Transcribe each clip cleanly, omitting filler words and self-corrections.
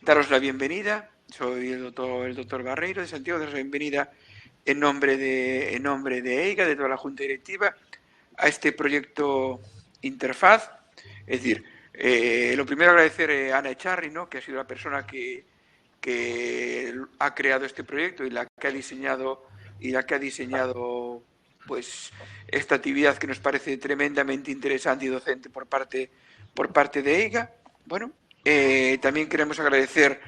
daros la bienvenida. Soy el doctor Barreiro de Santiago, daros la bienvenida en nombre de EIGA, de toda la Junta Directiva, a este proyecto Interfaz. Es decir, lo primero agradecer a Ana Echarri, ¿no?, que ha sido la persona que ha creado este proyecto y la que ha diseñado pues esta actividad que nos parece tremendamente interesante y docente por parte de EIGA. Bueno, también queremos agradecer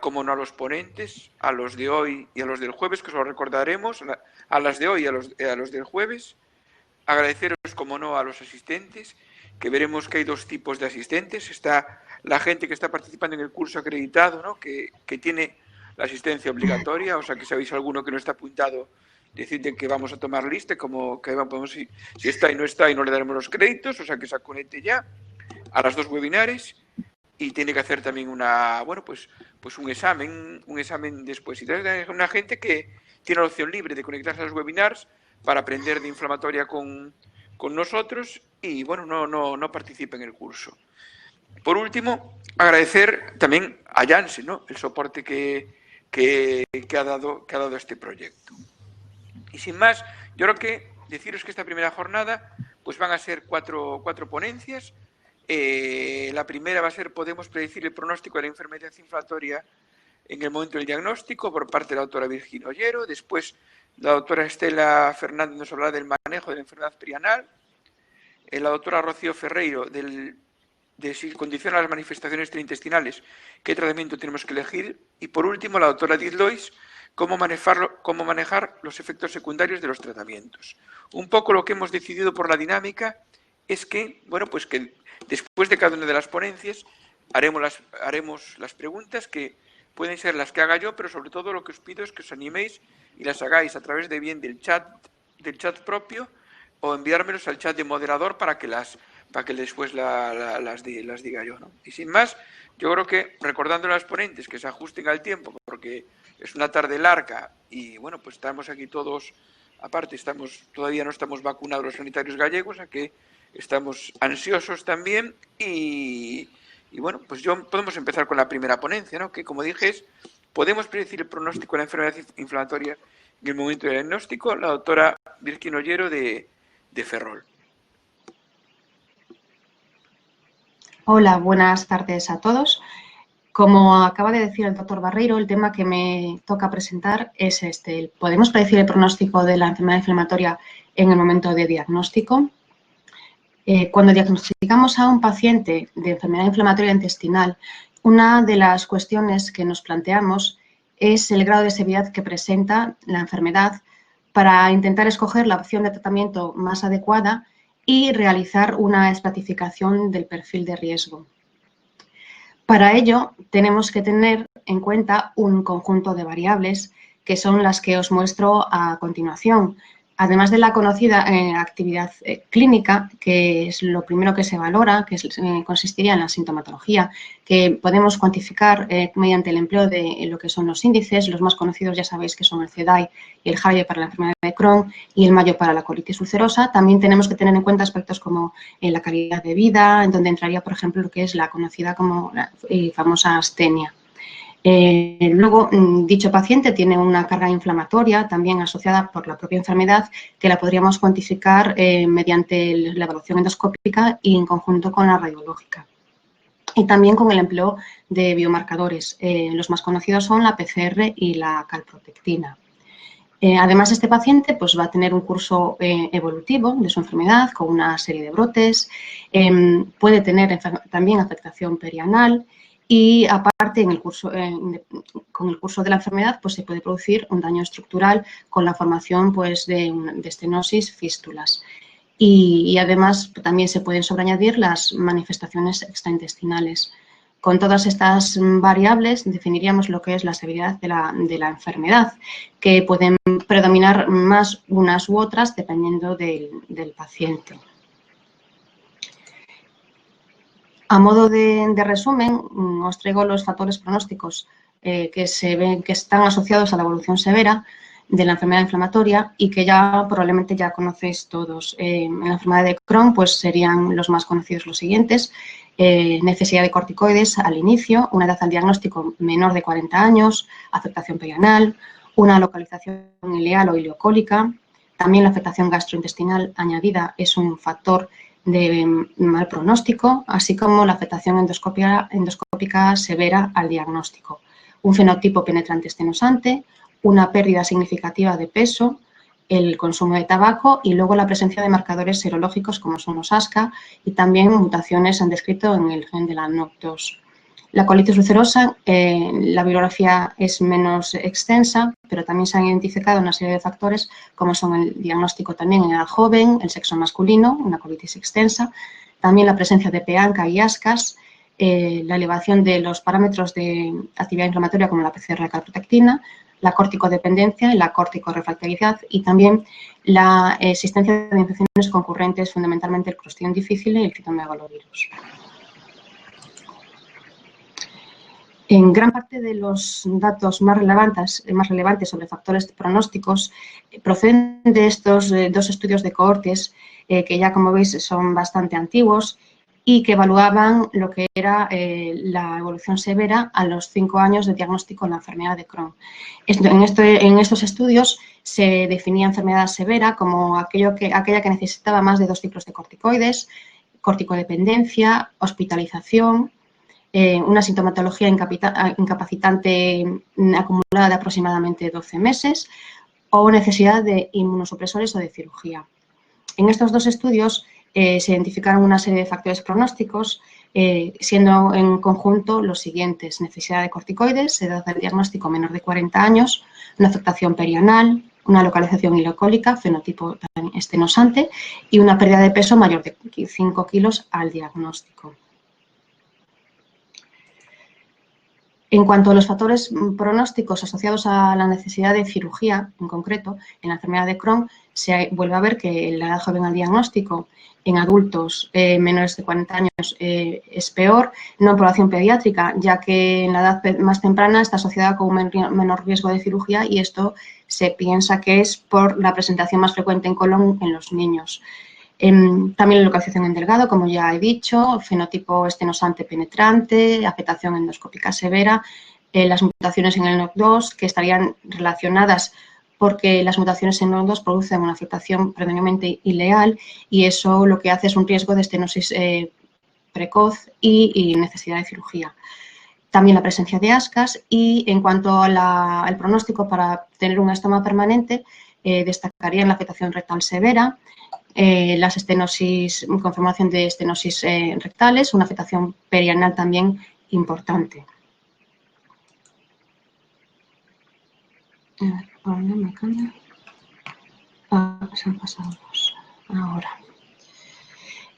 como no, a los ponentes, a los de hoy y a los del jueves, que os lo recordaremos, a las de hoy y a los del jueves. Agradeceros, como no, a los asistentes, que veremos que hay dos tipos de asistentes. Está la gente que está participando en el curso acreditado, ¿no?, que tiene la asistencia obligatoria, o sea que si habéis alguno que no está apuntado, decidme que vamos a tomar lista, como que vamos, si está y no le daremos los créditos, o sea que se conecte ya a las dos webinares. Y tiene que hacer también un examen después. Y hay una gente que tiene la opción libre de conectarse a los webinars para aprender de inflamatoria con nosotros y, bueno, no participa en el curso. Por último, agradecer también a Janssen, ¿no?, el soporte que ha dado este proyecto. Y sin más, yo creo que deciros que esta primera jornada pues van a ser cuatro ponencias. La primera va a ser ¿podemos predecir el pronóstico de la enfermedad inflamatoria en el momento del diagnóstico?, por parte de la doctora Virginia Ollero. Después la doctora Estela Fernández nos hablará del manejo de la enfermedad perianal. La doctora Rocío Ferreiro de si condiciona las manifestaciones intestinales, qué tratamiento tenemos que elegir. Y por último, la doctora Edith Lois, cómo manejar los efectos secundarios de los tratamientos. Un poco lo que hemos decidido por la dinámica es que, bueno, pues que después de cada una de las ponencias haremos las preguntas, que pueden ser las que haga yo, pero sobre todo lo que os pido es que os animéis y las hagáis a través de bien del chat propio, o enviármelos al chat de moderador para que después las diga yo, ¿no? Y sin más, yo creo que, recordando a los ponentes que se ajusten al tiempo, porque es una tarde larga y, bueno, pues estamos aquí todos, aparte todavía no estamos vacunados los sanitarios gallegos, a que estamos ansiosos también y bueno, pues podemos empezar con la primera ponencia, ¿no?, que, como dije, es ¿podemos predecir el pronóstico de la enfermedad inflamatoria en el momento del diagnóstico? La doctora Virginia Ollero de Ferrol. Hola, buenas tardes a todos. Como acaba de decir el doctor Barreiro, el tema que me toca presentar es este: ¿podemos predecir el pronóstico de la enfermedad inflamatoria en el momento de diagnóstico? Cuando diagnosticamos a un paciente de enfermedad inflamatoria intestinal, una de las cuestiones que nos planteamos es el grado de severidad que presenta la enfermedad, para intentar escoger la opción de tratamiento más adecuada y realizar una estratificación del perfil de riesgo. Para ello, tenemos que tener en cuenta un conjunto de variables, que son las que os muestro a continuación. Además de la conocida actividad clínica, que es lo primero que se valora, que consistiría en la sintomatología, que podemos cuantificar mediante el empleo de lo que son los índices. Los más conocidos ya sabéis que son el CEDAI y el HARVE para la enfermedad de Crohn y el Mayo para la colitis ulcerosa. También tenemos que tener en cuenta aspectos como la calidad de vida, en donde entraría, por ejemplo, lo que es la conocida como la famosa astenia. Luego, dicho paciente tiene una carga inflamatoria también asociada por la propia enfermedad, que la podríamos cuantificar mediante la evaluación endoscópica y en conjunto con la radiológica. Y también con el empleo de biomarcadores. Los más conocidos son la PCR y la calprotectina. Además, este paciente pues, va a tener un curso evolutivo de su enfermedad con una serie de brotes, puede tener también afectación perianal. Y aparte, con el curso de la enfermedad, pues se puede producir un daño estructural con la formación pues, de estenosis, fístulas. Y además también se pueden sobreañadir las manifestaciones extraintestinales. Con todas estas variables definiríamos lo que es la severidad de la enfermedad, que pueden predominar más unas u otras dependiendo del paciente. A modo de resumen, os traigo los factores pronósticos que se ven que están asociados a la evolución severa. de la enfermedad inflamatoria y que ya probablemente ya conocéis todos. En la enfermedad de Crohn pues serían los más conocidos los siguientes: necesidad de corticoides al inicio, una edad al diagnóstico menor de 40 años, afectación perianal, una localización ileal o ileocólica. También la afectación gastrointestinal añadida es un factor de mal pronóstico, así como la afectación endoscópica severa al diagnóstico. Un fenotipo penetrante estenosante, una pérdida significativa de peso, el consumo de tabaco y luego la presencia de marcadores serológicos como son los ASCA y también mutaciones han descrito en el gen de la NOC2. La colitis ulcerosa, la bibliografía es menos extensa, pero también se han identificado una serie de factores como son el diagnóstico también en edad joven, el sexo masculino, una colitis extensa, también la presencia de PANCA y ASCAS, la elevación de los parámetros de actividad inflamatoria como la PCR de calprotectina, la corticodependencia y la corticorefractariedad y también la existencia de infecciones concurrentes, fundamentalmente el Clostridium difficile y el citomegalovirus. En gran parte de los datos más relevantes sobre factores pronósticos proceden de estos dos estudios de cohortes que ya, como veis, son bastante antiguos y que evaluaban lo que era la evolución severa a los 5 años de diagnóstico en la enfermedad de Crohn. En estos estudios se definía enfermedad severa como aquella que necesitaba más de 2 ciclos de corticoides, corticodependencia, hospitalización, una sintomatología incapacitante acumulada de aproximadamente 12 meses o necesidad de inmunosupresores o de cirugía. En estos dos estudios se identificaron una serie de factores pronósticos, siendo en conjunto los siguientes: necesidad de corticoides, edad del diagnóstico menor de 40 años, una afectación perianal, una localización ileocólica, fenotipo estenosante y una pérdida de peso mayor de 5 kilos al diagnóstico. En cuanto a los factores pronósticos asociados a la necesidad de cirugía, en concreto, en la enfermedad de Crohn, se vuelve a ver que en la edad joven al diagnóstico en adultos menores de 40 años es peor, no en población pediátrica, ya que en la edad más temprana está asociada con un menor riesgo de cirugía y esto se piensa que es por la presentación más frecuente en colon en los niños. También la localización en delgado, como ya he dicho, fenotipo estenosante penetrante, afectación endoscópica severa, las mutaciones en el NOC2 que estarían relacionadas porque las mutaciones en NOC2 producen una afectación predominantemente ileal y eso lo que hace es un riesgo de estenosis precoz y necesidad de cirugía. También la presencia de ASCAS y en cuanto al pronóstico para tener un estoma permanente, destacarían la afectación rectal severa, las estenosis, conformación de estenosis rectales, una afectación perianal también importante. Ahora no me cambia. Se han pasado dos. Ahora.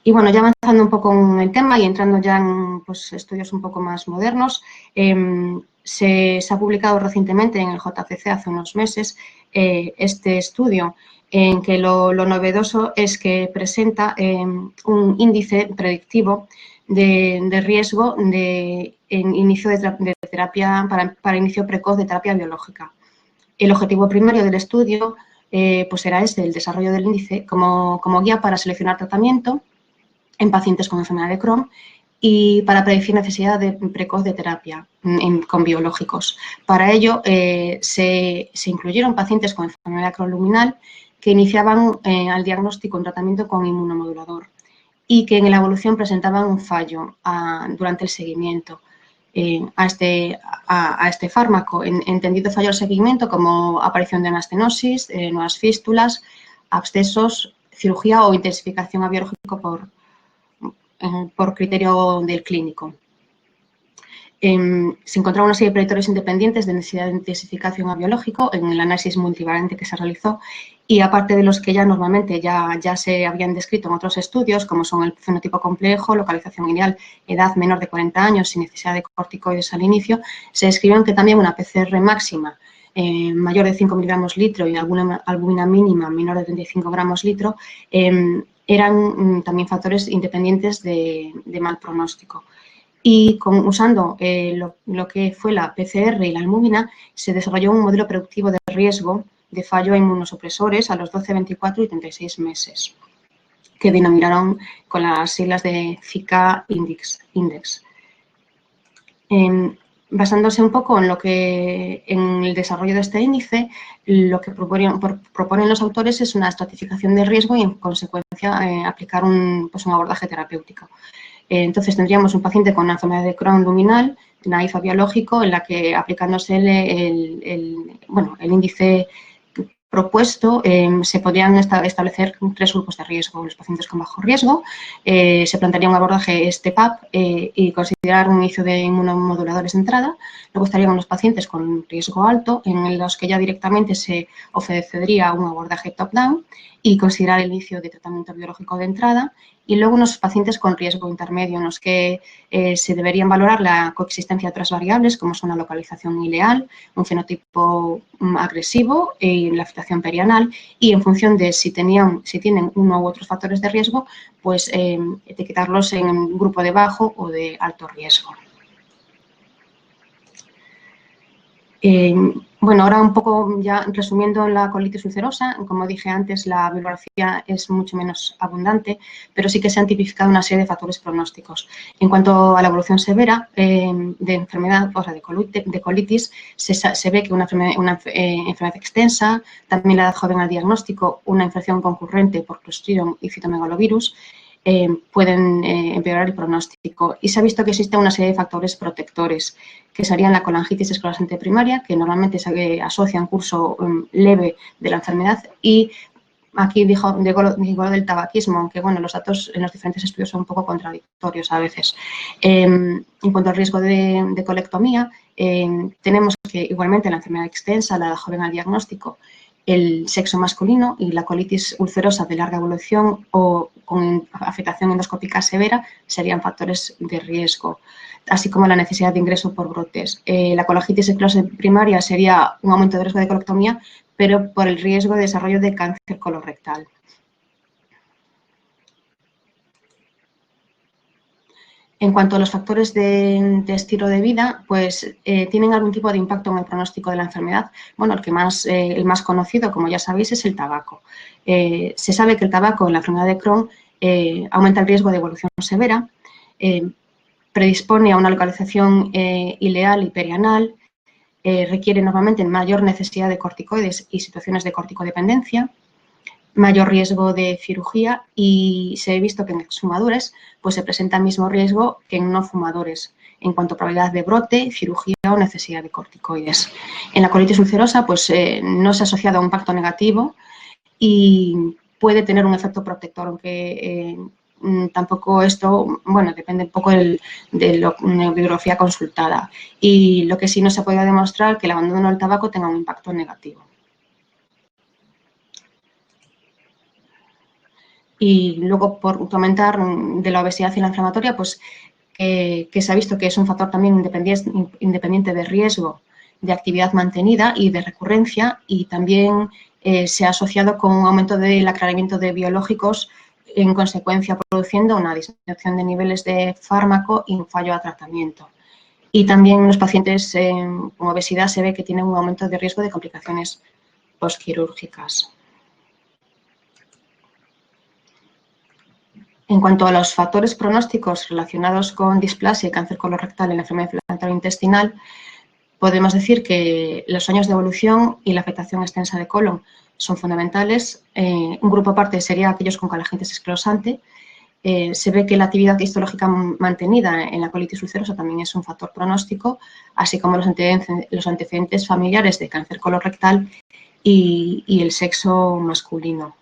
Y bueno, ya avanzando un poco en el tema y entrando ya en pues, estudios un poco más modernos, se ha publicado recientemente en el JCC hace unos meses este estudio en que lo novedoso es que presenta un índice predictivo de riesgo de inicio de terapia para inicio precoz de terapia biológica. El objetivo primario del estudio pues era el desarrollo del índice como guía para seleccionar tratamiento en pacientes con enfermedad de Crohn y para predecir necesidad precoz de terapia con biológicos. Para ello se incluyeron pacientes con enfermedad de Crohn luminal que iniciaban al diagnóstico un tratamiento con inmunomodulador y que en la evolución presentaban un fallo durante el seguimiento a este fármaco, entendido fallo al seguimiento como aparición de una estenosis, nuevas fístulas, abscesos, cirugía o intensificación a biológico por criterio del clínico. Se encontraron una serie de predictores independientes de necesidad de intensificación a biológico en el análisis multivariante que se realizó y aparte de los que ya normalmente ya se habían descrito en otros estudios, como son el fenotipo complejo, localización ideal, edad menor de 40 años sin necesidad de corticoides al inicio, se describieron que también una PCR máxima mayor de 5 miligramos litro y albúmina mínima menor de 35 gramos litro eran también factores independientes de mal pronóstico. Y usando lo que fue la PCR y la albúmina, se desarrolló un modelo predictivo de riesgo de fallo a inmunosupresores a los 12, 24 y 36 meses, que denominaron con las siglas de CICA Index. Basándose un poco en el desarrollo de este índice, lo que proponen los autores es una estratificación de riesgo y, en consecuencia, aplicar un abordaje terapéutico. Entonces, tendríamos un paciente con una enfermedad de Crohn luminal, una IFA biológico, en la que, aplicándose el índice propuesto, se podrían establecer 3 grupos de riesgo. Los pacientes con bajo riesgo, se plantearía un abordaje STEP-UP y considerar un inicio de inmunomoduladores de entrada. Luego estarían los pacientes con riesgo alto, en los que ya directamente se ofrecería un abordaje top-down y considerar el inicio de tratamiento biológico de entrada. Y luego unos pacientes con riesgo intermedio, en los que se deberían valorar la coexistencia de otras variables, como son la localización ileal, un fenotipo agresivo y la afectación perianal, y en función de si tienen uno u otros factores de riesgo, pues etiquetarlos en un grupo de bajo o de alto riesgo. Bueno, ahora un poco ya resumiendo la colitis ulcerosa, como dije antes, la bibliografía es mucho menos abundante, pero sí que se han tipificado una serie de factores pronósticos. En cuanto a la evolución severa de enfermedad, o sea, de colitis, se ve que una enfermedad extensa, también la edad joven al diagnóstico, una infección concurrente por Clostridium y citomegalovirus, pueden empeorar el pronóstico. Y se ha visto que existe una serie de factores protectores, que serían la colangitis esclerosante primaria, que normalmente se asocia a un curso leve de la enfermedad, y aquí digo lo del tabaquismo, aunque bueno, los datos en los diferentes estudios son un poco contradictorios a veces. En cuanto al riesgo de colectomía, tenemos que igualmente la enfermedad extensa, la edad joven al diagnóstico, el sexo masculino y la colitis ulcerosa de larga evolución o con afectación endoscópica severa serían factores de riesgo, así como la necesidad de ingreso por brotes. La colangitis esclerosante primaria sería un aumento de riesgo de colectomía, pero por el riesgo de desarrollo de cáncer colorectal. En cuanto a los factores de estilo de vida, pues tienen algún tipo de impacto en el pronóstico de la enfermedad. Bueno, el más conocido, como ya sabéis, es el tabaco. Se sabe que el tabaco en la enfermedad de Crohn aumenta el riesgo de evolución severa, predispone a una localización ileal y perianal, requiere normalmente mayor necesidad de corticoides y situaciones de corticodependencia, mayor riesgo de cirugía, y se ha visto que en exfumadores pues se presenta el mismo riesgo que en no fumadores en cuanto a probabilidad de brote, cirugía o necesidad de corticoides. En la colitis ulcerosa pues no se ha asociado a un impacto negativo y puede tener un efecto protector, aunque tampoco esto, bueno, depende un poco de la bibliografía consultada. Y lo que sí no se ha podido demostrar que el abandono del tabaco tenga un impacto negativo. Y luego, por comentar de la obesidad y la inflamatoria, pues que se ha visto que es un factor también independiente de riesgo de actividad mantenida y de recurrencia, y también se ha asociado con un aumento del aclaramiento de biológicos, en consecuencia produciendo una disminución de niveles de fármaco y un fallo a tratamiento. Y también los pacientes con obesidad se ve que tienen un aumento de riesgo de complicaciones postquirúrgicas. En cuanto a los factores pronósticos relacionados con displasia y cáncer colorectal en la enfermedad inflamatoria intestinal, podemos decir que los años de evolución y la afectación extensa de colon son fundamentales. Un grupo aparte sería aquellos con colangitis esclerosante. Se ve que la actividad histológica mantenida en la colitis ulcerosa también es un factor pronóstico, así como los antecedentes familiares de cáncer colorectal y el sexo masculino.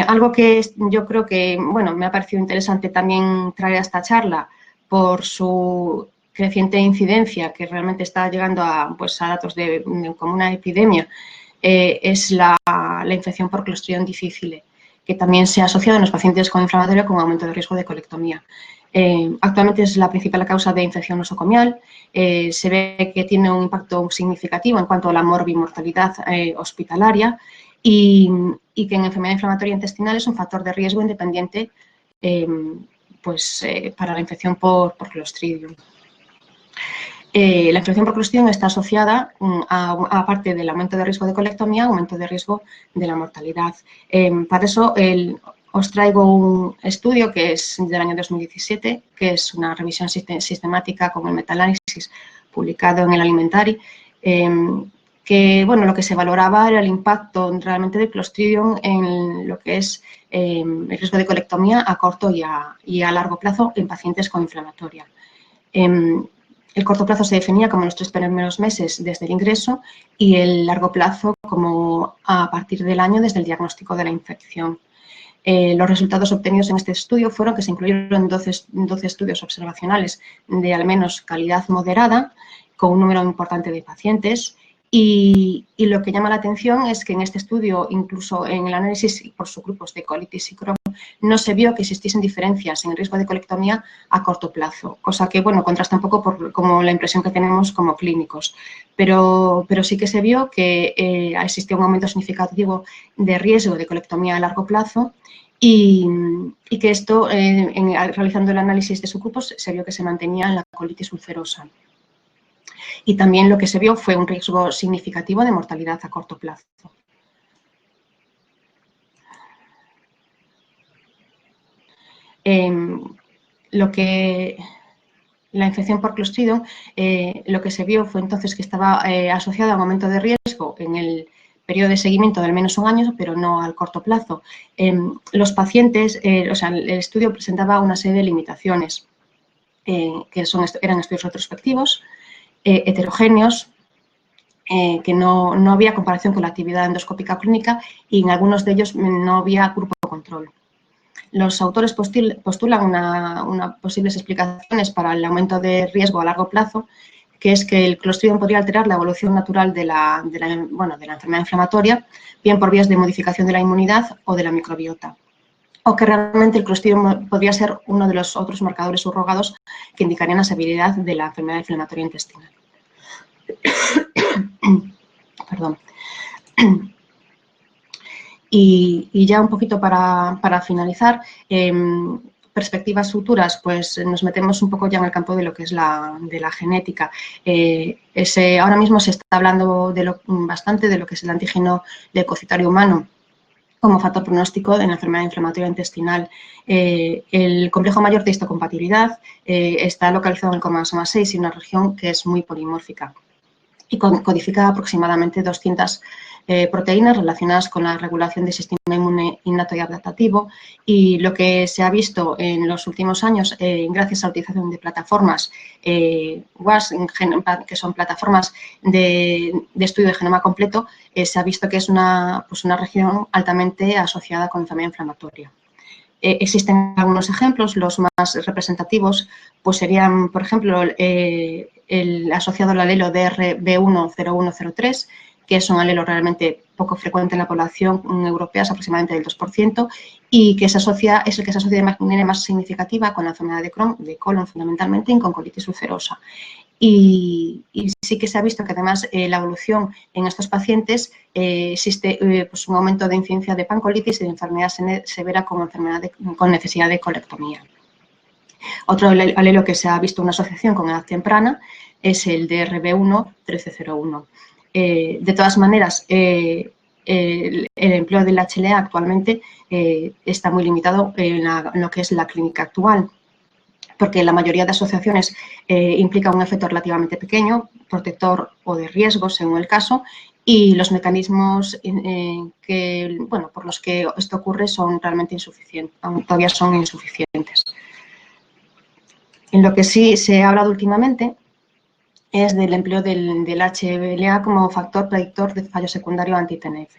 Algo que yo creo que, bueno, me ha parecido interesante también traer a esta charla por su creciente incidencia, que realmente está llegando a datos como una epidemia, es la infección por Clostridium difficile, que también se ha asociado en los pacientes con inflamatoria con aumento de riesgo de colectomía. Actualmente es la principal causa de infección nosocomial. Se ve que tiene un impacto significativo en cuanto a la morbimortalidad hospitalaria, y que en enfermedad inflamatoria intestinal es un factor de riesgo independiente para la infección por Clostridium. La infección por Clostridium está asociada, aparte del aumento de riesgo de colectomía, aumento de riesgo de la mortalidad. Para eso os traigo un estudio que es del año 2017, que es una revisión sistemática con el metaanálisis publicado en el Alimentari, que bueno, lo que se valoraba era el impacto realmente del Clostridium en lo que es el riesgo de colectomía a corto y a largo plazo en pacientes con inflamatoria. El corto plazo se definía como los 3 primeros meses desde el ingreso y el largo plazo como a partir del año desde el diagnóstico de la infección. Los resultados obtenidos en este estudio fueron que se incluyeron 12 estudios observacionales de al menos calidad moderada, con un número importante de pacientes. Y lo que llama la atención es que en este estudio, incluso en el análisis por subgrupos de colitis y Crohn, no se vio que existiesen diferencias en el riesgo de colectomía a corto plazo, cosa que, bueno, contrasta un poco como la impresión que tenemos como clínicos. Pero sí que se vio que existía un aumento significativo de riesgo de colectomía a largo plazo y que esto, realizando el análisis de subgrupos, se vio que se mantenía en la colitis ulcerosa. Y también lo que se vio fue un riesgo significativo de mortalidad a corto plazo. La infección por Clostridium, lo que se vio fue entonces que estaba asociada a un aumento de riesgo en el periodo de seguimiento de al menos un año, pero no al corto plazo. Los pacientes, el estudio presentaba una serie de limitaciones, que eran estudios retrospectivos, heterogéneos, que no había comparación con la actividad endoscópica clínica y en algunos de ellos no había grupo de control. Los autores postulan unas posibles explicaciones para el aumento de riesgo a largo plazo, que es que el Clostridium podría alterar la evolución natural de la enfermedad inflamatoria, bien por vías de modificación de la inmunidad o de la microbiota, o que realmente el Clostridium podría ser uno de los otros marcadores subrogados que indicarían la severidad de la enfermedad inflamatoria intestinal. Perdón. Y ya un poquito para finalizar, perspectivas futuras, pues nos metemos un poco ya en el campo de lo que es de la genética. Ahora mismo se está hablando bastante de lo que es el antígeno leucocitario humano como factor pronóstico en la enfermedad inflamatoria intestinal. El complejo mayor de histocompatibilidad está localizado en el cromosoma 6 y una región que es muy polimórfica y codifica aproximadamente 200 proteínas relacionadas con la regulación del sistema inmune innato y adaptativo, y lo que se ha visto en los últimos años, gracias a la utilización de plataformas WAS, que son plataformas de estudio de genoma completo, se ha visto que es una región altamente asociada con enfermedad inflamatoria. Existen algunos ejemplos, los más representativos pues serían, por ejemplo, el asociado al alelo DRB10103, que es un alelo realmente poco frecuente en la población europea, es aproximadamente del 2%, y que es el que se asocia de manera más significativa con la enfermedad de Crohn, de colon fundamentalmente, y con colitis ulcerosa. Y sí que se ha visto que además la evolución en estos pacientes existe pues un aumento de incidencia de pancolitis y de enfermedad severa con necesidad de colectomía. Otro alelo que se ha visto una asociación con edad temprana es el DRB1-1301. De todas maneras, el empleo del HLA actualmente está muy limitado en lo que es la clínica actual, porque la mayoría de asociaciones implica un efecto relativamente pequeño, protector o de riesgo, según el caso, y los mecanismos por los que esto ocurre son realmente insuficientes, todavía son insuficientes. En lo que sí se ha hablado últimamente es del empleo del HLA como factor predictor de fallo secundario anti-TNF.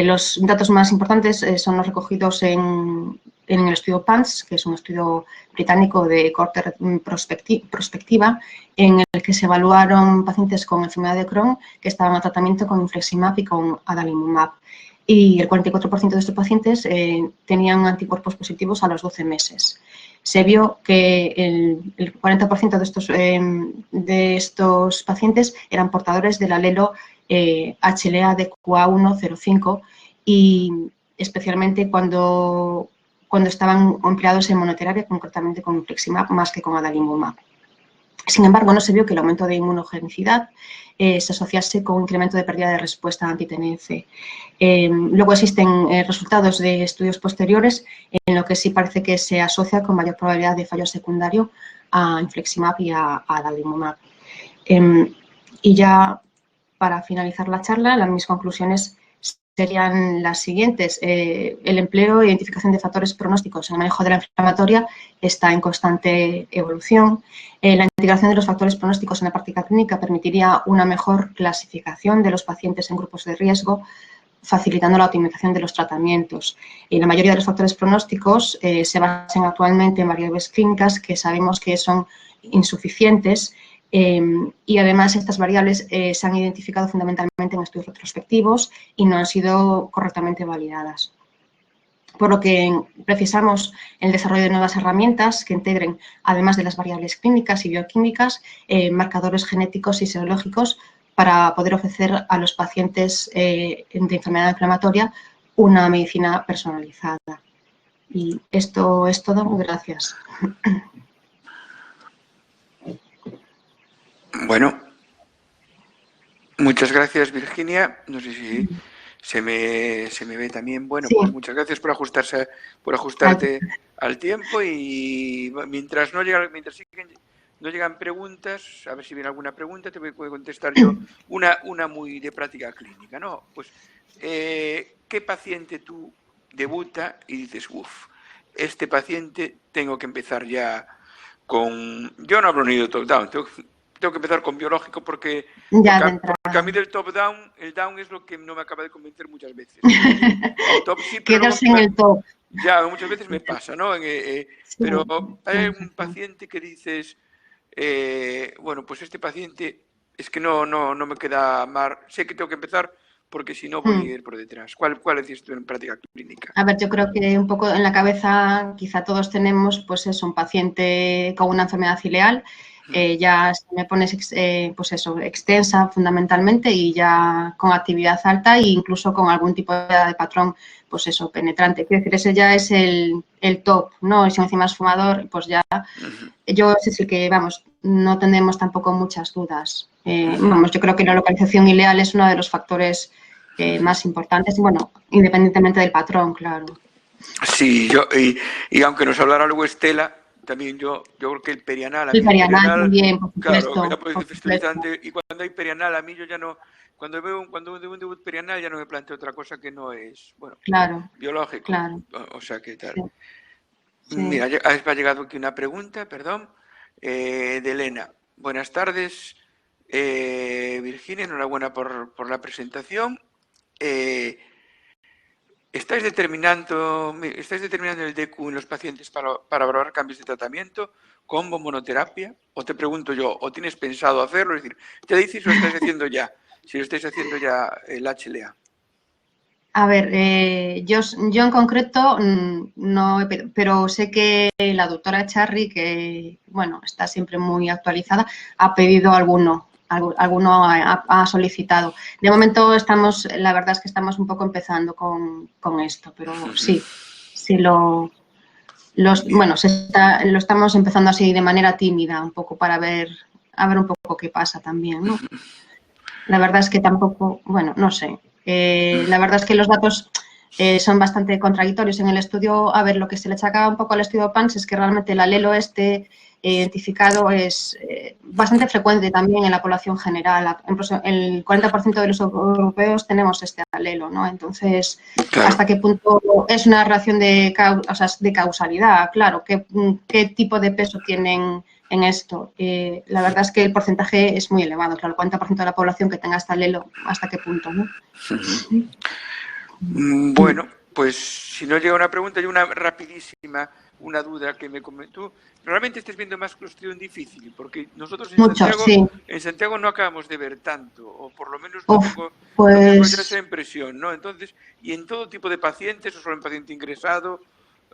Los datos más importantes son los recogidos en el estudio PANTS, que es un estudio británico de corte prospectiva, en el que se evaluaron pacientes con enfermedad de Crohn que estaban a tratamiento con infliximab y con adalimumab. Y el 44% de estos pacientes tenían anticuerpos positivos a los 12 meses. Se vio que el 40% de estos pacientes eran portadores del alelo HLA de QA105 y especialmente cuando estaban empleados en monoterapia, concretamente con infliximab más que con adalimumab. Sin embargo, no se vio que el aumento de inmunogenicidad se asociase con un incremento de pérdida de respuesta anti-TNF. Luego existen resultados de estudios posteriores en lo que sí parece que se asocia con mayor probabilidad de fallo secundario a infliximab y a adalimumab. Y ya para finalizar la charla, mis conclusiones serían las siguientes. El empleo e identificación de factores pronósticos en el manejo de la inflamatoria está en constante evolución. La integración de los factores pronósticos en la práctica clínica permitiría una mejor clasificación de los pacientes en grupos de riesgo, facilitando la optimización de los tratamientos. Y la mayoría de los factores pronósticos se basan actualmente en variables clínicas que sabemos que son insuficientes. Y además estas variables se han identificado fundamentalmente en estudios retrospectivos y no han sido correctamente validadas. Por lo que precisamos el desarrollo de nuevas herramientas que integren, además de las variables clínicas y bioquímicas, marcadores genéticos y serológicos para poder ofrecer a los pacientes de enfermedad inflamatoria una medicina personalizada. Y esto es todo. Gracias. Bueno, muchas gracias, Virginia. No sé si se me ve también. Bueno, sí. Pues muchas gracias por ajustarte al tiempo y mientras no llegan preguntas, a ver si viene alguna pregunta, te voy a contestar yo una muy de práctica clínica, ¿no? Pues, ¿qué paciente tú debuta y dices, este paciente tengo que empezar ya con... Yo no hablo ni de top-down, tengo que empezar con biológico porque a mí del top-down, el down es lo que no me acaba de convencer muchas veces. El top sí, pero quedas en el top. Ya, muchas veces me pasa, ¿no? Pero hay un paciente que dices, bueno, pues este paciente es que no me queda más, sé que tengo que empezar porque si no voy a ir por detrás. ¿Cuál decís tú en práctica clínica? A ver, yo creo que un poco en la cabeza quizá todos tenemos, pues eso, un paciente con una enfermedad ileal, ya me pones, pues eso, extensa fundamentalmente y ya con actividad alta e incluso con algún tipo de patrón, pues eso, penetrante. Quiero decir, ese ya es el top, ¿no? Y si encima es fumador, pues ya, yo sé sí que, vamos, no tenemos tampoco muchas dudas. Vamos, yo creo que la localización ileal es uno de los factores más importantes, bueno, independientemente del patrón, claro. Sí, y aunque nos hablara luego Estela, también yo creo que el perianal... El perianal también, por supuesto. Claro, la posición festolizante, y cuando hay perianal, a mí yo ya no... Cuando veo un debut perianal ya no me planteo otra cosa que no es, bueno, claro, biológico. Claro. O sea, ¿qué tal? Sí. Mira, ha llegado aquí una pregunta, perdón, de Elena. Buenas tardes, Virginia, enhorabuena por la presentación. ¿Estáis determinando el DQ en los pacientes para valorar cambios de tratamiento con monoterapia? O te pregunto yo, ¿o tienes pensado hacerlo? Es decir, ¿te dices o lo estáis haciendo ya? Si lo estáis haciendo ya el HLA. A ver, yo en concreto no, pero sé que la doctora Charri, que bueno, está siempre muy actualizada, ha pedido alguno ha solicitado. De momento la verdad es que estamos un poco empezando con esto, pero sí lo estamos empezando así de manera tímida, un poco para ver un poco qué pasa también, ¿no? La verdad es que tampoco, bueno, no sé. La verdad es que los datos son bastante contradictorios en el estudio. A ver, lo que se le achacaba un poco al estudio PANSS es que realmente el alelo identificado es bastante frecuente también en la población general. El 40% de los europeos tenemos este alelo, ¿no? Entonces, claro. ¿Hasta qué punto es una relación de causalidad? Claro, ¿qué tipo de peso tienen en esto? La verdad es que el porcentaje es muy elevado. Claro, el 40% de la población que tenga este alelo, ¿hasta qué punto, no? Bueno, pues si no llega una pregunta, hay una rapidísima, una duda que me comentó. Realmente estés viendo más Clostridium difficile, porque nosotros en Santiago no acabamos de ver tanto, o por lo menos no tengo esa impresión, ¿no? Entonces, ¿y en todo tipo de pacientes, o solo en paciente ingresado,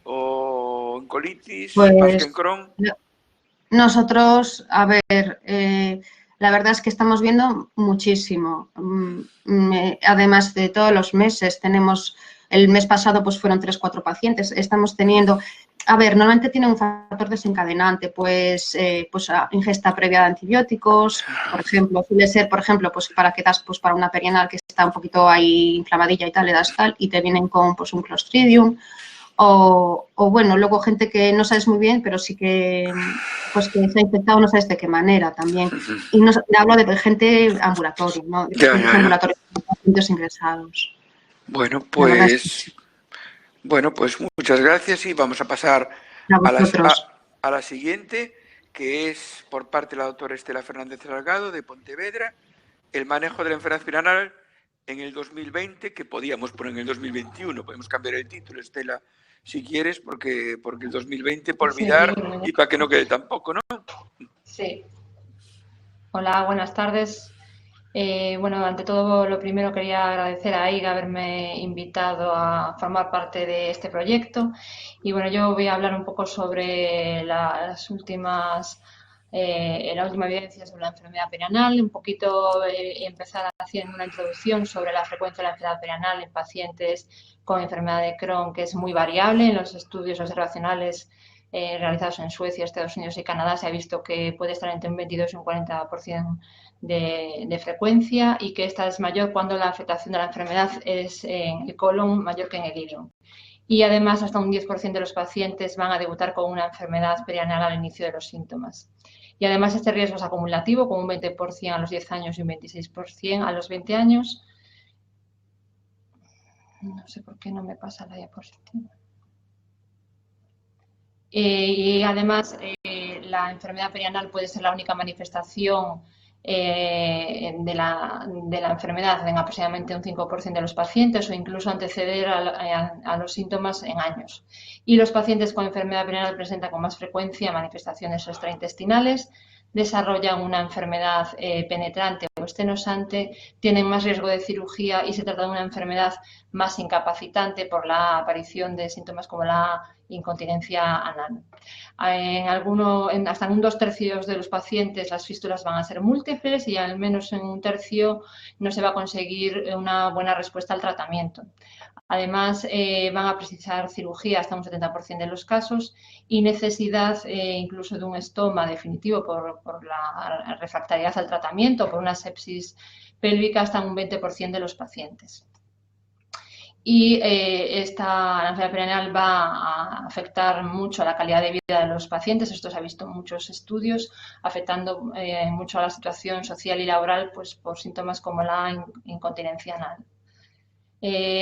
o en colitis, más que en Crohn? Nosotros, a ver, la verdad es que estamos viendo muchísimo. Además de todos los meses, el mes pasado pues fueron 3 o 4 pacientes. Estamos teniendo, a ver, normalmente tiene un factor desencadenante, pues ingesta previa de antibióticos, por ejemplo, suele ser, por ejemplo, pues para que das pues para una perianal que está un poquito ahí inflamadilla y tal, le das tal y te vienen con pues un Clostridium o bueno, luego gente que no sabes muy bien, pero sí que pues que se ha infectado, no sabes de qué manera también. Y no, hablo de gente ambulatoria, ¿no? De Ya, pacientes ya, ya. ambulatorios, pacientes ingresados. Bueno, La verdad es que sí. pues muchas gracias y vamos a pasar A a vosotros. a la siguiente, que es por parte de la doctora Estela Fernández Salgado de Pontevedra, el manejo de la enfermedad renal en el 2020, que podíamos poner en el 2021. Podemos cambiar el título, Estela, si quieres, porque el 2020 para Sí, olvidar muy bien. y para que no quede tampoco, ¿no? Sí. Hola, buenas tardes. Bueno, ante todo, lo primero quería agradecer a AIGA haberme invitado a formar parte de este proyecto. Y bueno, yo voy a hablar un poco sobre las últimas, la última evidencia sobre la enfermedad perianal, un poquito empezar haciendo una introducción sobre la frecuencia de la enfermedad perianal en pacientes con enfermedad de Crohn, que es muy variable en los estudios observacionales realizados en Suecia, Estados Unidos y Canadá. Se ha visto que puede estar entre un 22 y un 40% de frecuencia y que esta es mayor cuando la afectación de la enfermedad es en el colon mayor que en el hígado. Y además hasta un 10% de los pacientes van a debutar con una enfermedad perianal al inicio de los síntomas. Y además este riesgo es acumulativo, con un 20% a los 10 años y un 26% a los 20 años. No sé por qué no me pasa la diapositiva. Y además la enfermedad perianal puede ser la única manifestación de la enfermedad en aproximadamente un 5% de los pacientes o incluso anteceder a los síntomas en años. Y los pacientes con enfermedad perianal presentan con más frecuencia manifestaciones extraintestinales, desarrollan una enfermedad penetrante o estenosante, tienen más riesgo de cirugía y se trata de una enfermedad más incapacitante por la aparición de síntomas como la incontinencia anal. Hasta en un 2/3 de los pacientes las fístulas van a ser múltiples y al menos en un tercio no se va a conseguir una buena respuesta al tratamiento. Además, van a precisar cirugía hasta un 70% de los casos y necesidad incluso de un estoma definitivo por la refractariedad al tratamiento, por una sepsis pélvica hasta un 20% de los pacientes. Y la enfermedad perianal va a afectar mucho a la calidad de vida de los pacientes. Esto se ha visto en muchos estudios, afectando mucho a la situación social y laboral pues, por síntomas como la incontinencia anal.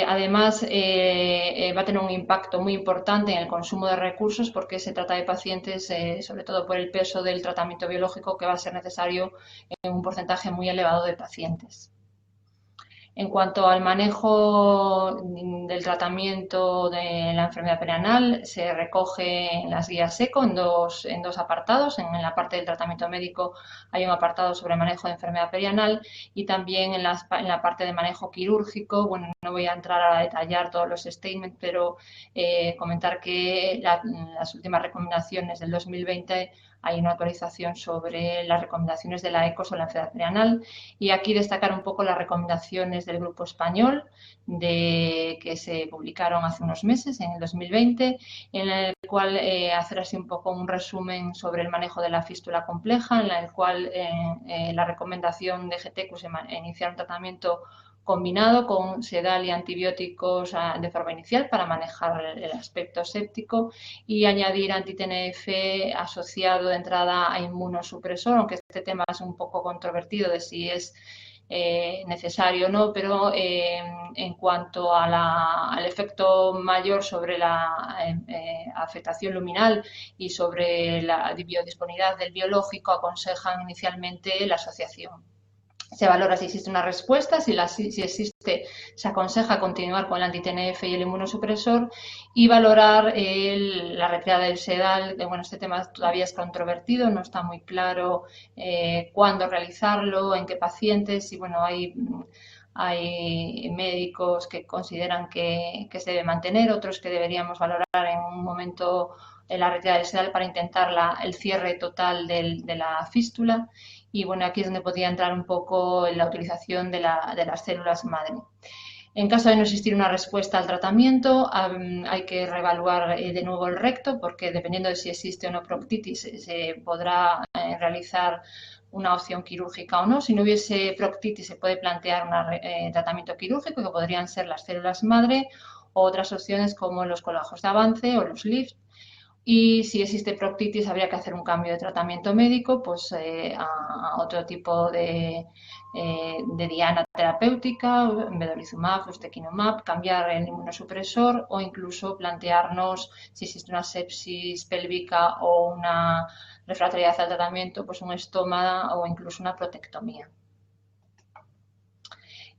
Además, va a tener un impacto muy importante en el consumo de recursos porque se trata de pacientes, sobre todo por el peso del tratamiento biológico que va a ser necesario en un porcentaje muy elevado de pacientes. En cuanto al manejo del tratamiento de la enfermedad perianal, se recoge en las guías ECO en dos apartados. En la parte del tratamiento médico hay un apartado sobre manejo de enfermedad perianal y también en la parte de manejo quirúrgico. Bueno, no voy a entrar a detallar todos los statements, pero comentar que las últimas recomendaciones del 2020 hay una actualización sobre las recomendaciones de la ECO sobre la enfermedad perianal y aquí destacar un poco las recomendaciones del grupo español que se publicaron hace unos meses, en el 2020, en el cual hacer así un poco un resumen sobre el manejo de la fístula compleja, en el cual la recomendación de GTECUS es iniciar un tratamiento combinado con sedal y antibióticos de forma inicial para manejar el aspecto séptico y añadir anti-TNF asociado de entrada a inmunosupresor, aunque este tema es un poco controvertido de si es necesario o no, pero en cuanto al efecto mayor sobre la afectación luminal y sobre la biodisponibilidad del biológico, aconsejan inicialmente la asociación. Se valora si existe una respuesta, si existe, se aconseja continuar con el anti-TNF y el inmunosupresor y valorar la retirada del sedal. Bueno, este tema todavía es controvertido, no está muy claro cuándo realizarlo, en qué pacientes y bueno, hay médicos que consideran que se debe mantener, otros que deberíamos valorar en un momento la retirada del sedal para intentar el cierre total de la fístula. Y bueno, aquí es donde podría entrar un poco la utilización de las células madre. En caso de no existir una respuesta al tratamiento, hay que reevaluar de nuevo el recto, porque dependiendo de si existe o no proctitis, se podrá realizar una opción quirúrgica o no. Si no hubiese proctitis, se puede plantear un tratamiento quirúrgico, que podrían ser las células madre o otras opciones como los colagos de avance o los LIFT. Y si existe proctitis, habría que hacer un cambio de tratamiento médico pues, a otro tipo de diana terapéutica, vedolizumab, ustekinumab, cambiar el inmunosupresor o incluso plantearnos si existe una sepsis pélvica o una refractoriedad al tratamiento, pues un estoma o incluso una protectomía.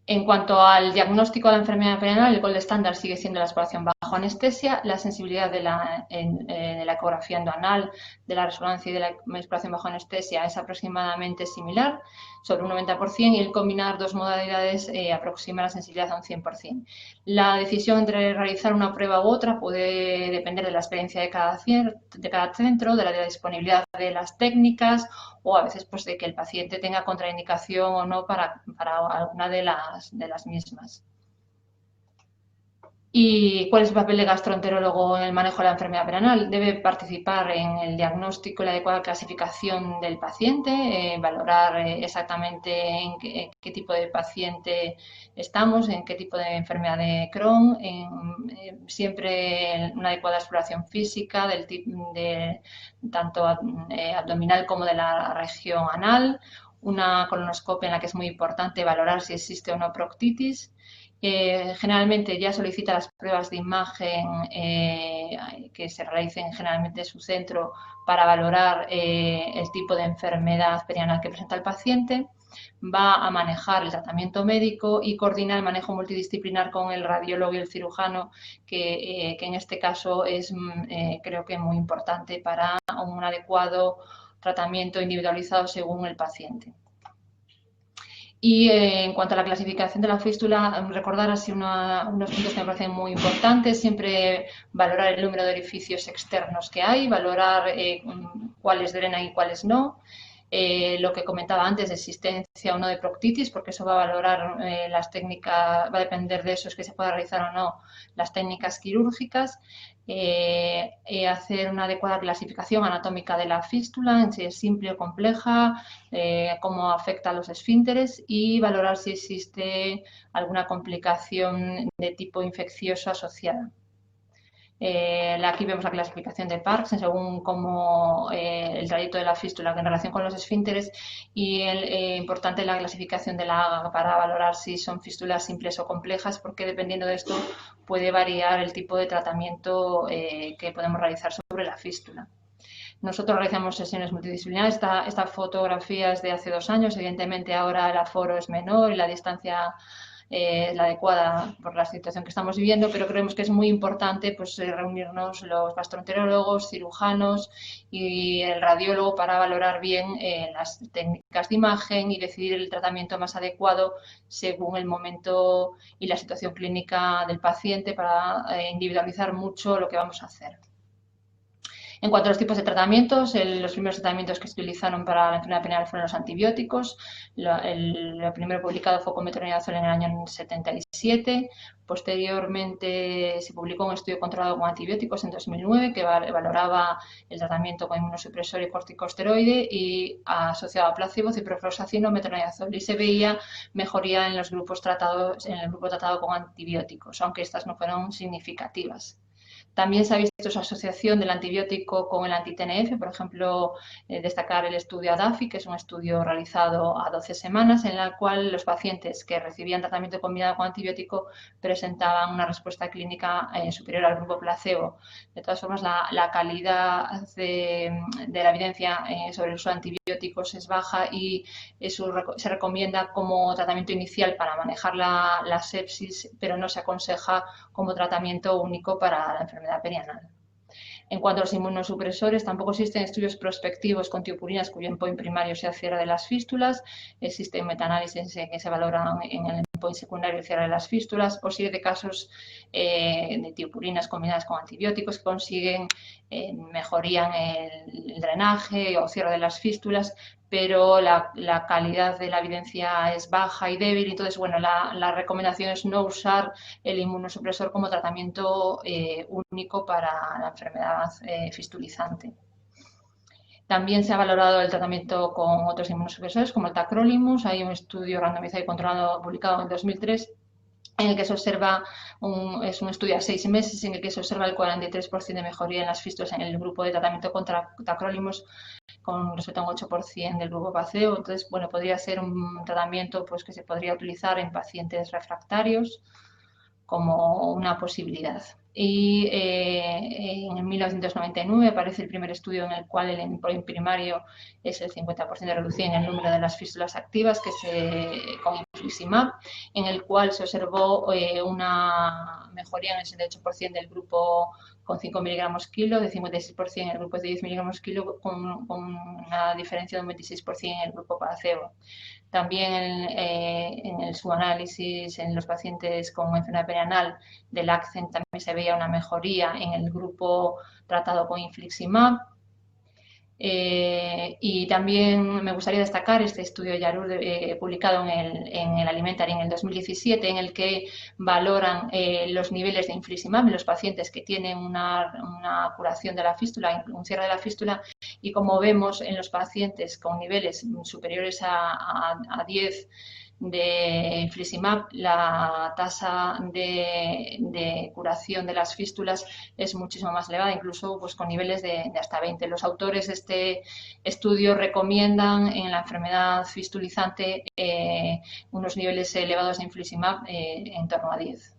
En cuanto al diagnóstico de la enfermedad perianal, el gold estándar sigue siendo la exploración bajo anestesia. La sensibilidad de la ecografía endoanal, de la resonancia y de la exploración bajo anestesia es aproximadamente similar, sobre un 90%, y el combinar dos modalidades aproxima la sensibilidad a un 100%. La decisión entre realizar una prueba u otra puede depender de la experiencia de cada centro, de la disponibilidad de las técnicas o a veces pues, de que el paciente tenga contraindicación o no para alguna de las mismas. ¿Y cuál es el papel del gastroenterólogo en el manejo de la enfermedad perianal? Debe participar en el diagnóstico y la adecuada clasificación del paciente, valorar exactamente en qué tipo de paciente estamos, en qué tipo de enfermedad de Crohn, siempre una adecuada exploración física tanto abdominal como de la región anal, una colonoscopia en la que es muy importante valorar si existe o no proctitis. Generalmente ya solicita las pruebas de imagen que se realicen generalmente en su centro para valorar el tipo de enfermedad perianal que presenta el paciente. Va a manejar el tratamiento médico y coordina el manejo multidisciplinar con el radiólogo y el cirujano, que en este caso es creo que muy importante para un adecuado tratamiento individualizado según el paciente. Y en cuanto a la clasificación de la fístula, recordar así unos puntos que me parecen muy importantes, siempre valorar el número de orificios externos que hay, valorar cuáles drenan y cuáles no. Lo que comentaba antes de existencia o no de proctitis, porque eso va a valorar las técnicas, va a depender de eso, es que se pueda realizar o no las técnicas quirúrgicas. Hacer una adecuada clasificación anatómica de la fístula, en si es simple o compleja, cómo afecta a los esfínteres y valorar si existe alguna complicación de tipo infeccioso asociada. Aquí vemos la clasificación de Parkinson según cómo el trayecto de la fístula en relación con los esfínteres y importante la clasificación de la AGA para valorar si son fístulas simples o complejas, porque dependiendo de esto puede variar el tipo de tratamiento que podemos realizar sobre la fístula. Nosotros realizamos sesiones multidisciplinares. Esta fotografía es de hace 2 años. Evidentemente ahora el aforo es menor y la distancia la adecuada por la situación que estamos viviendo, pero creemos que es muy importante pues, reunirnos los gastroenterólogos, cirujanos y el radiólogo para valorar bien las técnicas de imagen y decidir el tratamiento más adecuado según el momento y la situación clínica del paciente para individualizar mucho lo que vamos a hacer. En cuanto a los tipos de tratamientos, los primeros tratamientos que se utilizaron para la enfermedad perianal fueron los antibióticos. Lo primero publicado fue con metronidazol en el año 77. Posteriormente se publicó un estudio controlado con antibióticos en 2009 que valoraba el tratamiento con inmunosupresor y corticosteroide y asociado a placebo, ciprofloxacino, metronidazol, y se veía mejoría en los grupos tratados, en el grupo tratado con antibióticos, aunque estas no fueron significativas. También se ha visto su asociación del antibiótico con el anti-TNF, por ejemplo, destacar el estudio ADAFI, que es un estudio realizado a 12 semanas, en el cual los pacientes que recibían tratamiento combinado con antibiótico presentaban una respuesta clínica superior al grupo placebo. De todas formas, la calidad de la evidencia sobre el uso de antibióticos es baja y eso se recomienda como tratamiento inicial para manejar la sepsis, pero no se aconseja como tratamiento único para la enfermedad perianal. En cuanto a los inmunosupresores, tampoco existen estudios prospectivos con tiopurinas cuyo endpoint primario sea cierre de las fístulas. Existen metaanálisis que se valoran en el endpoint secundario el cierre de las fístulas, o 7 casos de tiopurinas combinadas con antibióticos que consiguen mejorían el drenaje o cierre de las fístulas, pero la calidad de la evidencia es baja y débil. Entonces, bueno, la recomendación es no usar el inmunosupresor como tratamiento único para la enfermedad fistulizante. También se ha valorado el tratamiento con otros inmunosupresores como el tacrolimus. Hay un estudio randomizado y controlado publicado en 2003 en el que se observa, es un estudio a 6 meses, en el que se observa el 43% de mejoría en las fístulas en el grupo de tratamiento contra tacrolimus con respecto a un 8% del grupo placebo. Entonces, bueno, podría ser un tratamiento pues, que se podría utilizar en pacientes refractarios como una posibilidad. Y en 1999 aparece el primer estudio en el cual el endpoint primario es el 50% de reducción en el número de las fístulas activas con infliximab, en el cual se observó una mejoría en el 68% del grupo con 5 miligramos kilo, de 56% en el grupo de 10 miligramos kilo, con una diferencia de un 26% en el grupo placebo. También en el subanálisis en los pacientes con enfermedad perianal del ACCENT también se veía una mejoría en el grupo tratado con infliximab. Y también me gustaría destacar este estudio Yarur publicado en el Alimentary en el 2017, en el que valoran los niveles de infliximab en los pacientes que tienen una curación de la fístula, un cierre de la fístula, y como vemos en los pacientes con niveles superiores a 10 de infliximab, la tasa de curación de las fístulas es muchísimo más elevada, incluso pues, con niveles de hasta 20. Los autores de este estudio recomiendan en la enfermedad fistulizante unos niveles elevados de infliximab en torno a 10.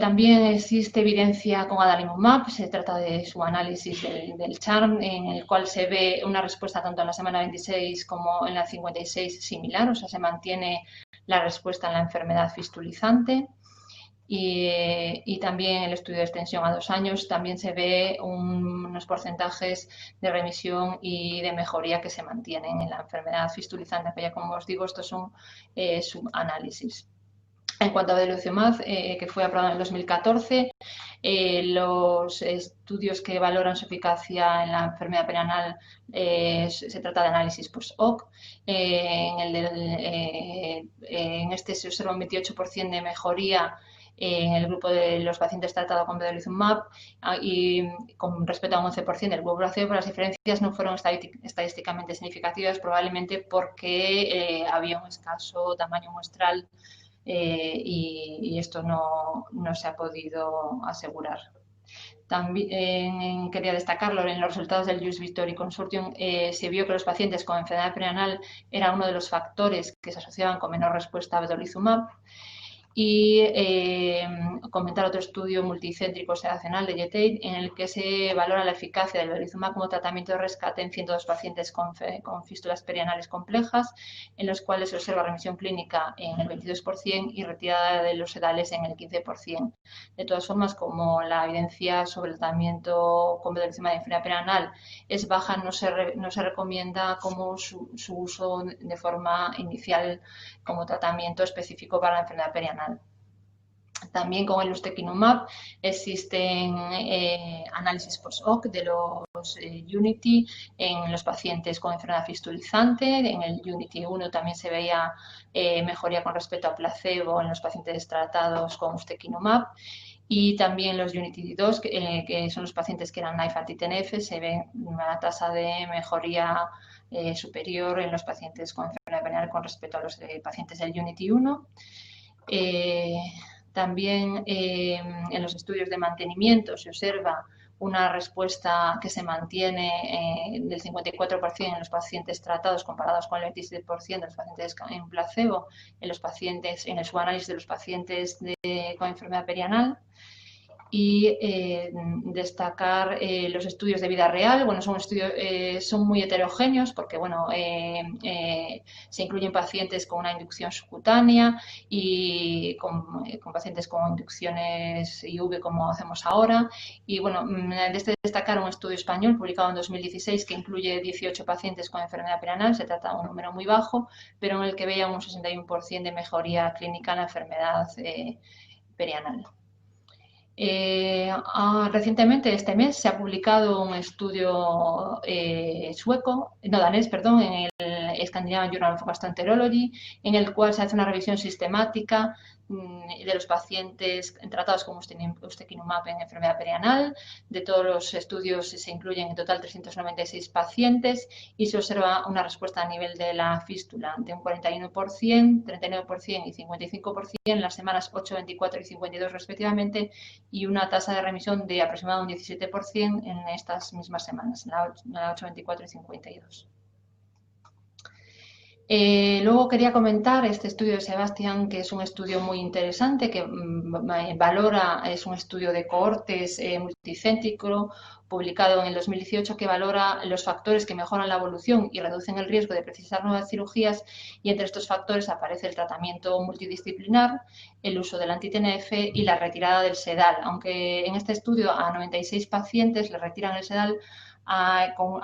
También existe evidencia con adalimumab, se trata de su análisis del CHARM, en el cual se ve una respuesta tanto en la semana 26 como en la 56 similar, o sea, se mantiene la respuesta en la enfermedad fistulizante. Y también el estudio de extensión a 2 años también se ve unos porcentajes de remisión y de mejoría que se mantienen en la enfermedad fistulizante, pero ya como os digo, estos son subanálisis. En cuanto a vedolizumab, que fue aprobado en el 2014, los estudios que valoran su eficacia en la enfermedad perianal se trata de análisis post-hoc. En este se observa un 28% de mejoría en el grupo de los pacientes tratados con vedolizumab y con respecto a un 11% del grupo placebo, pero las diferencias no fueron estadísticamente significativas, probablemente porque había un escaso tamaño muestral y esto no se ha podido asegurar. También quería destacarlo, en los resultados del Use Victory Consortium se vio que los pacientes con enfermedad perianal era uno de los factores que se asociaban con menor respuesta a vedolizumab. Y comentar otro estudio multicéntrico observacional de JETAID en el que se valora la eficacia del vedolizumab como tratamiento de rescate en 102 pacientes con fístulas perianales complejas, en los cuales se observa remisión clínica en el 22% y retirada de los sedales en el 15%. De todas formas, como la evidencia sobre el tratamiento con vedolizumab de enfermedad perianal es baja, no se recomienda como su uso de forma inicial como tratamiento específico para la enfermedad perianal. También con el ustekinumab existen análisis post-hoc de los Unity en los pacientes con enfermedad fistulizante. En el Unity 1 también se veía mejoría con respecto a placebo en los pacientes tratados con ustekinumab. Y también los Unity 2, que son los pacientes que eran NIFAT-TNF, se ve una tasa de mejoría superior en los pacientes con enfermedad perianal con respecto a los pacientes del Unity 1. También en los estudios de mantenimiento se observa una respuesta que se mantiene del 54% en los pacientes tratados comparados con el 27% de los pacientes en placebo, en el subanálisis de los pacientes con enfermedad perianal. Y destacar los estudios de vida real. Bueno, son estudios son muy heterogéneos porque bueno, se incluyen pacientes con una inducción subcutánea y con pacientes con inducciones IV como hacemos ahora. Y bueno, destacar un estudio español publicado en 2016 que incluye 18 pacientes con enfermedad perianal. Se trata de un número muy bajo, pero en el que veía un 61% de mejoría clínica en la enfermedad perianal. Recientemente, este mes, se ha publicado un estudio danés, perdón, en el Scandinavian Journal of Gastroenterology, en el cual se hace una revisión sistemática de los pacientes tratados con ustekinumab en enfermedad perianal. De todos los estudios se incluyen en total 396 pacientes y se observa una respuesta a nivel de la fístula de un 41%, 39% y 55% en las semanas 8, 24 y 52 respectivamente, y una tasa de remisión de aproximadamente un 17% en estas mismas semanas, en la 8, 24 y 52. Luego quería comentar este estudio de Sebastián, que es un estudio muy interesante, que es un estudio de cohortes multicéntrico, publicado en el 2018, que valora los factores que mejoran la evolución y reducen el riesgo de precisar nuevas cirugías, y entre estos factores aparece el tratamiento multidisciplinar, el uso del anti-TNF y la retirada del sedal, aunque en este estudio a 96 pacientes le retiran el sedal con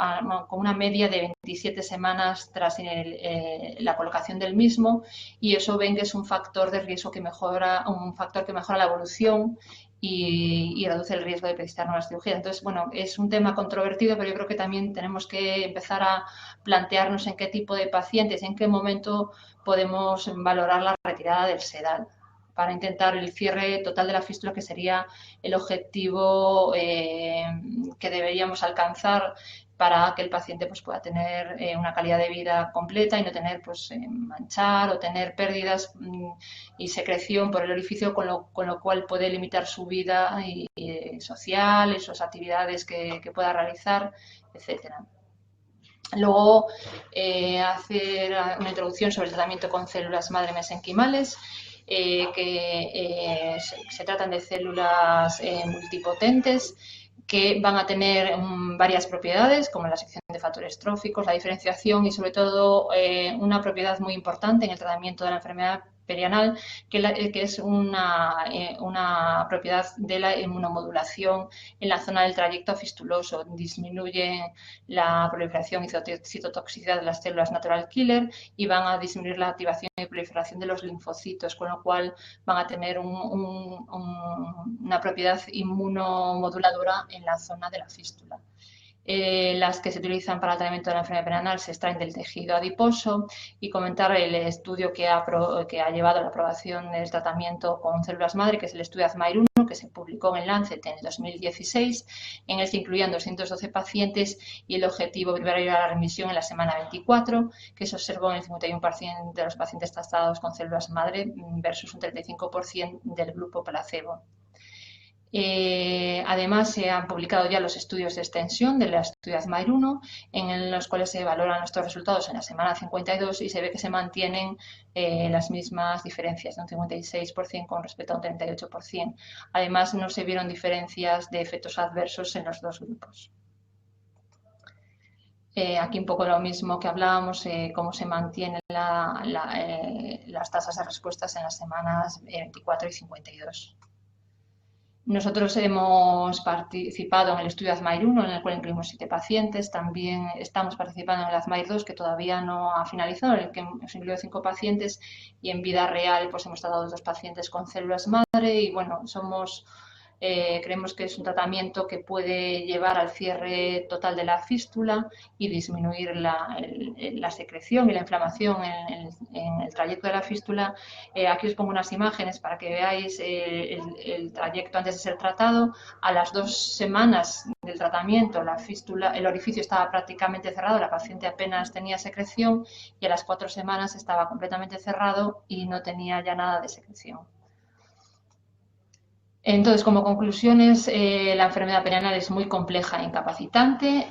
una media de 27 semanas tras la colocación del mismo, y eso ven que es un factor de riesgo que mejora, un factor que mejora la evolución y reduce el riesgo de precisar nuevas cirugías. Entonces, bueno, es un tema controvertido, pero yo creo que también tenemos que empezar a plantearnos en qué tipo de pacientes, en qué momento podemos valorar la retirada del sedal para intentar el cierre total de la fístula, que sería el objetivo que deberíamos alcanzar para que el paciente pues, pueda tener una calidad de vida completa y no tener pues, manchar o tener pérdidas y secreción por el orificio, con lo cual puede limitar su vida social y sus actividades que pueda realizar, etcétera. Luego, hacer una introducción sobre el tratamiento con células madre mesenquimales, que se tratan de células multipotentes que van a tener varias propiedades, como la sección de factores tróficos, la diferenciación y, sobre todo, una propiedad muy importante en el tratamiento de la enfermedad perianal, que es una propiedad de la inmunomodulación en la zona del trayecto fistuloso. Disminuye la proliferación y citotoxicidad de las células natural killer y van a disminuir la activación y proliferación de los linfocitos, con lo cual van a tener una propiedad inmunomoduladora en la zona de la fístula. Las que se utilizan para el tratamiento de la enfermedad perianal se extraen del tejido adiposo, y comentar el estudio que ha llevado a la aprobación del tratamiento con células madre, que es el estudio AZMAIR-1, que se publicó en el Lancet en el 2016, en el que incluían 212 pacientes y el objetivo primario era la remisión en la semana 24, que se observó en el 51% de los pacientes tratados con células madre versus un 35% del grupo placebo. Además, se han publicado ya los estudios de extensión de la estudio AZMAIR-1, en los cuales se valoran estos resultados en la semana 52 y se ve que se mantienen las mismas diferencias, de un 56% con respecto a un 38%. Además, no se vieron diferencias de efectos adversos en los dos grupos. Aquí un poco lo mismo que hablábamos, cómo se mantienen las tasas de respuestas en las semanas 24 y 52. Nosotros hemos participado en el estudio AZMAIR-1, en el cual incluimos 7 pacientes. También estamos participando en el AZMAIR-2, que todavía no ha finalizado, en el que hemos incluido 5 pacientes, y en vida real pues hemos tratado 2 pacientes con células madre. Y bueno, creemos que es un tratamiento que puede llevar al cierre total de la fístula y disminuir la secreción y la inflamación en el trayecto de la fístula. Aquí os pongo unas imágenes para que veáis el trayecto antes de ser tratado. A las 2 semanas del tratamiento, el orificio estaba prácticamente cerrado, la paciente apenas tenía secreción, y a las 4 semanas estaba completamente cerrado y no tenía ya nada de secreción. Entonces, como conclusiones, la enfermedad perianal es muy compleja e incapacitante.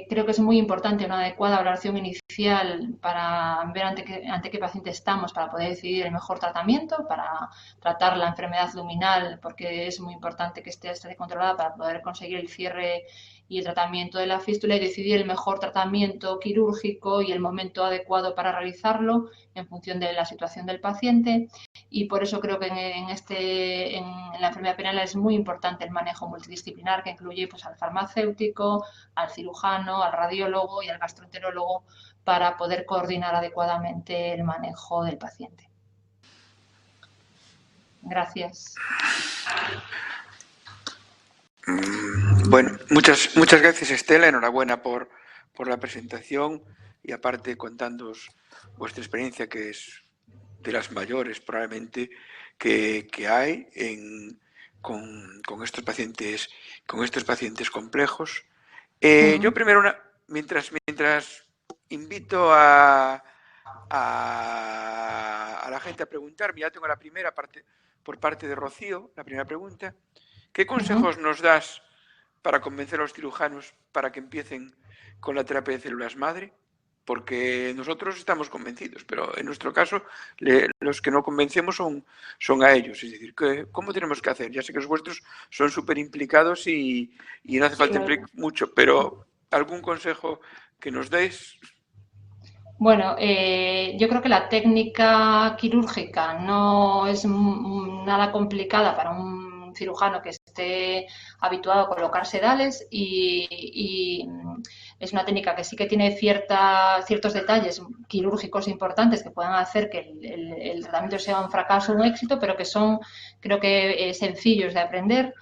Creo que es muy importante una adecuada valoración inicial para ver ante qué paciente estamos, para poder decidir el mejor tratamiento, para tratar la enfermedad luminal, porque es muy importante que esté controlada para poder conseguir el cierre y el tratamiento de la fístula, y decidir el mejor tratamiento quirúrgico y el momento adecuado para realizarlo en función de la situación del paciente. Y por eso creo que en la enfermedad perianal es muy importante el manejo multidisciplinar, que incluye pues, al farmacéutico, al cirujano, al radiólogo y al gastroenterólogo, para poder coordinar adecuadamente el manejo del paciente. Gracias. Bueno, muchas gracias, Estela. Enhorabuena por la presentación y aparte contándoos vuestra experiencia, que es de las mayores probablemente que hay con estos pacientes complejos. Yo primero, mientras invito a la gente a preguntar, ya tengo la primera parte por parte de Rocío, la primera pregunta. ¿Qué consejos nos das para convencer a los cirujanos para que empiecen con la terapia de células madre? Porque nosotros estamos convencidos, pero en nuestro caso los que no convencemos son a ellos. Es decir, ¿cómo tenemos que hacer? Ya sé que los vuestros son súper implicados y no hace falta implicar mucho, pero ¿algún consejo que nos deis? Bueno, yo creo que la técnica quirúrgica no es nada complicada para un cirujano que esté habituado a colocar sedales y es una técnica que sí que tiene ciertos detalles quirúrgicos importantes que puedan hacer que el tratamiento sea un fracaso o un éxito, pero que son, creo que, sencillos de aprender.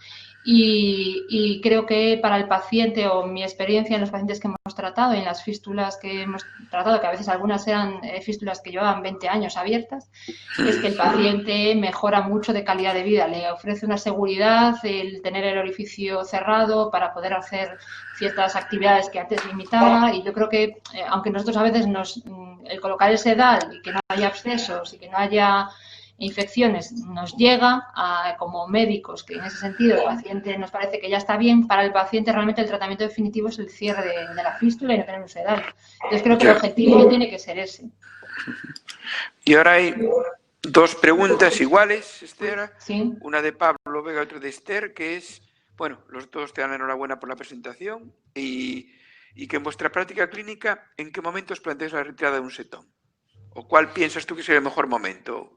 Y creo que para el paciente, o mi experiencia en los pacientes que hemos tratado y en las fístulas que hemos tratado, que a veces algunas eran fístulas que llevaban 20 años abiertas, es que el paciente mejora mucho de calidad de vida. Le ofrece una seguridad el tener el orificio cerrado para poder hacer ciertas actividades que antes limitaba, y yo creo que aunque nosotros a veces el colocar el sedal y que no haya abscesos y que no haya infecciones nos llega como médicos, que en ese sentido el paciente nos parece que ya está bien. Para el paciente realmente el tratamiento definitivo es el cierre de la fístula y no tener un sedal. Entonces creo que el objetivo tiene que ser ese. Y ahora hay dos preguntas iguales, Esther. Sí. Una de Pablo Vega y otra de Esther, que es, bueno, los dos te dan la enhorabuena por la presentación y que en vuestra práctica clínica, ¿en qué momento os planteáis la retirada de un setón? ¿O cuál piensas tú que sería el mejor momento?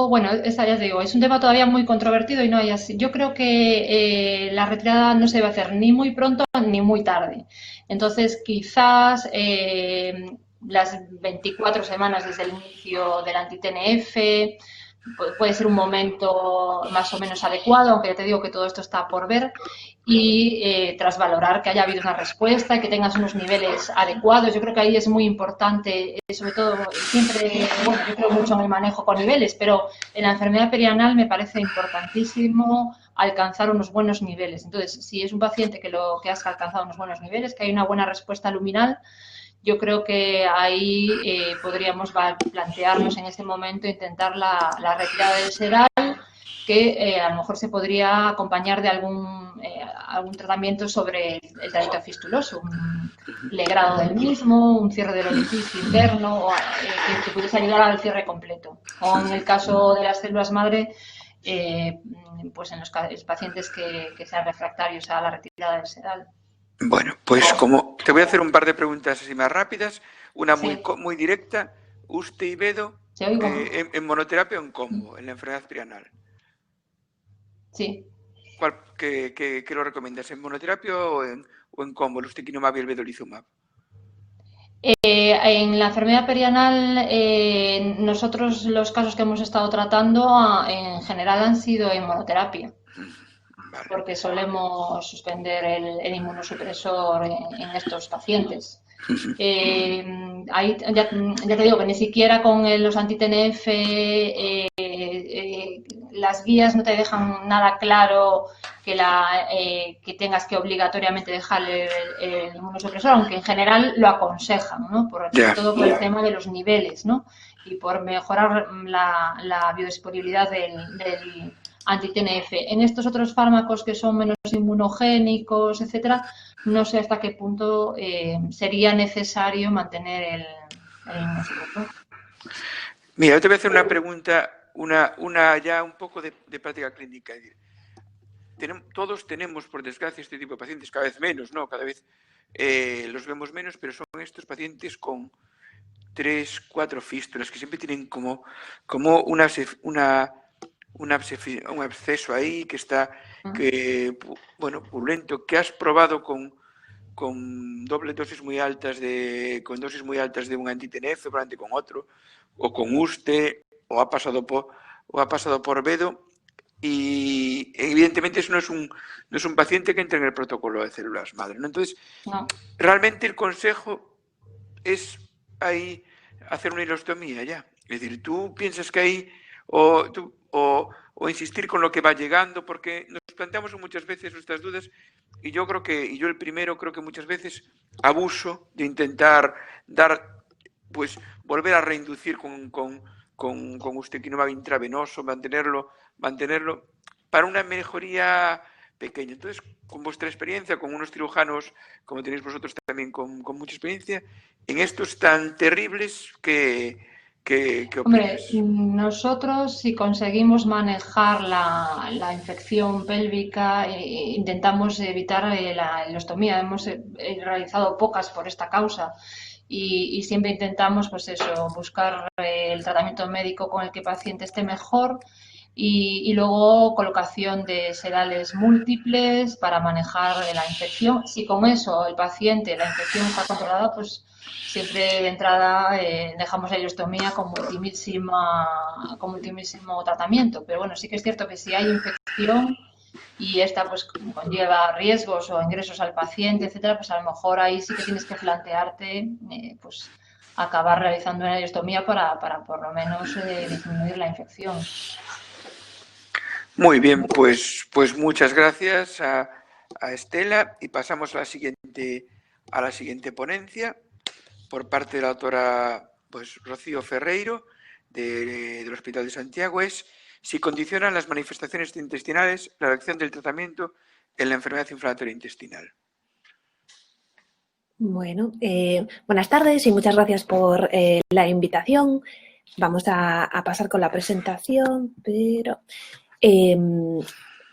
Bueno, esa ya te digo, es un tema todavía muy controvertido y no hay así. Yo creo que la retirada no se debe hacer ni muy pronto ni muy tarde. Entonces, quizás las 24 semanas desde el inicio del anti-TNF puede ser un momento más o menos adecuado, aunque ya te digo que todo esto está por ver. Y tras valorar que haya habido una respuesta y que tengas unos niveles adecuados, yo creo que ahí es muy importante, sobre todo siempre, bueno, yo creo mucho en el manejo con niveles, pero en la enfermedad perianal me parece importantísimo alcanzar unos buenos niveles. Entonces, si es un paciente que has alcanzado unos buenos niveles, que hay una buena respuesta luminal, yo creo que ahí podríamos plantearnos en ese momento intentar la retirada del sedal, que a lo mejor se podría acompañar de algún tratamiento sobre el trayecto fistuloso, un legrado del mismo, un cierre del orificio interno, que pudiese ayudar al cierre completo. O en el caso de las células madre, pues en los pacientes que sean refractarios a la retirada del sedal. Bueno, pues como te voy a hacer un par de preguntas así más rápidas, una muy directa. ¿Usted y Bedo en monoterapia o en combo, en la enfermedad perianal? Sí. ¿Qué lo recomiendas? ¿En monoterapia o en combo? ¿El ustekinumab y el vedolizumab? En la enfermedad perianal, nosotros los casos que hemos estado tratando en general han sido en monoterapia. Vale. Porque solemos suspender el inmunosupresor en estos pacientes. Ahí ya te digo que ni siquiera con los anti-TNF las guías no te dejan nada claro que tengas que obligatoriamente dejar el inmunosupresor, aunque en general lo aconsejan, ¿no? Sobre todo por el tema de los niveles, ¿no? Y por mejorar la biodisponibilidad del anti-TNF. En estos otros fármacos que son menos inmunogénicos, etcétera, no sé hasta qué punto sería necesario mantener el inmunosupresor. Mira, yo te voy a hacer una pregunta, una ya un poco de práctica clínica. Todos tenemos, por desgracia, este tipo de pacientes, cada vez menos, ¿no? Cada vez los vemos menos, pero son estos pacientes con 3, 4 fístulas que siempre tienen como un absceso ahí que está, purulento, que has probado con doble dosis muy altas de un anti-TNF, probablemente con otro, o con USTE, o ha pasado por Bedo, y evidentemente eso no es un paciente que entre en el protocolo de células madre, ¿no? Entonces, No. realmente el consejo es ahí hacer una hilostomía ya. Es decir, tú piensas que ahí o insistir con lo que va llegando, porque nos planteamos muchas veces nuestras dudas y yo creo que, y yo el primero, creo que muchas veces abuso de intentar dar, pues volver a reinducir con ustekinumab intravenoso, mantenerlo para una mejoría pequeña. Entonces, con vuestra experiencia, con unos cirujanos, como tenéis vosotros también con mucha experiencia, en estos tan terribles, ¿qué Hombre, opinas? nosotros si conseguimos manejar la infección pélvica, intentamos evitar la hilostomía. Hemos realizado pocas por esta causa y siempre intentamos, pues eso, buscar el tratamiento médico con el que el paciente esté mejor y luego colocación de sedales múltiples para manejar la infección. Si con eso la infección está controlada, pues siempre de entrada dejamos la ileostomía con ultimísimo tratamiento. Pero bueno, sí que es cierto que si hay infección y esta pues conlleva riesgos o ingresos al paciente, etcétera, pues a lo mejor ahí sí que tienes que plantearte pues acabar realizando una ileostomía para por lo menos disminuir la infección. Muy bien, pues muchas gracias a Estela y pasamos a la siguiente ponencia por parte de la doctora pues, Rocío Ferreiro del Hospital de Santiago. Es si condicionan las manifestaciones intestinales la reacción del tratamiento en la enfermedad inflamatoria intestinal. Bueno, buenas tardes y muchas gracias por la invitación. Vamos a pasar con la presentación, pero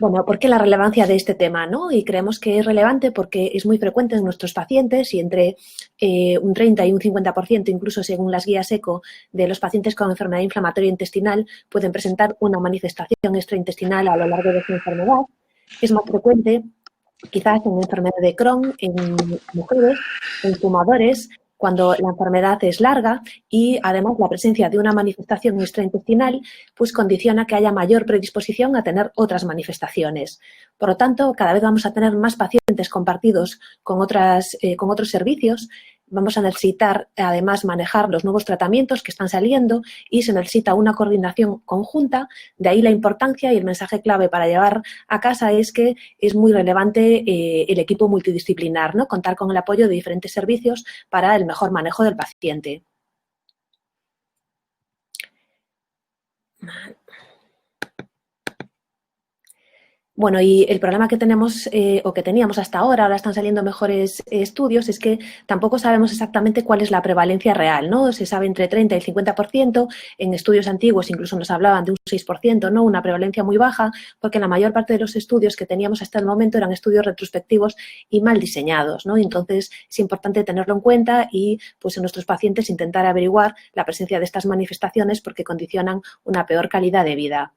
bueno, ¿por qué la relevancia de este tema, no? Y creemos que es relevante porque es muy frecuente en nuestros pacientes y entre un 30 y un 50%, incluso según las guías ECO, de los pacientes con enfermedad inflamatoria intestinal pueden presentar una manifestación extraintestinal a lo largo de su enfermedad. Es más frecuente quizás en enfermedad de Crohn, en mujeres, en fumadores, cuando la enfermedad es larga y además la presencia de una manifestación extraintestinal pues condiciona que haya mayor predisposición a tener otras manifestaciones. Por lo tanto, cada vez vamos a tener más pacientes compartidos con otros servicios. Vamos a necesitar, además, manejar los nuevos tratamientos que están saliendo y se necesita una coordinación conjunta. De ahí la importancia y el mensaje clave para llevar a casa es que es muy relevante el equipo multidisciplinar, ¿no? Contar con el apoyo de diferentes servicios para el mejor manejo del paciente. Bueno, y el problema que tenemos o que teníamos hasta ahora están saliendo mejores estudios, es que tampoco sabemos exactamente cuál es la prevalencia real, ¿no? Se sabe entre 30 y el 50%, en estudios antiguos incluso nos hablaban de un 6%, ¿no? Una prevalencia muy baja, porque la mayor parte de los estudios que teníamos hasta el momento eran estudios retrospectivos y mal diseñados, ¿no? Entonces, es importante tenerlo en cuenta y, pues, en nuestros pacientes intentar averiguar la presencia de estas manifestaciones porque condicionan una peor calidad de vida.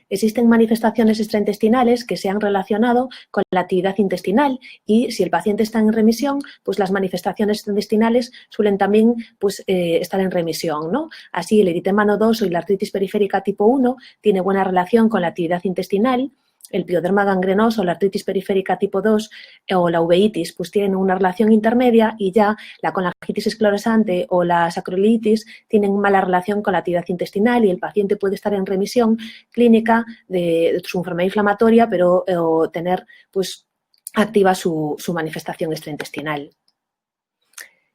Existen manifestaciones extraintestinales que se han relacionado con la actividad intestinal y si el paciente está en remisión, pues las manifestaciones intestinales suelen también pues, estar en remisión, ¿no? Así, el eritema nodoso y la artritis periférica tipo 1 tiene buena relación con la actividad intestinal. El pioderma gangrenoso, la artritis periférica tipo 2 o la uveitis pues tienen una relación intermedia y ya la colangitis esclerosante o la sacroiliitis tienen mala relación con la actividad intestinal y el paciente puede estar en remisión clínica de su enfermedad inflamatoria pero tener pues activa su manifestación extraintestinal.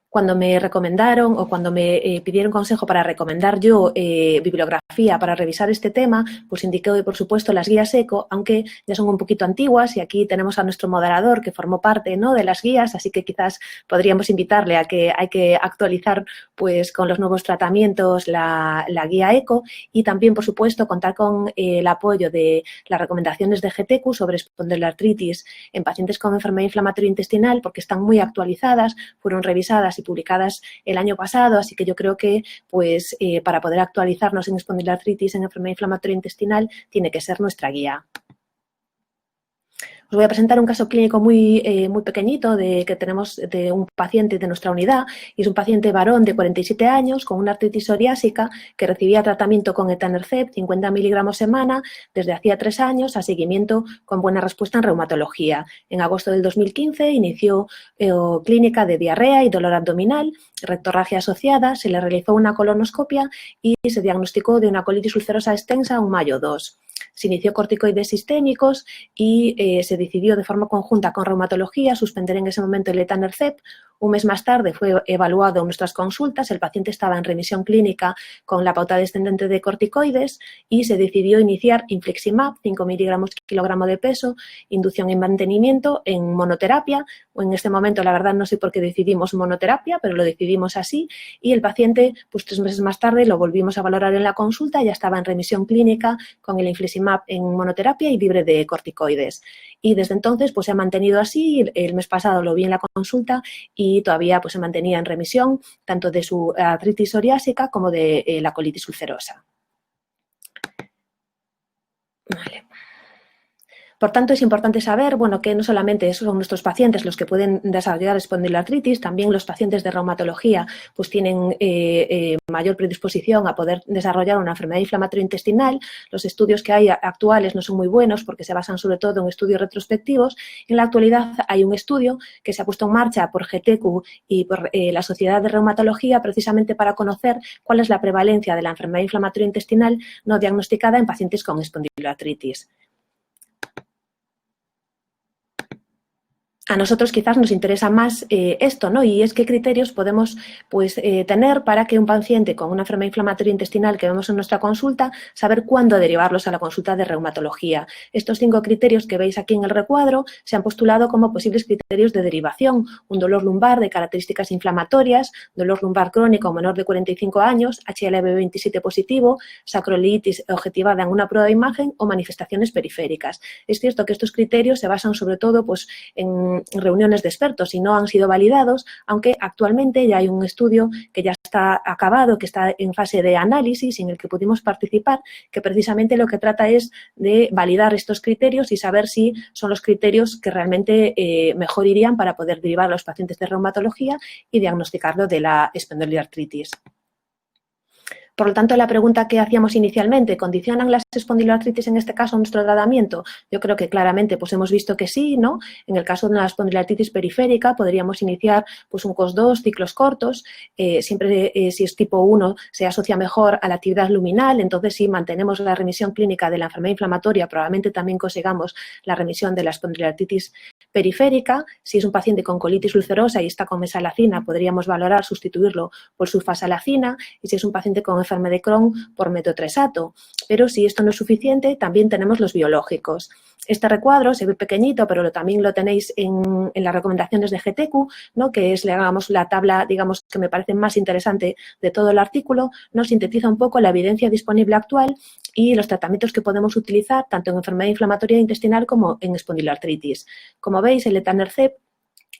Cuando me recomendaron o cuando me pidieron consejo para recomendar yo bibliografía para revisar este tema, pues indiqué, por supuesto, las guías ECO, aunque ya son un poquito antiguas y aquí tenemos a nuestro moderador que formó parte, ¿no?, de las guías, así que quizás podríamos invitarle a que hay que actualizar pues con los nuevos tratamientos la guía ECO y también, por supuesto, contar con el apoyo de las recomendaciones de GTQ sobre espondiloartritis en pacientes con enfermedad inflamatoria intestinal porque están muy actualizadas, fueron revisadas y publicadas el año pasado, así que yo creo que pues para poder actualizarnos en espondiloartritis en enfermedad inflamatoria intestinal tiene que ser nuestra guía. Os voy a presentar un caso clínico muy pequeñito que tenemos de un paciente de nuestra unidad, y es un paciente varón de 47 años con una artritis psoriásica que recibía tratamiento con etanercept 50 miligramos semana desde hacía 3 años, a seguimiento con buena respuesta en reumatología. En agosto del 2015 inició clínica de diarrea y dolor abdominal, rectorragia asociada, se le realizó una colonoscopia y se diagnosticó de una colitis ulcerosa extensa en mayo 2. Se inició corticoides sistémicos y se decidió de forma conjunta con reumatología suspender en ese momento el etanercept. Un mes más tarde fue evaluado en nuestras consultas, el paciente estaba en remisión clínica con la pauta descendente de corticoides y se decidió iniciar infliximab, 5 miligramos kilogramo de peso, inducción y mantenimiento en monoterapia. En este momento, la verdad, no sé por qué decidimos monoterapia, pero lo decidimos así, y el paciente, pues 3 meses más tarde, lo volvimos a valorar en la consulta, ya estaba en remisión clínica con el infliximab en monoterapia y libre de corticoides. Y desde entonces, pues se ha mantenido así. El mes pasado lo vi en la consulta y todavía pues se mantenía en remisión tanto de su artritis psoriásica como de la colitis ulcerosa. Vale. Por tanto, es importante saber, bueno, que no solamente son nuestros pacientes los que pueden desarrollar espondiloartritis, también los pacientes de reumatología pues tienen mayor predisposición a poder desarrollar una enfermedad inflamatoria intestinal. Los estudios que hay actuales no son muy buenos porque se basan sobre todo en estudios retrospectivos. En la actualidad hay un estudio que se ha puesto en marcha por GTQ y por la Sociedad de Reumatología precisamente para conocer cuál es la prevalencia de la enfermedad inflamatoria intestinal no diagnosticada en pacientes con espondiloartritis. A nosotros quizás nos interesa más esto, ¿no? Y es qué criterios podemos pues, tener para que un paciente con una enfermedad inflamatoria intestinal que vemos en nuestra consulta, saber cuándo derivarlos a la consulta de reumatología. Estos 5 criterios que veis aquí en el recuadro se han postulado como posibles criterios de derivación: un dolor lumbar de características inflamatorias, dolor lumbar crónico menor de 45 años, HLA-B27 positivo, sacroiliitis objetivada en una prueba de imagen o manifestaciones periféricas. Es cierto que estos criterios se basan sobre todo pues, en reuniones de expertos y no han sido validados, aunque actualmente ya hay un estudio que ya está acabado, que está en fase de análisis, en el que pudimos participar, que precisamente lo que trata es de validar estos criterios y saber si son los criterios que realmente mejor irían para poder derivar a los pacientes de reumatología y diagnosticarlo de la espondiliartritis. Por lo tanto, la pregunta que hacíamos inicialmente, ¿condicionan las espondiloartritis en este caso nuestro tratamiento? Yo creo que claramente pues hemos visto que sí, ¿no? En el caso de una espondiloartritis periférica podríamos iniciar pues un COS2, ciclos cortos, siempre si es tipo 1 se asocia mejor a la actividad luminal, entonces si mantenemos la remisión clínica de la enfermedad inflamatoria probablemente también consigamos la remisión de la espondiloartritis periférica. Si es un paciente con colitis ulcerosa y está con mesalazina, podríamos valorar sustituirlo por sulfasalazina, y si es un paciente con enfermedad de Crohn, por metotresato. Pero si esto no es suficiente, también tenemos los biológicos. Este recuadro se ve pequeñito, pero también lo tenéis en las recomendaciones de GTQ, ¿no? Que es, digamos, la tabla, digamos, que me parece más interesante de todo el artículo. Nos sintetiza un poco la evidencia disponible actual y los tratamientos que podemos utilizar tanto en enfermedad inflamatoria intestinal como en espondiloartritis. Como veis, el etanercept,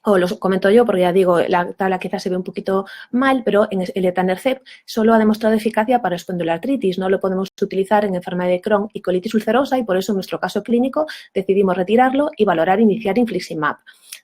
o lo comento yo porque ya digo, la tabla quizás se ve un poquito mal, pero en el etanercept solo ha demostrado eficacia para espondiloartritis, no lo podemos utilizar en enfermedad de Crohn y colitis ulcerosa, y por eso en nuestro caso clínico decidimos retirarlo y valorar iniciar infliximab.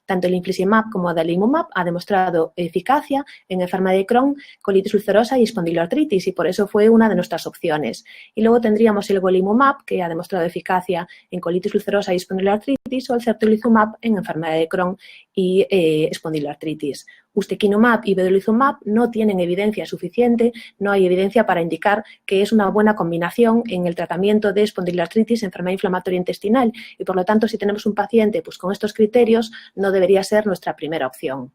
Tanto el infliximab como adalimumab ha demostrado eficacia en enfermedad de Crohn, colitis ulcerosa y espondiloartritis, y por eso fue una de nuestras opciones. Y luego tendríamos el golimumab, que ha demostrado eficacia en colitis ulcerosa y espondiloartritis, o el certolizumab en enfermedad de Crohn y espondiloartritis. Ustekinumab y vedolizumab no tienen evidencia suficiente, no hay evidencia para indicar que es una buena combinación en el tratamiento de espondiloartritis, enfermedad inflamatoria intestinal, y por lo tanto si tenemos un paciente pues, con estos criterios no debería ser nuestra primera opción.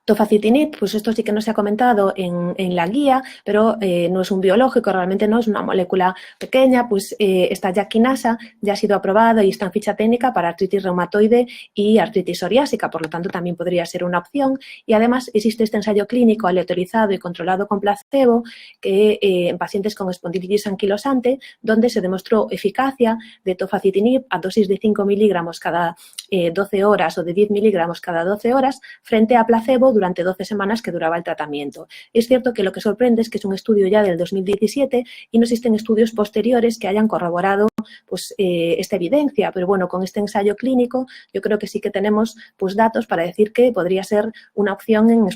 Tofacitinib, pues esto sí que no se ha comentado en la guía, pero no es un biológico, realmente no es una molécula pequeña, pues esta JAK quinasa ya ha sido aprobada y está en ficha técnica para artritis reumatoide y artritis psoriásica, por lo tanto también podría ser una opción, y además existe este ensayo clínico aleatorizado y controlado con placebo que en pacientes con espondilitis anquilosante, donde se demostró eficacia de tofacitinib a dosis de 5 miligramos cada 12 horas o de 10 miligramos cada 12 horas frente a placebo durante 12 semanas que duraba el tratamiento. Es cierto que lo que sorprende es que es un estudio ya del 2017 y no existen estudios posteriores que hayan corroborado pues, esta evidencia, pero bueno, con este ensayo clínico yo creo que sí que tenemos pues, datos para decir que podría ser una opción en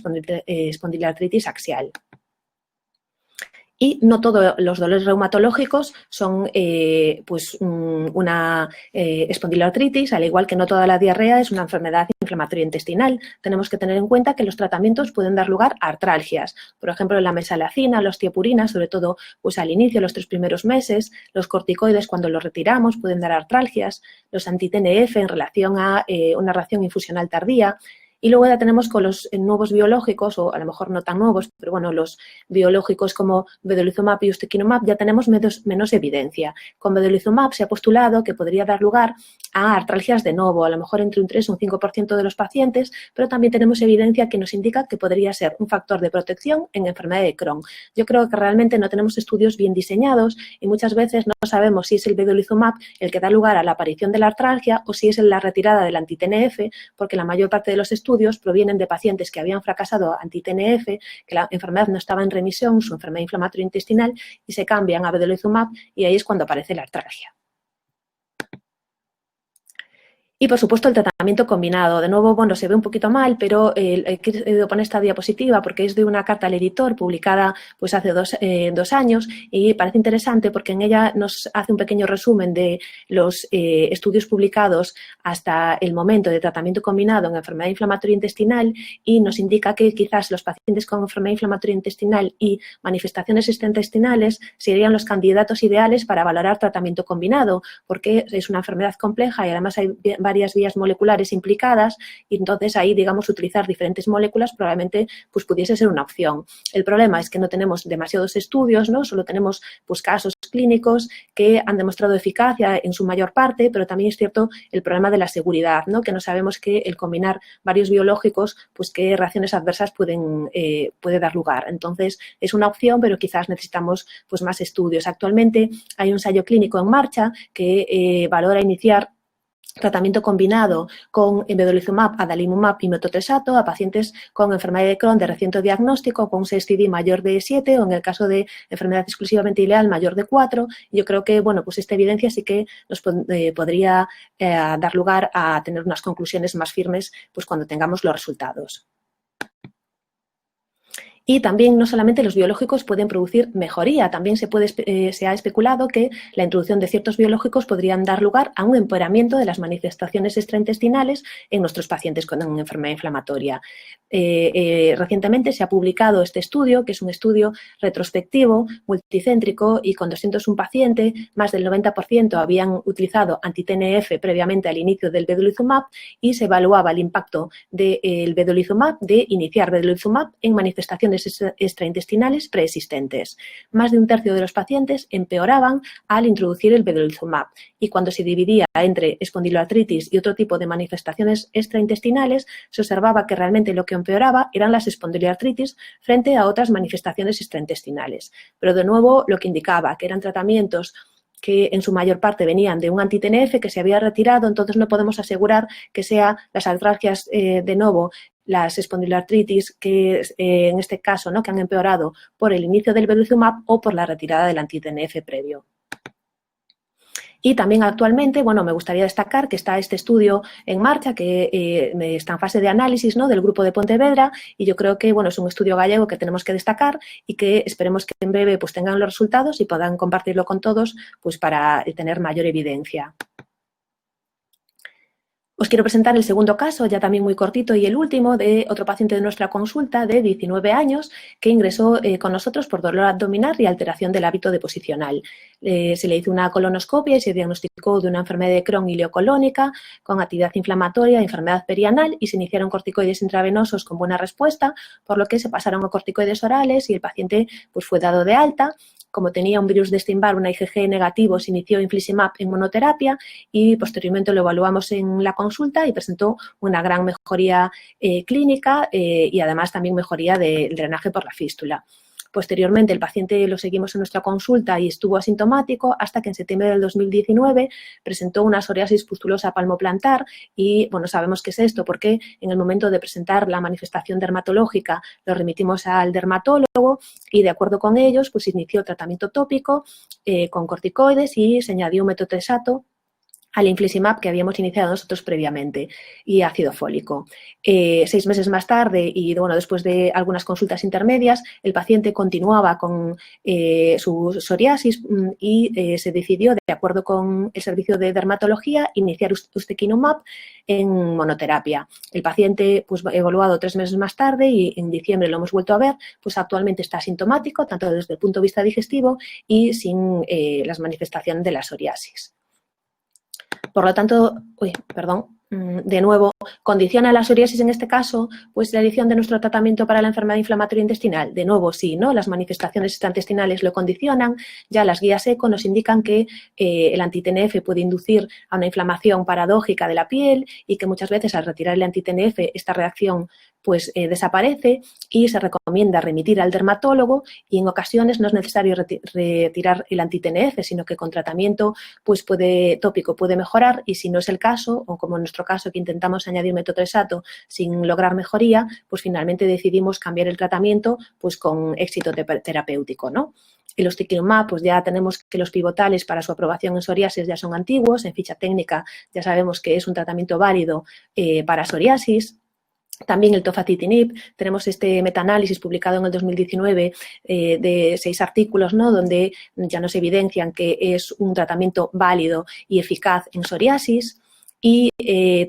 espondiloartritis axial. Y no todos los dolores reumatológicos son pues una espondiloartritis, al igual que no toda la diarrea es una enfermedad inflamatoria intestinal. Tenemos que tener en cuenta que los tratamientos pueden dar lugar a artralgias. Por ejemplo, la mesalazina, la osteopurina, sobre todo pues al inicio, los 3 primeros meses, los corticoides cuando los retiramos pueden dar artralgias, los anti-TNF en relación a una reacción infusional tardía. Y luego ya tenemos con los nuevos biológicos, o a lo mejor no tan nuevos, pero bueno, los biológicos como vedolizumab y ustekinumab ya tenemos menos evidencia. Con vedolizumab se ha postulado que podría dar lugar a artralgias de novo, a lo mejor entre un 3 o un 5% de los pacientes, pero también tenemos evidencia que nos indica que podría ser un factor de protección en enfermedad de Crohn. Yo creo que realmente no tenemos estudios bien diseñados y muchas veces no sabemos si es el vedolizumab el que da lugar a la aparición de la artralgia o si es la retirada del anti-TNF, porque la mayor parte de los estudios provienen de pacientes que habían fracasado anti-TNF, que la enfermedad no estaba en remisión, su enfermedad inflamatoria intestinal, y se cambian a vedolizumab y ahí es cuando aparece la artralgia. Y, por supuesto, el tratamiento combinado. De nuevo, bueno, se ve un poquito mal, pero he querido poner esta diapositiva porque es de una carta al editor publicada pues hace 2 años y parece interesante porque en ella nos hace un pequeño resumen de los estudios publicados hasta el momento de tratamiento combinado en enfermedad inflamatoria intestinal y nos indica que quizás los pacientes con enfermedad inflamatoria intestinal y manifestaciones extraintestinales serían los candidatos ideales para valorar tratamiento combinado porque es una enfermedad compleja y además hay varias vías moleculares implicadas y entonces ahí, digamos, utilizar diferentes moléculas probablemente pues pudiese ser una opción. El problema es que no tenemos demasiados estudios, ¿no? Solo tenemos pues casos clínicos que han demostrado eficacia en su mayor parte, pero también es cierto el problema de la seguridad, ¿no? Que no sabemos que el combinar varios biológicos, pues qué reacciones adversas puede dar lugar. Entonces, es una opción, pero quizás necesitamos pues más estudios. Actualmente hay un ensayo clínico en marcha que valora iniciar tratamiento combinado con vedolizumab, adalimumab y metotrexato a pacientes con enfermedad de Crohn de reciente diagnóstico con un CSTD mayor de 7 o en el caso de enfermedad exclusivamente ileal mayor de 4. Yo creo que, bueno, pues esta evidencia sí que nos podría dar lugar a tener unas conclusiones más firmes pues cuando tengamos los resultados. Y también no solamente los biológicos pueden producir mejoría, también se ha especulado que la introducción de ciertos biológicos podrían dar lugar a un empeoramiento de las manifestaciones extraintestinales en nuestros pacientes con una enfermedad inflamatoria. Recientemente se ha publicado este estudio, que es un estudio retrospectivo, multicéntrico y con 201 pacientes, más del 90% habían utilizado anti-TNF previamente al inicio del vedolizumab y se evaluaba el impacto del vedolizumab, de iniciar vedolizumab en manifestaciones extraintestinales preexistentes. Más de un tercio de los pacientes empeoraban al introducir el vedolizumab y cuando se dividía entre espondiloartritis y otro tipo de manifestaciones extraintestinales se observaba que realmente lo que empeoraba eran las espondiloartritis frente a otras manifestaciones extraintestinales. Pero de nuevo lo que indicaba que eran tratamientos que en su mayor parte venían de un anti-TNF que se había retirado, entonces no podemos asegurar que sea las artralgias de novo, las espondiloartritis que en este caso ¿no? que han empeorado por el inicio del vedolizumab o por la retirada del anti-TNF previo. Y también actualmente, bueno, me gustaría destacar que está este estudio en marcha que está en fase de análisis, ¿no? Del grupo de Pontevedra y yo creo que, bueno, es un estudio gallego que tenemos que destacar y que esperemos que en breve pues tengan los resultados y puedan compartirlo con todos pues para tener mayor evidencia. Os quiero presentar el segundo caso, ya también muy cortito, y el último de otro paciente de nuestra consulta de 19 años que ingresó con nosotros por dolor abdominal y alteración del hábito deposicional. Se le hizo una colonoscopia y se diagnosticó de una enfermedad de Crohn ileocolónica con actividad inflamatoria, enfermedad perianal y se iniciaron corticoides intravenosos con buena respuesta, por lo que se pasaron a corticoides orales y el paciente pues, fue dado de alta. Como tenía un virus de Epstein-Barr, una IgG negativo, se inició infliximab en monoterapia y posteriormente lo evaluamos en la consulta y presentó una gran mejoría clínica y además también mejoría del drenaje por la fístula. Posteriormente, el paciente lo seguimos en nuestra consulta y estuvo asintomático hasta que en septiembre del 2019 presentó una psoriasis pustulosa palmoplantar y, bueno, sabemos qué es esto porque en el momento de presentar la manifestación dermatológica lo remitimos al dermatólogo y, de acuerdo con ellos, pues inició tratamiento tópico con corticoides y se añadió metotrexato al infliximab que habíamos iniciado nosotros previamente y ácido fólico. 6 meses más tarde y, bueno, después de algunas consultas intermedias, el paciente continuaba con su psoriasis y se decidió, de acuerdo con el servicio de dermatología, iniciar ustekinumab en monoterapia. El paciente, pues, evaluado 3 meses más tarde y en diciembre lo hemos vuelto a ver, pues actualmente está asintomático, tanto desde el punto de vista digestivo y sin las manifestaciones de la psoriasis. Por lo tanto, de nuevo, ¿condiciona la psoriasis en este caso pues la elección de nuestro tratamiento para la enfermedad inflamatoria intestinal? De nuevo, sí, ¿no? Las manifestaciones extraintestinales lo condicionan. Ya las guías ECO nos indican que el anti-TNF puede inducir a una inflamación paradójica de la piel y que muchas veces al retirar el anti-TNF esta reacción pues desaparece y se recomienda remitir al dermatólogo y en ocasiones no es necesario retirar el anti-TNF, sino que con tratamiento pues tópico puede mejorar y si no es el caso, o como en nuestro caso que intentamos añadir metotrexato sin lograr mejoría, pues finalmente decidimos cambiar el tratamiento pues con éxito terapéutico, ¿no? El ustekinumab, pues ya tenemos que los pivotales para su aprobación en psoriasis ya son antiguos, en ficha técnica ya sabemos que es un tratamiento válido para psoriasis. También el tofacitinib, tenemos este metaanálisis publicado en el 2019 de 6 artículos, ¿no? Donde ya nos evidencian que es un tratamiento válido y eficaz en psoriasis. Y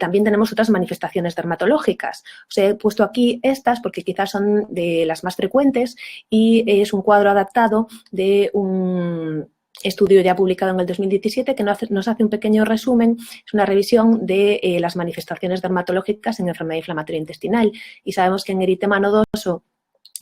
también tenemos otras manifestaciones dermatológicas. Os he puesto aquí estas porque quizás son de las más frecuentes y es un cuadro adaptado de un estudio ya publicado en el 2017 que nos hace un pequeño resumen, es una revisión de las manifestaciones dermatológicas en enfermedad inflamatoria intestinal y sabemos que en eritema nodoso,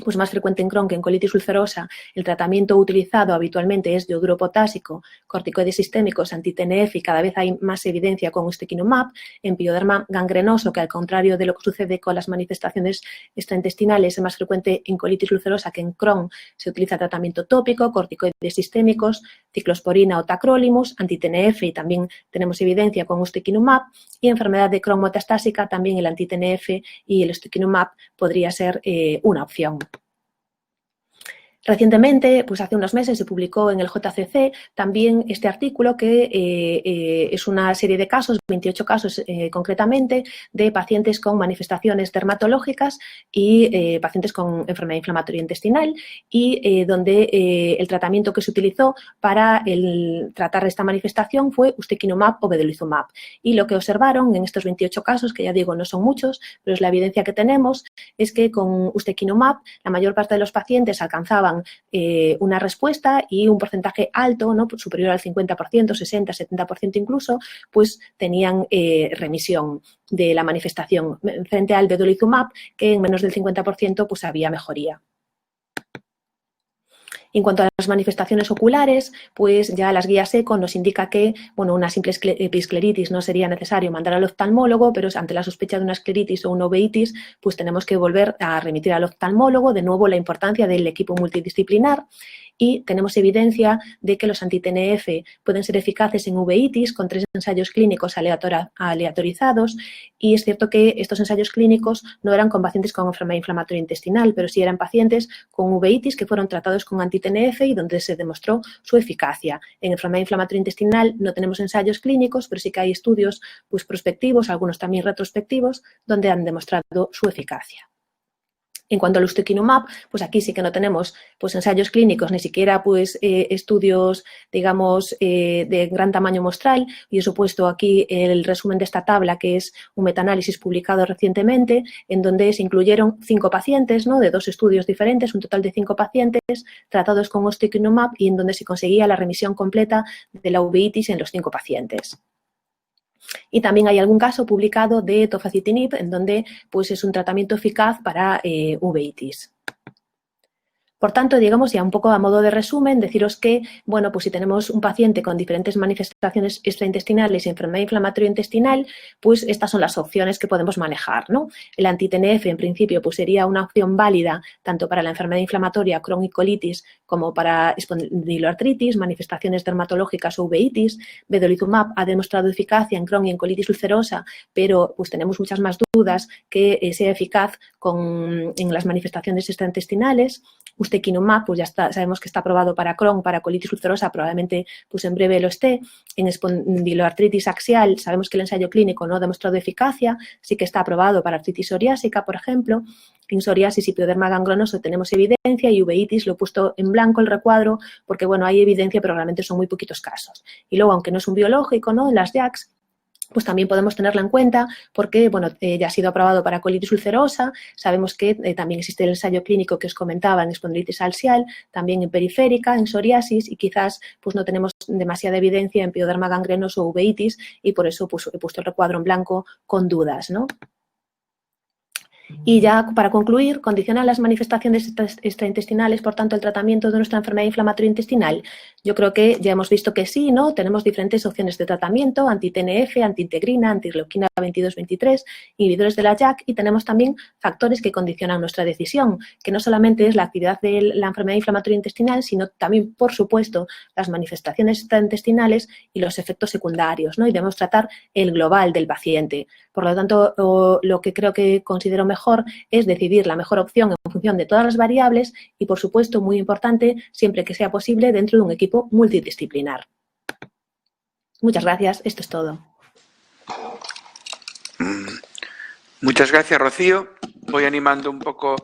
pues más frecuente en Crohn que en colitis ulcerosa, el tratamiento utilizado habitualmente es yoduro potásico, corticoides sistémicos, anti-TNF y cada vez hay más evidencia con ustekinumab. En pioderma gangrenoso, que al contrario de lo que sucede con las manifestaciones extraintestinales, es más frecuente en colitis ulcerosa que en Crohn, se utiliza tratamiento tópico, corticoides sistémicos, ciclosporina o tacrolimus, anti-TNF y también tenemos evidencia con ustekinumab. Y en enfermedad de Crohn metastásica también el anti-TNF y el ustekinumab podría ser una opción. Recientemente, pues hace unos meses, se publicó en el JCC también este artículo que es una serie de casos, 28 casos concretamente, de pacientes con manifestaciones dermatológicas y pacientes con enfermedad inflamatoria intestinal y donde el tratamiento que se utilizó para tratar esta manifestación fue ustekinumab o vedolizumab. Y lo que observaron en estos 28 casos, que ya digo no son muchos, pero es la evidencia que tenemos, es que con ustekinumab la mayor parte de los pacientes alcanzaban una respuesta y un porcentaje alto, ¿no? superior al 50%, 60, 70% incluso, pues tenían remisión de la manifestación frente al vedolizumab, que en menos del 50% pues había mejoría. En cuanto a las manifestaciones oculares, pues ya las guías ECO nos indica que, bueno, una simple episcleritis no sería necesario mandar al oftalmólogo, pero ante la sospecha de una escleritis o una uveitis, pues tenemos que volver a remitir al oftalmólogo. De nuevo, la importancia del equipo multidisciplinar. Y tenemos evidencia de que los anti-TNF pueden ser eficaces en uveitis con 3 ensayos clínicos aleatorizados y es cierto que estos ensayos clínicos no eran con pacientes con enfermedad inflamatoria intestinal, pero sí eran pacientes con uveitis que fueron tratados con anti-TNF y donde se demostró su eficacia. En enfermedad inflamatoria intestinal no tenemos ensayos clínicos, pero sí que hay estudios pues, prospectivos, algunos también retrospectivos, donde han demostrado su eficacia. En cuanto al ustekinumab, pues aquí sí que no tenemos pues, ensayos clínicos, ni siquiera pues, estudios, digamos, de gran tamaño muestral. Y os he puesto aquí el resumen de esta tabla, que es un metaanálisis publicado recientemente, en donde se incluyeron 5 pacientes, ¿no? De 2 estudios diferentes, un total de 5 pacientes tratados con ustekinumab y en donde se conseguía la remisión completa de la uveitis en los 5 pacientes. Y también hay algún caso publicado de tofacitinib en donde pues, es un tratamiento eficaz para uveitis. Por tanto, digamos, ya un poco a modo de resumen, deciros que, bueno, pues si tenemos un paciente con diferentes manifestaciones extraintestinales y enfermedad inflamatoria intestinal, pues estas son las opciones que podemos manejar, ¿no? El anti-TNF, en principio, pues sería una opción válida tanto para la enfermedad inflamatoria, Crohn y colitis, como para espondiloartritis, manifestaciones dermatológicas o uveitis. Vedolizumab ha demostrado eficacia en Crohn y en colitis ulcerosa, pero pues tenemos muchas más dudas que sea eficaz en las manifestaciones extraintestinales. Ustekinumab, pues ya está, sabemos que está aprobado para Crohn, para colitis ulcerosa, probablemente pues en breve lo esté. En espondiloartritis axial, sabemos que el ensayo clínico no ha demostrado eficacia, sí que está aprobado para artritis psoriásica, por ejemplo. En psoriasis y pioderma gangrenoso tenemos evidencia y uveitis lo he puesto en blanco el recuadro porque, bueno, hay evidencia, pero realmente son muy poquitos casos. Y luego, aunque no es un biológico, ¿no? En las JAKs, pues también podemos tenerla en cuenta porque, bueno, ya ha sido aprobado para colitis ulcerosa, sabemos que también existe el ensayo clínico que os comentaba en espondilitis axial, también en periférica, en psoriasis y quizás pues no tenemos demasiada evidencia en pioderma gangrenoso o uveitis y por eso pues, he puesto el recuadro en blanco con dudas, ¿no? Y ya para concluir, ¿condicionan las manifestaciones extraintestinales, por tanto, el tratamiento de nuestra enfermedad inflamatoria intestinal? Yo creo que ya hemos visto que sí, ¿no? Tenemos diferentes opciones de tratamiento, anti-TNF, anti-integrina, anti-interleuquina 22-23, inhibidores de la JAK y tenemos también factores que condicionan nuestra decisión, que no solamente es la actividad de la enfermedad inflamatoria intestinal, sino también, por supuesto, las manifestaciones extraintestinales y los efectos secundarios, ¿no? Y debemos tratar el global del paciente. Por lo tanto, lo que creo que considero mejor es decidir la mejor opción en función de todas las variables y, por supuesto, muy importante, siempre que sea posible, dentro de un equipo multidisciplinar. Muchas gracias. Esto es todo. Muchas gracias, Rocío. Voy animando un poco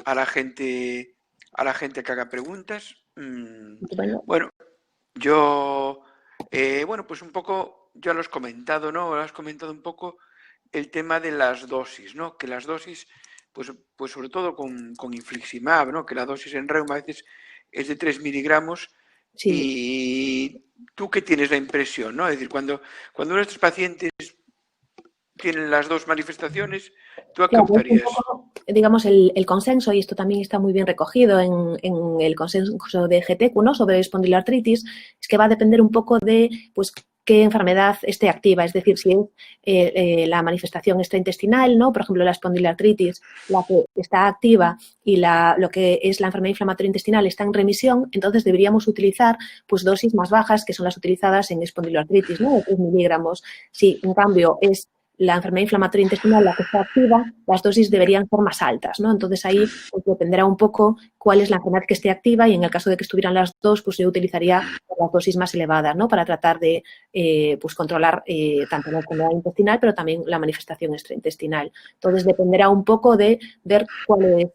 a la gente que haga preguntas. Bueno, yo, pues un poco, ya lo has comentado, ¿no? Lo has comentado un poco el tema de las dosis, ¿no? Que las dosis, pues sobre todo con infliximab, ¿no? Que la dosis en reuma a veces es de 3 miligramos. Sí. Y tú qué tienes la impresión, ¿no? Es decir, cuando nuestros pacientes tienen las dos manifestaciones, ¿tú a qué optarías? Digamos, el consenso, y esto también está muy bien recogido en el consenso de GTQ, ¿no? Sobre espondiloartritis, es que va a depender un poco de, pues, qué enfermedad esté activa, es decir, si es la manifestación extraintestinal, ¿no? Por ejemplo, la espondiloartritis, la que está activa y lo que es la enfermedad inflamatoria intestinal está en remisión, entonces deberíamos utilizar pues dosis más bajas que son las utilizadas en espondiloartritis, ¿no? De 3 miligramos. Si, en cambio, es la enfermedad inflamatoria intestinal la que está activa, las dosis deberían ser más altas, ¿no? Entonces ahí pues, dependerá un poco cuál es la enfermedad que esté activa y en el caso de que estuvieran las dos, pues yo utilizaría las dosis más elevadas, ¿no? Para tratar de pues controlar tanto la enfermedad intestinal, pero también la manifestación extraintestinal. Entonces dependerá un poco de ver cuál es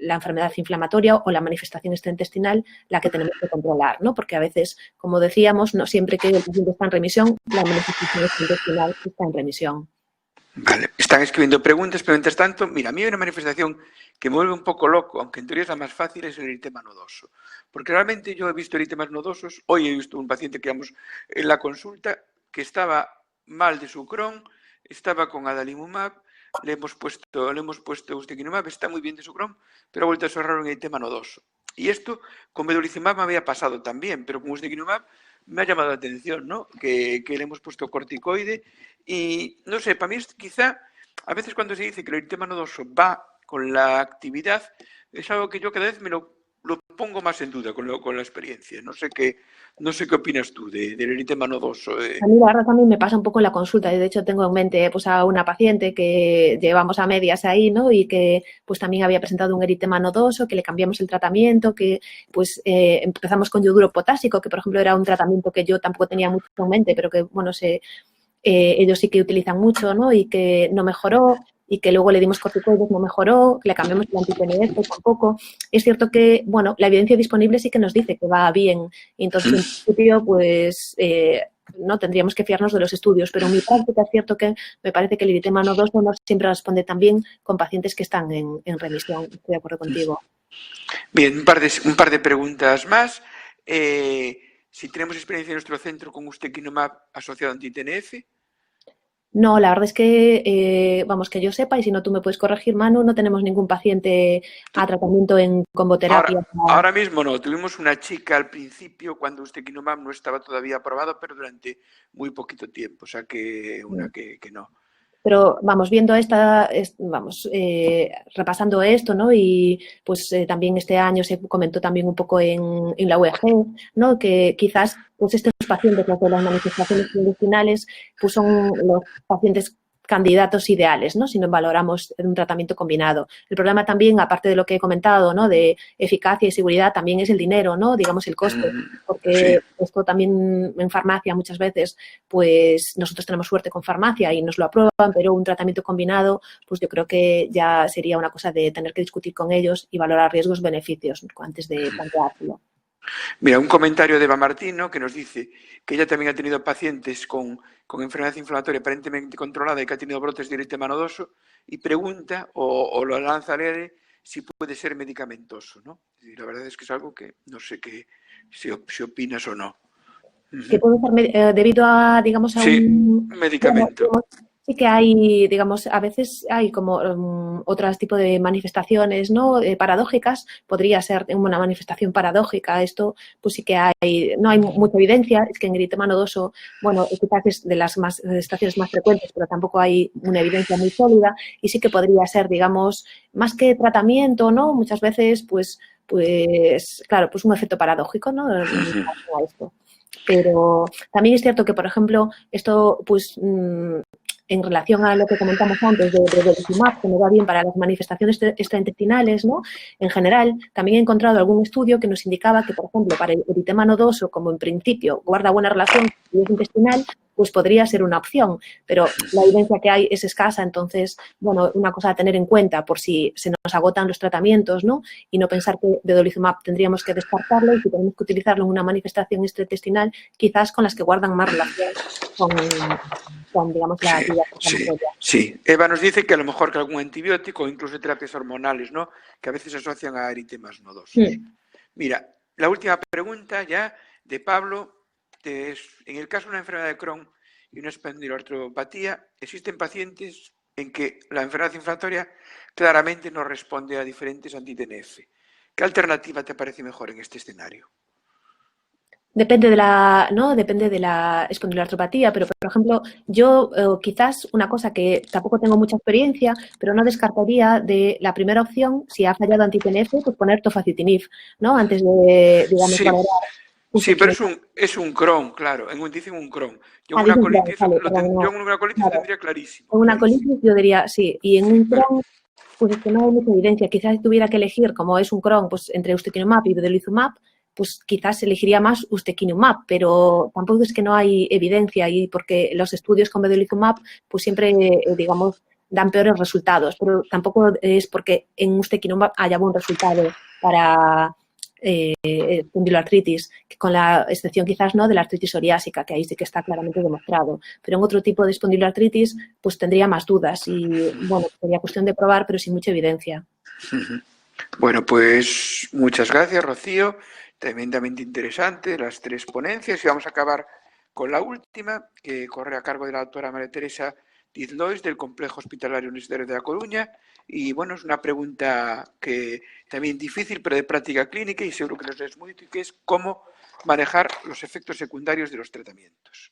la enfermedad inflamatoria o la manifestación extraintestinal la que tenemos que controlar, ¿no? Porque a veces, como decíamos, no siempre que el paciente está en remisión, la manifestación extraintestinal está en remisión. Vale, están escribiendo preguntas, pero mientras tanto, mira, a mí hay una manifestación que me vuelve un poco loco, aunque en teoría es la más fácil, es el eritema nodoso. Porque realmente yo he visto eritemas nodosos, hoy he visto un paciente que íbamos en la consulta que estaba mal de su Crohn, estaba con adalimumab, le hemos puesto ustekinumab, está muy bien de su Crohn, pero ha vuelto a desarrollar un eritema nodoso. Y esto con vedolizumab me había pasado también, pero con ustekinumab me ha llamado la atención, ¿no? Que le hemos puesto corticoide y, no sé, para mí es quizá, a veces cuando se dice que el eritema nodoso va con la actividad, es algo que yo cada vez me lo pongo más en duda con la experiencia. No sé qué opinas tú del eritema nodoso. A mí la verdad también me pasa un poco en la consulta. De hecho, tengo en mente pues, a una paciente que llevamos a medias ahí, ¿no? Y que pues también había presentado un eritema nodoso, que le cambiamos el tratamiento, que pues empezamos con yoduro potásico, que por ejemplo era un tratamiento que yo tampoco tenía mucho en mente, pero que, bueno, ellos sí que utilizan mucho, ¿no? Y que no mejoró. Y que luego le dimos corticoides, no mejoró, le cambiamos el anti-TNF tampoco. Es cierto que, bueno, la evidencia disponible sí que nos dice que va bien. Y entonces, en principio, pues, no tendríamos que fiarnos de los estudios. Pero en mi práctica es cierto que me parece que el eritema nodoso no siempre responde tan bien con pacientes que están en remisión. Estoy de acuerdo contigo. Bien, un par de preguntas más. Si tenemos experiencia en nuestro centro con ustekinumab asociado a anti-TNF. No, la verdad es que, vamos, que yo sepa, y si no tú me puedes corregir, Manu, no tenemos ningún paciente a tratamiento en comboterapia. Ahora mismo no. Tuvimos una chica al principio cuando ustekinumab no estaba todavía aprobado, pero durante muy poquito tiempo. O sea que una que no. Pero vamos, viendo repasando esto, ¿no? Y pues también este año se comentó también un poco en la UEG, ¿no? Que quizás pues estos pacientes, los de las manifestaciones intestinales, pues son los pacientes candidatos ideales, ¿no? Si no valoramos un tratamiento combinado. El problema también, aparte de lo que he comentado, ¿no? De eficacia y seguridad, también es el dinero, ¿no? Digamos el coste, Sí. porque esto también en farmacia muchas veces, pues nosotros tenemos suerte con farmacia y nos lo aprueban, pero un tratamiento combinado, pues yo creo que ya sería una cosa de tener que discutir con ellos y valorar riesgos-beneficios antes de planteárselo. Mira, un comentario de Eva Martino que nos dice que ella también ha tenido pacientes con enfermedad inflamatoria aparentemente controlada y que ha tenido brotes de eritema nodoso y pregunta o lo lanza al aire si puede ser medicamentoso, ¿no? Y la verdad es que es algo que no sé si opinas o no. Que puede ser debido a, digamos, a Sí, un... Bueno, medicamento. digamos, sí que hay, digamos, a veces hay como otros tipos de manifestaciones, ¿no? Paradójicas, podría ser una manifestación paradójica. Esto, pues sí que hay, no hay mucha evidencia, es que en eritema nodoso, bueno, quizás es de las estaciones más frecuentes, pero tampoco hay una evidencia muy sólida y sí que podría ser, digamos, más que tratamiento, ¿no? Muchas veces, pues claro, pues un efecto paradójico, ¿no? En relación a esto. Pero también es cierto que, por ejemplo, esto, pues, en relación a lo que comentamos antes de vedolizumab, que me va bien para las manifestaciones extraintestinales, ¿no? En general, también he encontrado algún estudio que nos indicaba que, por ejemplo, para el eritema nodoso, como en principio guarda buena relación con el intestinal, pues podría ser una opción, pero la evidencia que hay es escasa, entonces, bueno, una cosa a tener en cuenta por si se nos agotan los tratamientos, ¿no? Y no pensar que vedolizumab tendríamos que descartarlo y que tenemos que utilizarlo en una manifestación extraintestinal, quizás con las que guardan más relación con digamos, la actividad inflamatoria. Sí. Eva nos dice que a lo mejor que algún antibiótico o incluso terapias hormonales, ¿no? Que a veces se asocian a eritemas nodosos. Mira, la última pregunta ya de Pablo. En el caso de una enfermedad de Crohn y una espondiloartropatía, existen pacientes en que la enfermedad inflamatoria claramente no responde a diferentes anti-TNF. ¿Qué alternativa te parece mejor en este escenario? Depende de la, ¿no? Depende de la espondiloartropatía, pero por ejemplo, yo quizás una cosa que tampoco tengo mucha experiencia, pero no descartaría de la primera opción, si ha fallado anti-TNF, pues poner tofacitinib, ¿no? Antes de, digamos, Sí, valorar sí, pero es un Crohn, claro. Dicen un Crohn. Yo en una dicen Crohn, colitis, vale, perdón, yo no. en una colitis lo Claro, tendría clarísimo. en una Clarísimo. colitis yo diría sí, y en un Bueno, Crohn, pues es que no hay mucha evidencia. Quizás si tuviera que elegir, como es un Crohn, pues entre ustekinumab y vedolizumab, pues quizás elegiría más ustekinumab, pero tampoco es que no hay evidencia y porque los estudios con vedolizumab pues siempre, digamos, dan peores resultados, pero tampoco es porque en ustekinumab haya buen resultado para espondiloartritis, con la excepción quizás no de la artritis psoriásica, que ahí sí que está claramente demostrado, pero en otro tipo de espondiloartritis pues tendría más dudas y bueno, sería cuestión de probar, pero sin mucha evidencia. bueno, pues muchas gracias, Rocío. Tremendamente interesante las tres ponencias y vamos a acabar con la última, que corre a cargo de la doctora María Teresa Diz-Lois del Complejo Hospitalario Universitario de La Coruña. Y bueno, es una pregunta que también difícil, pero de práctica clínica y seguro que nos es muy útil, que es cómo manejar los efectos secundarios de los tratamientos.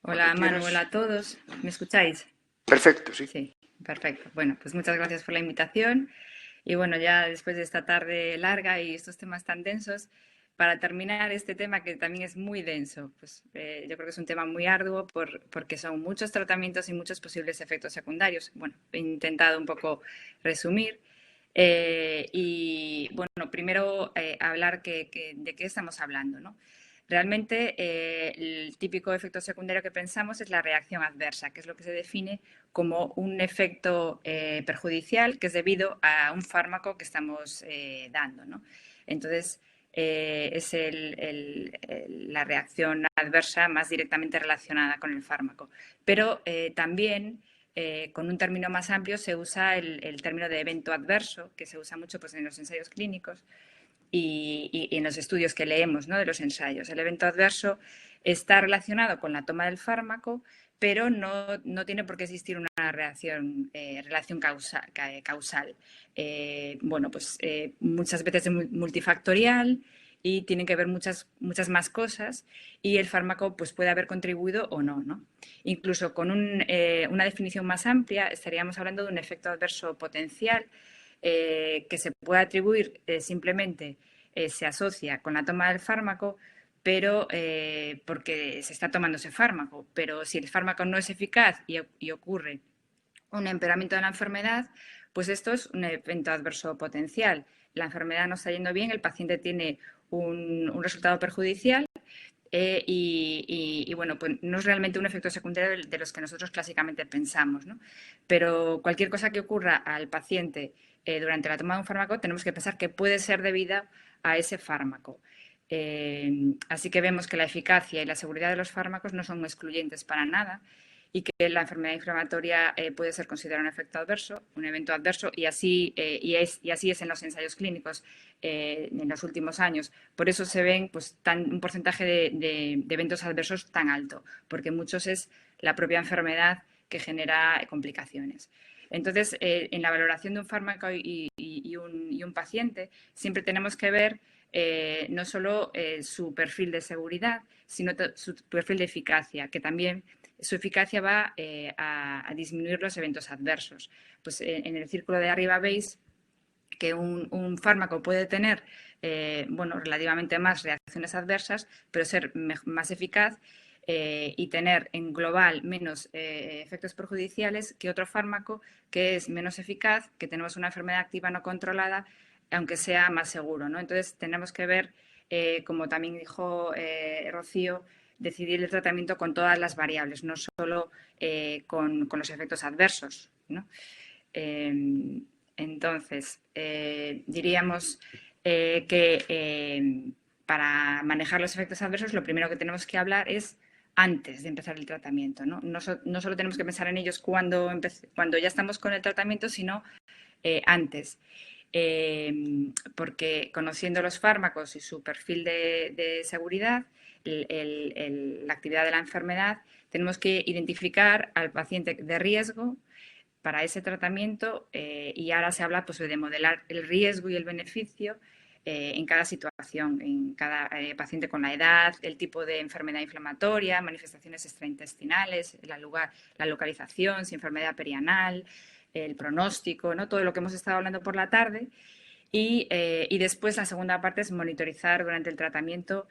Hola Manu, hola a todos. ¿Me escucháis? Perfecto, sí. Sí, perfecto. Bueno, pues muchas gracias por la invitación. Y bueno, ya después de esta tarde larga y estos temas tan densos, para terminar este tema que también es muy denso, pues yo creo que es un tema muy arduo porque son muchos tratamientos y muchos posibles efectos secundarios. Bueno, he intentado un poco resumir. Y bueno, primero hablar de qué estamos hablando, ¿no? Realmente el típico efecto secundario que pensamos es la reacción adversa, que es lo que se define como un efecto perjudicial que es debido a un fármaco que estamos dando, ¿no? Entonces, es la reacción adversa más directamente relacionada con el fármaco. Pero también, con un término más amplio, se usa el término de evento adverso, que se usa mucho pues, en los ensayos clínicos y en los estudios que leemos, ¿no? De los ensayos. El evento adverso está relacionado con la toma del fármaco, pero no tiene por qué existir una relación causal. Bueno, pues muchas veces es multifactorial y tienen que ver muchas más cosas, y el fármaco pues puede haber contribuido o no, ¿no? Incluso con una definición más amplia estaríamos hablando de un efecto adverso potencial que se puede atribuir simplemente, se asocia con la toma del fármaco, pero porque se está tomando ese fármaco. Pero si el fármaco no es eficaz y ocurre un empeoramiento de la enfermedad, pues esto es un evento adverso potencial. La enfermedad no está yendo bien, el paciente tiene un resultado perjudicial y bueno, pues no es realmente un efecto secundario de los que nosotros clásicamente pensamos, ¿no? Pero cualquier cosa que ocurra al paciente durante la toma de un fármaco, tenemos que pensar que puede ser debida a ese fármaco. Así que vemos que la eficacia y la seguridad de los fármacos no son excluyentes para nada, y que la enfermedad inflamatoria puede ser considerada un efecto adverso, un evento adverso, y así es en los ensayos clínicos en los últimos años. Por eso se ven pues, un porcentaje de eventos adversos tan alto, porque muchos es la propia enfermedad que genera complicaciones. Entonces, en la valoración de un fármaco y un paciente, siempre tenemos que ver no solo su perfil de seguridad, sino su perfil de eficacia, que también su eficacia va a disminuir los eventos adversos. Pues en el círculo de arriba veis que un fármaco puede tener bueno, relativamente más reacciones adversas, pero ser más eficaz y tener en global menos efectos perjudiciales que otro fármaco que es menos eficaz, que tenemos una enfermedad activa no controlada, aunque sea más seguro, ¿no? Entonces tenemos que ver, como también dijo Rocío, decidir el tratamiento con todas las variables, no solo con los efectos adversos, ¿no? Entonces, diríamos que para manejar los efectos adversos lo primero que tenemos que hablar es antes de empezar el tratamiento, ¿no? No solo tenemos que pensar en ellos cuando ya estamos con el tratamiento, sino antes. Porque conociendo los fármacos y su perfil de seguridad, la actividad de la enfermedad, tenemos que identificar al paciente de riesgo para ese tratamiento y ahora se habla pues, de modelar el riesgo y el beneficio en cada situación, en cada paciente con la edad, el tipo de enfermedad inflamatoria, manifestaciones extraintestinales, la localización, si enfermedad perianal, el pronóstico, ¿no? Todo lo que hemos estado hablando por la tarde. Y después la segunda parte es monitorizar durante el tratamiento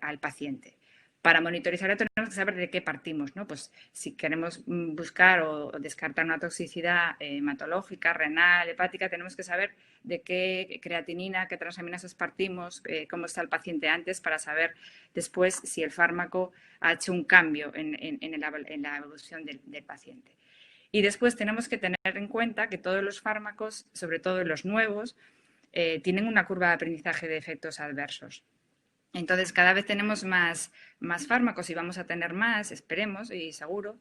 al paciente. Para monitorizar tenemos que saber de qué partimos, ¿no? Pues si queremos buscar o descartar una toxicidad hematológica, renal, hepática, tenemos que saber de qué creatinina, qué transaminasas partimos, cómo está el paciente antes, para saber después si el fármaco ha hecho un cambio en la evolución del paciente. Y después tenemos que tener en cuenta que todos los fármacos, sobre todo los nuevos, tienen una curva de aprendizaje de efectos adversos. Entonces, cada vez tenemos más fármacos y vamos a tener más, esperemos y seguro,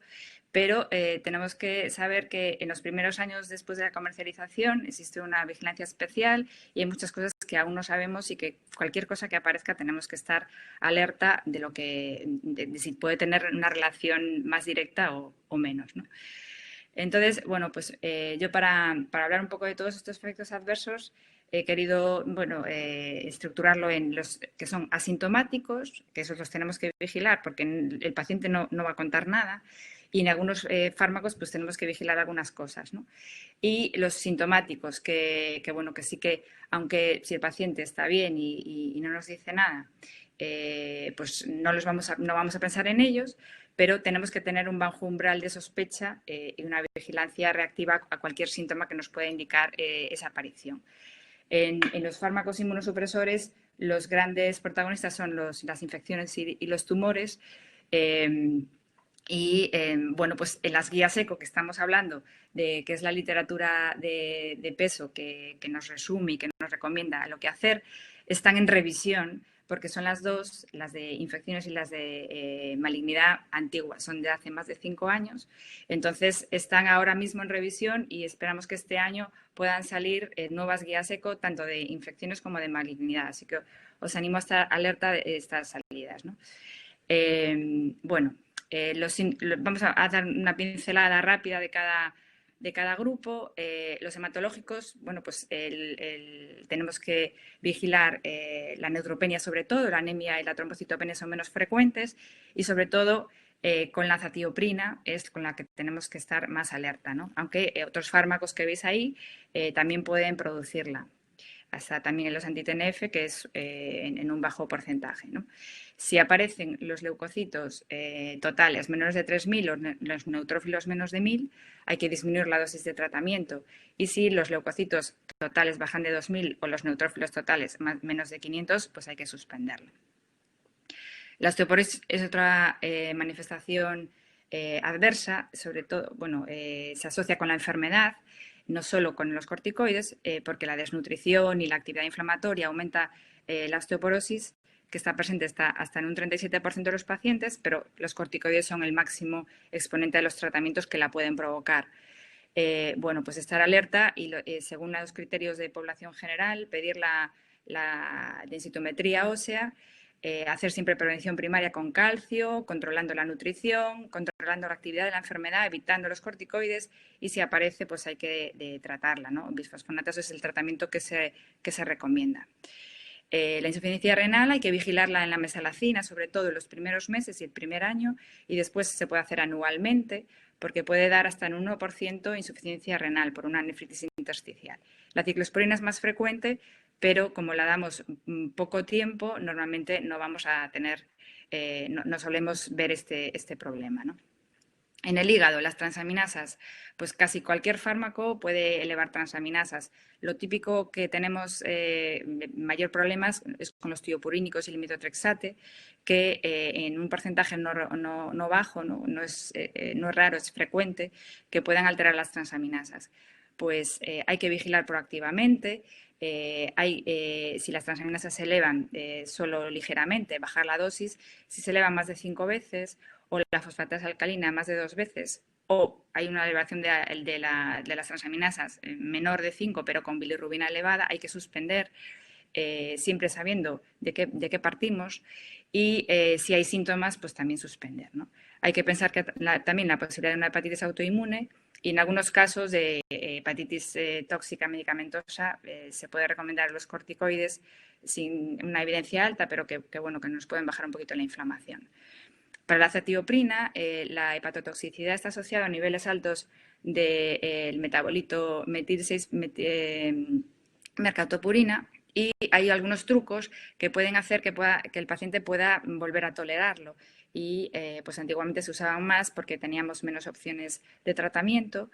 pero tenemos que saber que en los primeros años después de la comercialización existe una vigilancia especial y hay muchas cosas que aún no sabemos y que cualquier cosa que aparezca tenemos que estar alerta de si puede tener una relación más directa o menos, ¿no? Entonces, bueno, pues yo para hablar un poco de todos estos efectos adversos he querido, bueno, estructurarlo en los que son asintomáticos, que esos los tenemos que vigilar porque el paciente no va a contar nada, y en algunos fármacos pues tenemos que vigilar algunas cosas, ¿no? Y los sintomáticos, que bueno, que sí que, aunque si el paciente está bien y no nos dice nada, pues no vamos a pensar en ellos, pero tenemos que tener un bajo umbral de sospecha y una vigilancia reactiva a cualquier síntoma que nos pueda indicar esa aparición. En los fármacos inmunosupresores, los grandes protagonistas son las infecciones y los tumores. Bueno, pues en las guías ECO que estamos hablando, que es la literatura de peso que nos resume y que nos recomienda lo que hacer, están en revisión porque son las dos, las de infecciones y las de malignidad antiguas, son de hace más de 5 años. Entonces, están ahora mismo en revisión y esperamos que este año puedan salir nuevas guías ECO, tanto de infecciones como de malignidad. Así que os animo a estar alerta de estas salidas, ¿no? Bueno, vamos a dar una pincelada rápida de cada grupo. Los hematológicos, bueno, pues tenemos que vigilar la neutropenia sobre todo, la anemia y la trombocitopenia son menos frecuentes y sobre todo con la azatioprina es con la que tenemos que estar más alerta, ¿no? Aunque otros fármacos que veis ahí también pueden producirla. Hasta también en los anti-TNF, que es en un bajo porcentaje, ¿no? Si aparecen los leucocitos totales menores de 3.000 o los neutrófilos menos de 1.000, hay que disminuir la dosis de tratamiento. Y si los leucocitos totales bajan de 2.000 o los neutrófilos totales menos de 500, pues hay que suspenderlo. La osteoporosis es otra manifestación adversa, sobre todo, bueno, se asocia con la enfermedad, no solo con los corticoides, porque la desnutrición y la actividad inflamatoria aumenta la osteoporosis, que está presente hasta en un 37% de los pacientes, pero los corticoides son el máximo exponente de los tratamientos que la pueden provocar. Bueno, pues estar alerta y según los criterios de población general, pedir la densitometría ósea, hacer siempre prevención primaria con calcio, controlando la nutrición, controlando la actividad de la enfermedad, evitando los corticoides y si aparece pues hay que tratarla, ¿no? Bisfosfonatos es el tratamiento que se recomienda. La insuficiencia renal hay que vigilarla en la mesalacina, sobre todo en los primeros meses y el primer año, y después se puede hacer anualmente, porque puede dar hasta en 1% insuficiencia renal por una nefritis intersticial. La ciclosporina es más frecuente, pero como la damos poco tiempo, normalmente no vamos a tener, no solemos ver este problema, ¿no? En el hígado, las transaminasas, pues casi cualquier fármaco puede elevar transaminasas. Lo típico que tenemos mayor problemas es con los tiopurínicos y el metotrexate, que en un porcentaje no bajo, no es raro, es frecuente, que puedan alterar las transaminasas. Pues hay que vigilar proactivamente. Si las transaminasas se elevan solo ligeramente, bajar la dosis. Si se elevan más de 5 veces o la fosfatasa alcalina más de 2 veces o hay una elevación de las transaminasas menor de 5 pero con bilirrubina elevada, hay que suspender siempre sabiendo de qué partimos y si hay síntomas, pues también suspender, ¿no? Hay que pensar que también la posibilidad de una hepatitis autoinmune y en algunos casos de hepatitis tóxica medicamentosa se puede recomendar los corticoides sin una evidencia alta, pero que nos pueden bajar un poquito la inflamación. Para la azatioprina, la hepatotoxicidad está asociada a niveles altos del metabolito metil-6-mercaptopurina y hay algunos trucos que pueden hacer que el paciente pueda volver a tolerarlo. Y pues antiguamente se usaban más porque teníamos menos opciones de tratamiento.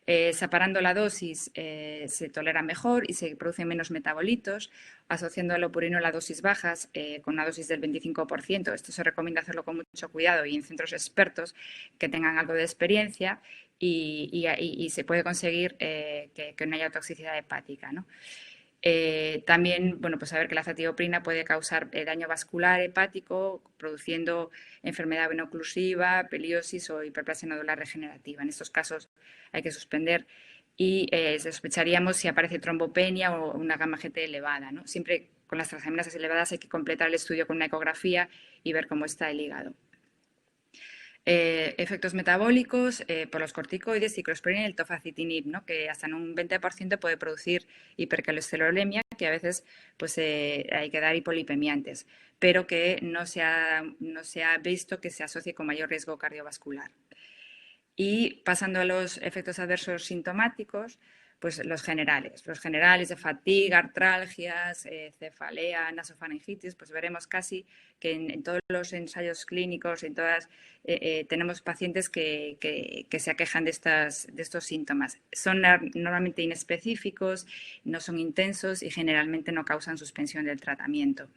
Separando la dosis se tolera mejor y se producen menos metabolitos, asociando al opurino las dosis bajas con una dosis del 25%. Esto se recomienda hacerlo con mucho cuidado y en centros expertos que tengan algo de experiencia y se puede conseguir que no haya toxicidad hepática, ¿no? También, bueno, pues saber que la azatioprina puede causar daño vascular hepático, produciendo enfermedad veno-oclusiva, peliosis o hiperplasia nodular regenerativa. En estos casos hay que suspender y sospecharíamos si aparece trombopenia o una gamma GT elevada, ¿no? Siempre con las transaminasas elevadas hay que completar el estudio con una ecografía y ver cómo está el hígado. Efectos metabólicos por los corticoides, ciclosporina y el tofacitinib, ¿no? Que hasta en un 20% puede producir hipercolesterolemia, que a veces pues, hay que dar hipolipemiantes, pero que no se ha visto que se asocie con mayor riesgo cardiovascular. Y pasando a los efectos adversos sintomáticos, pues los generales de fatiga, artralgias, cefalea, nasofaringitis, pues veremos casi que en todos los ensayos clínicos, en todas, tenemos pacientes que se aquejan de estos síntomas. Son normalmente inespecíficos, no son intensos y generalmente no causan suspensión del tratamiento.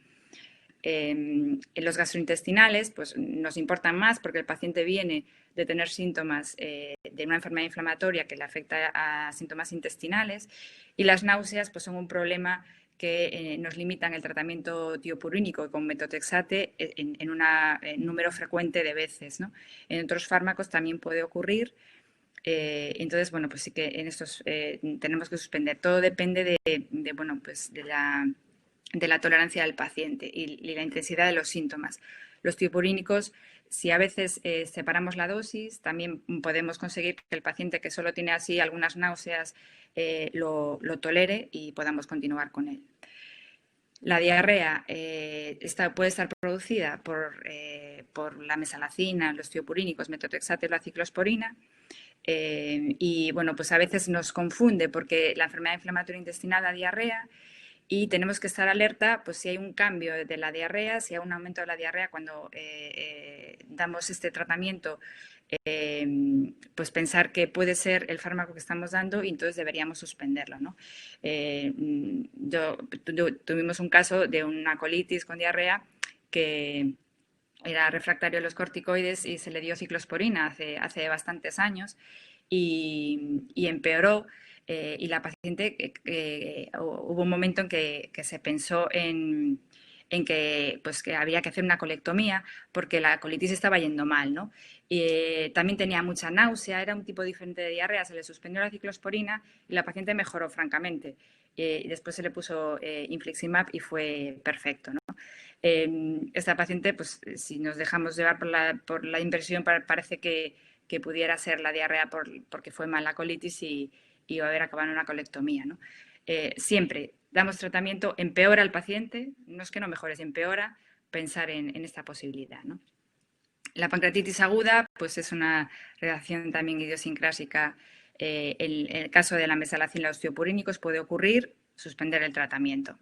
En los gastrointestinales pues nos importan más porque el paciente viene de tener síntomas de una enfermedad inflamatoria que le afecta a síntomas intestinales y las náuseas pues son un problema que nos limitan el tratamiento tiopurínico con metotrexate en un número frecuente de veces, ¿no? En otros fármacos también puede ocurrir. Entonces, bueno, pues sí que en estos tenemos que suspender. Todo depende de la tolerancia del paciente y la intensidad de los síntomas. los tiopurínicos, si a veces separamos la dosis, también podemos conseguir que el paciente que solo tiene así algunas náuseas lo tolere y podamos continuar con él. La diarrea puede estar producida por la mesalazina, los tiopurínicos, metotrexato y la ciclosporina. Y bueno, pues a veces nos confunde porque la enfermedad inflamatoria intestinal da diarrea y tenemos que estar alerta pues si hay un cambio de la diarrea, si hay un aumento de la diarrea cuando damos este tratamiento, pues pensar que puede ser el fármaco que estamos dando y entonces deberíamos suspenderlo, ¿no? Tuvimos un caso de una colitis con diarrea que era refractario a los corticoides y se le dio ciclosporina hace bastantes años y empeoró. Y la paciente, hubo un momento en que se pensó en que, pues, que había que hacer una colectomía porque la colitis estaba yendo mal, ¿no? También tenía mucha náusea, era un tipo diferente de diarrea, se le suspendió la ciclosporina y la paciente mejoró francamente. Y después se le puso infliximab y fue perfecto, ¿no? Esta paciente, pues si nos dejamos llevar por la impresión, parece que pudiera ser la diarrea porque fue mal la colitis y va a haber acabado en una colectomía, ¿no? Siempre damos tratamiento, empeora al paciente, no es que no mejore, empeora, pensar en esta posibilidad, ¿no? La pancreatitis aguda, pues es una reacción también idiosincrásica. En el caso de la mesalazina, los tiopurínicos puede ocurrir, suspender el tratamiento.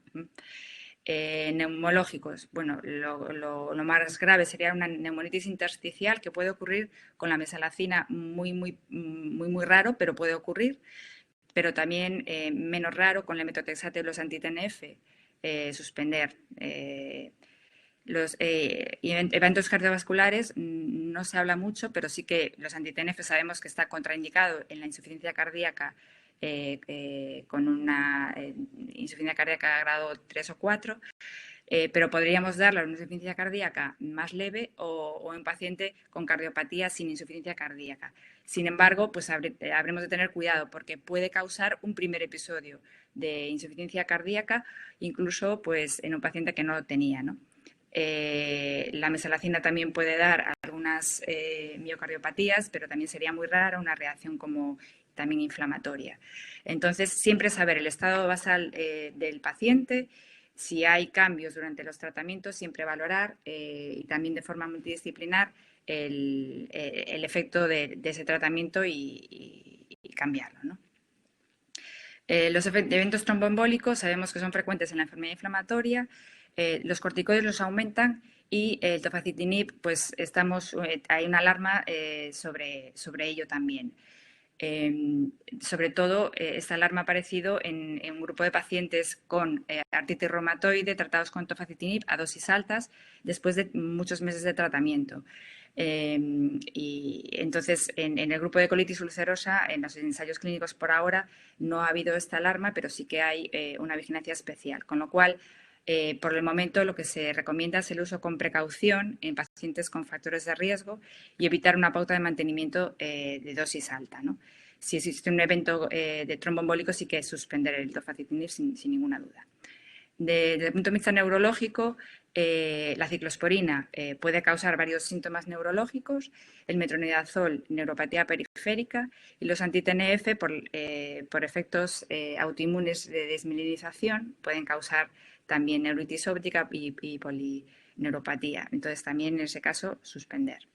Neumológicos, bueno, lo más grave sería una neumonitis intersticial que puede ocurrir con la mesalazina, muy raro, pero puede ocurrir, pero también menos raro con la metotrexato y los anti-TNF, suspender. Los eventos cardiovasculares no se habla mucho, pero sí que los anti-TNF sabemos que está contraindicado en la insuficiencia cardíaca con una insuficiencia cardíaca grado 3 o 4, pero podríamos darla en una insuficiencia cardíaca más leve o en paciente con cardiopatía sin insuficiencia cardíaca. Sin embargo, pues habremos de tener cuidado porque puede causar un primer episodio de insuficiencia cardíaca, incluso pues, en un paciente que no lo tenía, ¿no? La mesalazina también puede dar algunas miocardiopatías, pero también sería muy rara una reacción como también inflamatoria. Entonces, siempre saber el estado basal del paciente, si hay cambios durante los tratamientos, siempre valorar y también de forma multidisciplinar el efecto de ese tratamiento y cambiarlo, ¿no? Los eventos tromboembólicos sabemos que son frecuentes en la enfermedad inflamatoria. Los corticoides los aumentan y el tofacitinib, pues hay una alarma sobre ello también. Sobre todo, esta alarma ha aparecido en un grupo de pacientes con artritis reumatoide tratados con tofacitinib a dosis altas después de muchos meses de tratamiento. Y entonces, en el grupo de colitis ulcerosa, en los ensayos clínicos por ahora, no ha habido esta alarma, pero sí que hay una vigilancia especial, con lo cual, por el momento, lo que se recomienda es el uso con precaución en pacientes con factores de riesgo y evitar una pauta de mantenimiento de dosis alta, ¿no? Si existe un evento de tromboembólico, sí que es suspender el tofacitinib sin ninguna duda. Desde el punto de vista neurológico, la ciclosporina puede causar varios síntomas neurológicos, el metronidazol, neuropatía periférica, y los anti-TNF, por efectos autoinmunes de desmielinización, pueden causar también neuritis óptica y polineuropatía. Entonces, también en ese caso, suspender.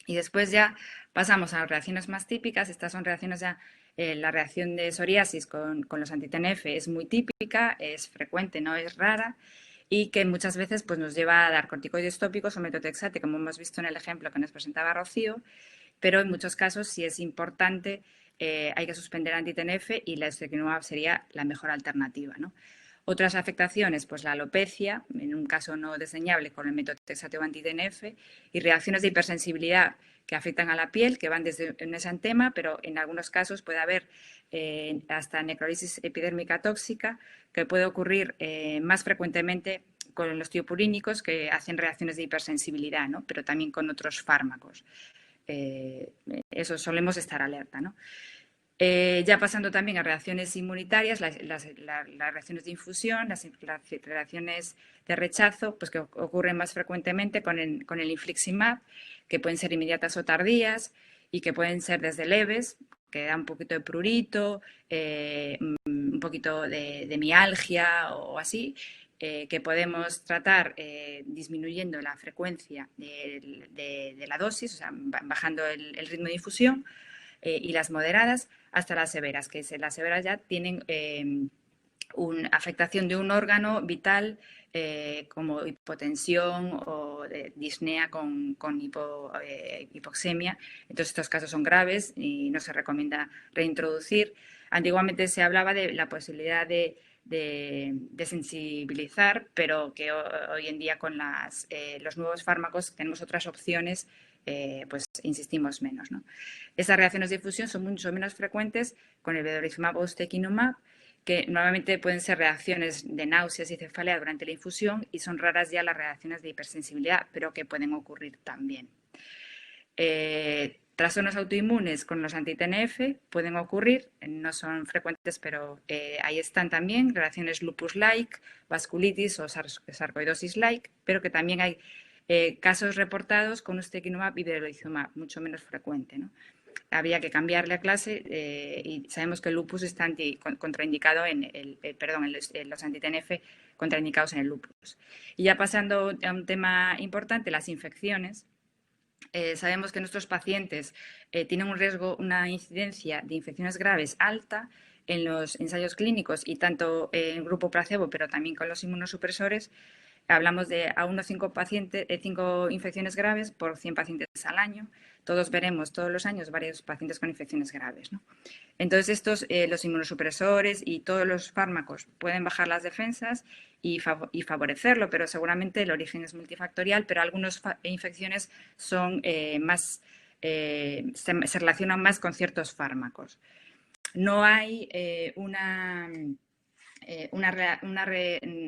Y después ya pasamos a las reacciones más típicas. Estas son reacciones ya, la reacción de psoriasis con los anti-TNF es muy típica, es frecuente, no es rara, y que muchas veces pues, nos lleva a dar corticoides tópicos o metotrexate, como hemos visto en el ejemplo que nos presentaba Rocío, pero en muchos casos, si es importante, hay que suspender anti-TNF y la ustekinumab sería la mejor alternativa, ¿no? Otras afectaciones, pues la alopecia, en un caso no desdeñable con el metotrexato o anti-TNF, y reacciones de hipersensibilidad que afectan a la piel, que van desde un exantema, pero en algunos casos puede haber hasta necrosis epidérmica tóxica, que puede ocurrir más frecuentemente con los tiopurínicos, que hacen reacciones de hipersensibilidad, ¿no? Pero también con otros fármacos. Eso solemos estar alerta, ¿no? Ya pasando también a reacciones inmunitarias, las reacciones de infusión, las reacciones de rechazo, pues que ocurren más frecuentemente con el infliximab, que pueden ser inmediatas o tardías y que pueden ser desde leves, que da un poquito de prurito, un poquito de mialgia o así, que podemos tratar disminuyendo la frecuencia de la dosis, o sea, bajando el ritmo de infusión, y las moderadas hasta las severas, que las severas ya tienen una afectación de un órgano vital como hipotensión o disnea con hipoxemia. Entonces estos casos son graves y no se recomienda reintroducir. Antiguamente se hablaba de la posibilidad de sensibilizar, pero que hoy en día con los nuevos fármacos tenemos otras opciones, pues insistimos menos, ¿no? Estas reacciones de difusión son mucho menos frecuentes con el vedolizumab o ustekinumab, que normalmente pueden ser reacciones de náuseas y cefalea durante la infusión y son raras ya las reacciones de hipersensibilidad, pero que pueden ocurrir también. Trastornos autoinmunes con los anti-TNF pueden ocurrir, no son frecuentes, pero ahí están también reacciones lupus-like, vasculitis o sarcoidosis-like, pero que también hay casos reportados con ustekinumab y vedolizumab, mucho menos frecuente, ¿no? Había que cambiarle a clase y sabemos que el lupus está contraindicado los anti-TNF contraindicados en el lupus. Y ya pasando a un tema importante, las infecciones. Sabemos que nuestros pacientes tienen un riesgo, una incidencia de infecciones graves alta en los ensayos clínicos y tanto en grupo placebo, pero también con los inmunosupresores. Hablamos de a unos 5 infecciones graves por 100 pacientes al año. Todos veremos todos los años varios pacientes con infecciones graves, ¿no? Entonces, los inmunosupresores y todos los fármacos pueden bajar las defensas y favorecerlo, pero seguramente el origen es multifactorial, pero algunas infecciones son se relacionan más con ciertos fármacos. No hay una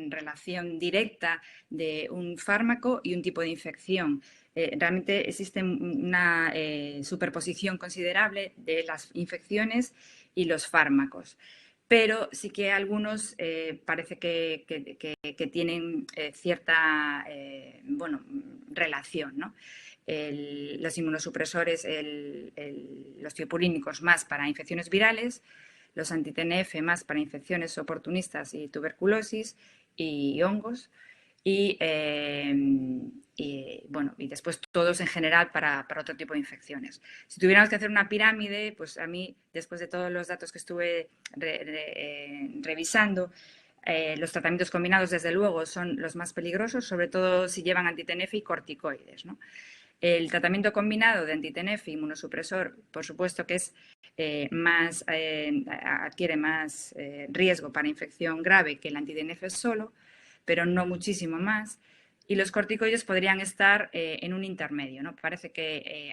relación directa de un fármaco y un tipo de infección. Realmente existe una superposición considerable de las infecciones y los fármacos, pero sí que algunos parece que tienen cierta relación, ¿no? Los inmunosupresores, los tiopurínicos más para infecciones virales, los anti-TNF más para infecciones oportunistas y tuberculosis y hongos, y después todos en general para otro tipo de infecciones. Si tuviéramos que hacer una pirámide, pues a mí, después de todos los datos que estuve revisando, los tratamientos combinados, desde luego, son los más peligrosos, sobre todo si llevan anti-TNF y corticoides, ¿no? El tratamiento combinado de anti-TNF y inmunosupresor, por supuesto que es adquiere más riesgo para infección grave que el anti-TNF solo, pero no muchísimo más. Y los corticoides podrían estar en un intermedio, ¿no? Parece que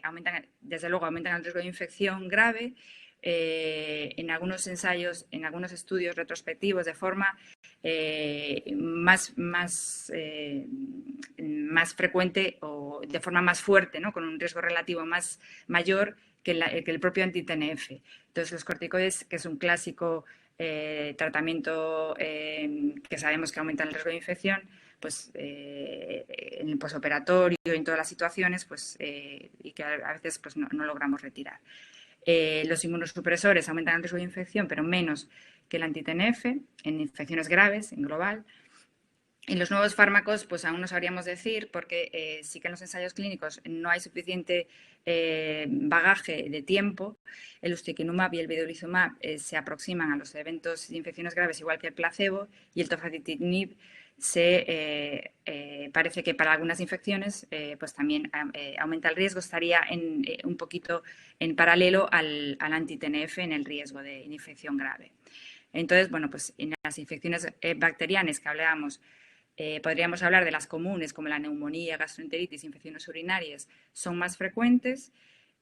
desde luego aumentan el riesgo de infección grave en algunos ensayos, en algunos estudios retrospectivos de forma más frecuente o de forma más fuerte, ¿no? Con un riesgo relativo mayor que el propio anti-TNF. Entonces, los corticoides, que es un clásico tratamiento que sabemos que aumenta el riesgo de infección, pues en el posoperatorio y en todas las situaciones, pues, y que a veces pues, no logramos retirar. Los inmunosupresores aumentan el riesgo de infección, pero menos que el anti-TNF en infecciones graves, en global. Y los nuevos fármacos, pues aún no sabríamos decir, porque sí que en los ensayos clínicos no hay suficiente bagaje de tiempo. El ustekinumab y el vedolizumab se aproximan a los eventos de infecciones graves igual que el placebo, y el tofacitinib parece que para algunas infecciones pues también aumenta el riesgo, estaría un poquito en paralelo al anti-TNF en el riesgo de infección grave. Entonces, bueno, pues en las infecciones bacterianas que hablábamos, podríamos hablar de las comunes como la neumonía, gastroenteritis, infecciones urinarias, son más frecuentes.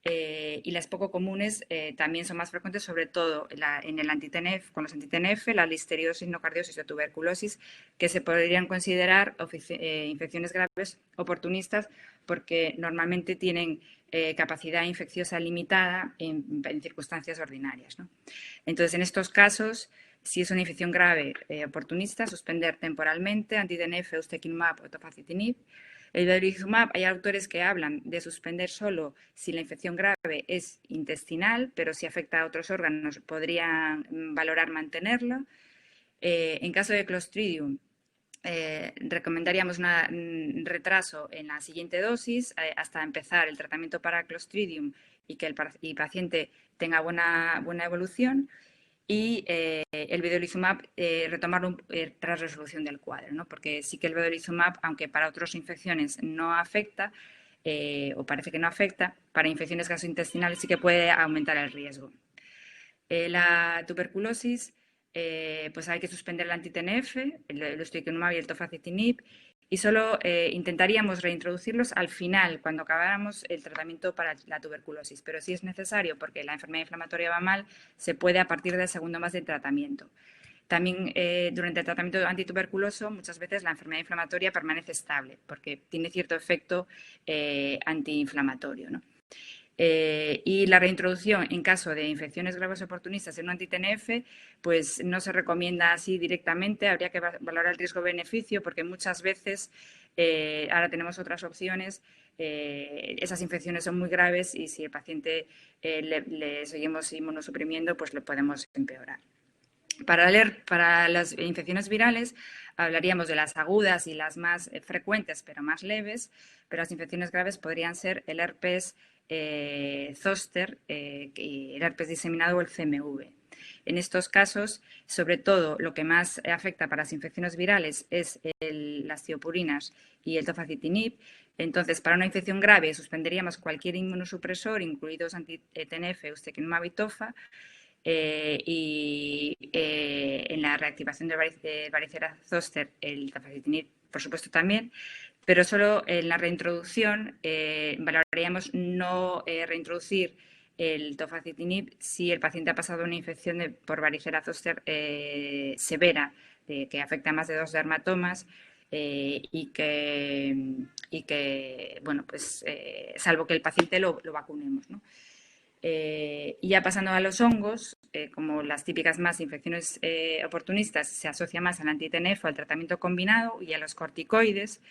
y las poco comunes también son más frecuentes, sobre todo en el anti-TNF, con los anti-TNF, la listeriosis, nocardiosis o tuberculosis, que se podrían considerar infecciones graves oportunistas porque normalmente tienen capacidad infecciosa limitada en circunstancias ordinarias, ¿no? Entonces, en estos casos, si es una infección grave oportunista, suspender temporalmente anti-TNF, ustekinumab o tofacitinib. El vedolizumab, hay autores que hablan de suspender solo si la infección grave es intestinal, pero si afecta a otros órganos podrían valorar mantenerlo. En caso de Clostridium, recomendaríamos un retraso en la siguiente dosis hasta empezar el tratamiento para Clostridium y que el paciente tenga buena evolución. Y el vedolizumab retomarlo tras resolución del cuadro, ¿no? Porque sí que el vedolizumab, aunque para otras infecciones no afecta, o parece que no afecta, para infecciones gastrointestinales sí que puede aumentar el riesgo. La tuberculosis, pues hay que suspender el anti-TNF, el ustekinumab y el tofacitinib, y solo intentaríamos reintroducirlos al final, cuando acabáramos el tratamiento para la tuberculosis. Pero si es necesario, porque la enfermedad inflamatoria va mal, se puede a partir del segundo mes de tratamiento. También durante el tratamiento antituberculoso, muchas veces la enfermedad inflamatoria permanece estable, porque tiene cierto efecto antiinflamatorio, ¿no? Y la reintroducción en caso de infecciones graves oportunistas en un anti-TNF, pues no se recomienda así directamente, habría que valorar el riesgo-beneficio porque muchas veces, ahora tenemos otras opciones, esas infecciones son muy graves y si el paciente le seguimos inmunosuprimiendo, pues le podemos empeorar. Para las infecciones virales hablaríamos de las agudas y las más frecuentes pero más leves, pero las infecciones graves podrían ser el herpes zóster, el herpes diseminado o el CMV. En estos casos, sobre todo, lo que más afecta para las infecciones virales es las tiopurinas y el tofacitinib. Entonces, para una infección grave suspenderíamos cualquier inmunosupresor, incluidos anti-TNF, ustekinumab y tofa. En la reactivación de varicela zoster, el tofacitinib, por supuesto, también, pero solo en la reintroducción valoraríamos no reintroducir el tofacitinib si el paciente ha pasado una infección por varicela zoster severa, que afecta a más de 2 dermatomas y que bueno, pues salvo que el paciente lo vacunemos, ¿no? Y ya pasando a los hongos, como las típicas más infecciones oportunistas, se asocia más al anti-TNF, al tratamiento combinado y a los corticoides.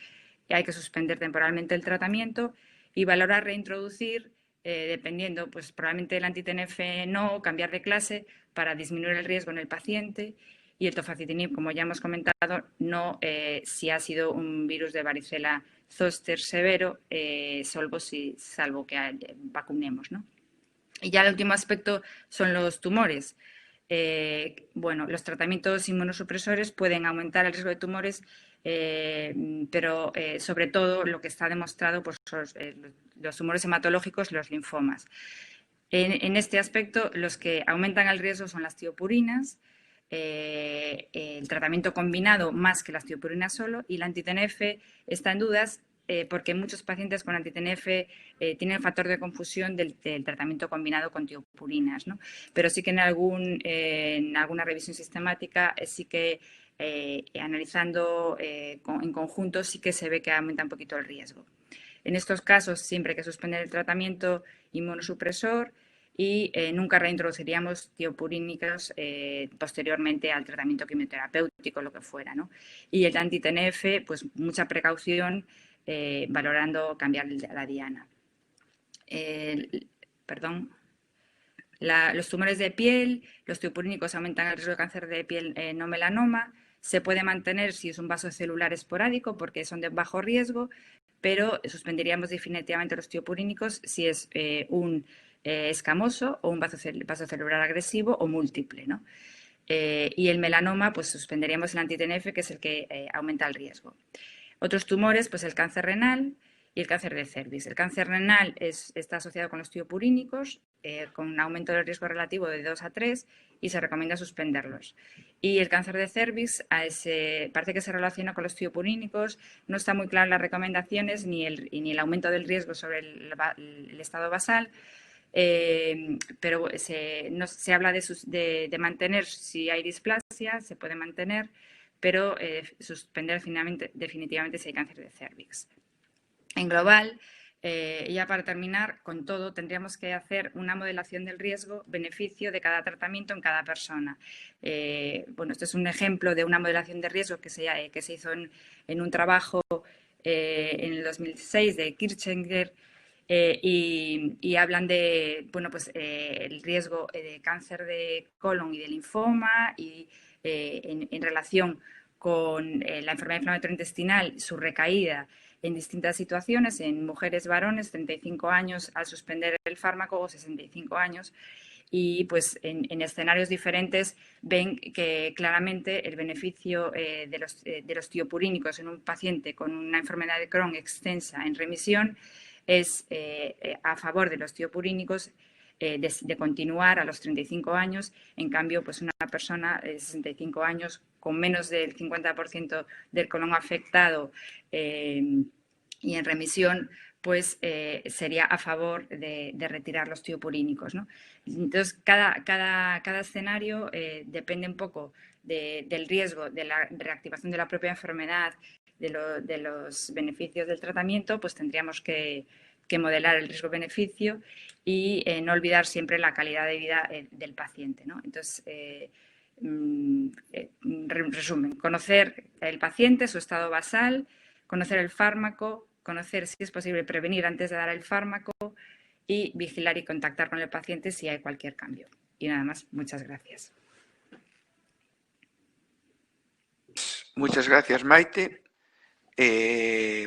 Y hay que suspender temporalmente el tratamiento y valorar reintroducir, dependiendo, pues probablemente el anti-TNF no, cambiar de clase para disminuir el riesgo en el paciente. Y el tofacitinib, como ya hemos comentado, no si ha sido un virus de varicela zoster severo, salvo que vacunemos, ¿no? Y ya el último aspecto son los tumores. Bueno, los tratamientos inmunosupresores pueden aumentar el riesgo de tumores, pero sobre todo lo que está demostrado, pues los tumores hematológicos, los linfomas. En este aspecto, los que aumentan el riesgo son las tiopurinas, el tratamiento combinado más que las tiopurinas solo, y la anti-TNF está en dudas porque muchos pacientes con anti-TNF tienen el factor de confusión del tratamiento combinado con tiopurinas, ¿no? Pero sí que en alguna revisión sistemática sí que analizando en conjunto sí que se ve que aumenta un poquito el riesgo. En estos casos siempre hay que suspender el tratamiento inmunosupresor y nunca reintroduciríamos tiopurínicos posteriormente al tratamiento quimioterapéutico, lo que fuera, ¿no? Y el anti-TNF, pues mucha precaución, valorando cambiar la diana. Los tumores de piel, los tiopurínicos aumentan el riesgo de cáncer de piel no melanoma. Se puede mantener si es un vaso celular esporádico porque son de bajo riesgo, pero suspenderíamos definitivamente los tiopurínicos si es un escamoso o un vaso celular agresivo o múltiple, ¿no? Y el melanoma, pues suspenderíamos el anti-TNF, que es el que aumenta el riesgo. Otros tumores, pues el cáncer renal y el cáncer de cervix. El cáncer renal está asociado con los tiopurínicos, con un aumento del riesgo relativo de 2 a 3 y se recomienda suspenderlos. Y el cáncer de cervix parece que se relaciona con los tiopurínicos, no está muy claro las recomendaciones ni el aumento del riesgo sobre el estado basal, pero se habla de mantener, si hay displasia, se puede mantener, pero suspender definitivamente si hay cáncer de cérvix. En global, ya para terminar, con todo, tendríamos que hacer una modelación del riesgo-beneficio de cada tratamiento en cada persona. Bueno, esto es un ejemplo de una modelación de riesgo que se hizo en un trabajo en el 2006 de Kirchner, y hablan de, bueno, pues, el riesgo de cáncer de colon y de linfoma, y en relación con la enfermedad inflamatoria intestinal, su recaída en distintas situaciones, en mujeres, varones, 35 años al suspender el fármaco o 65 años. Y pues en escenarios diferentes ven que claramente el beneficio de los tiopurínicos en un paciente con una enfermedad de Crohn extensa en remisión es a favor de los tiopurínicos de continuar a los 35 años. En cambio, pues una persona de 65 años con menos del 50% del colon afectado y en remisión, pues sería a favor de retirar los tiopurínicos, ¿no? Entonces, cada escenario depende un poco del riesgo de la reactivación de la propia enfermedad, de los beneficios del tratamiento, pues tendríamos que modelar el riesgo-beneficio y no olvidar siempre la calidad de vida del paciente, ¿no? Entonces, resumen, conocer el paciente, su estado basal, conocer el fármaco, conocer si es posible prevenir antes de dar el fármaco y vigilar y contactar con el paciente si hay cualquier cambio. Y nada más, muchas gracias. Muchas gracias, Maite.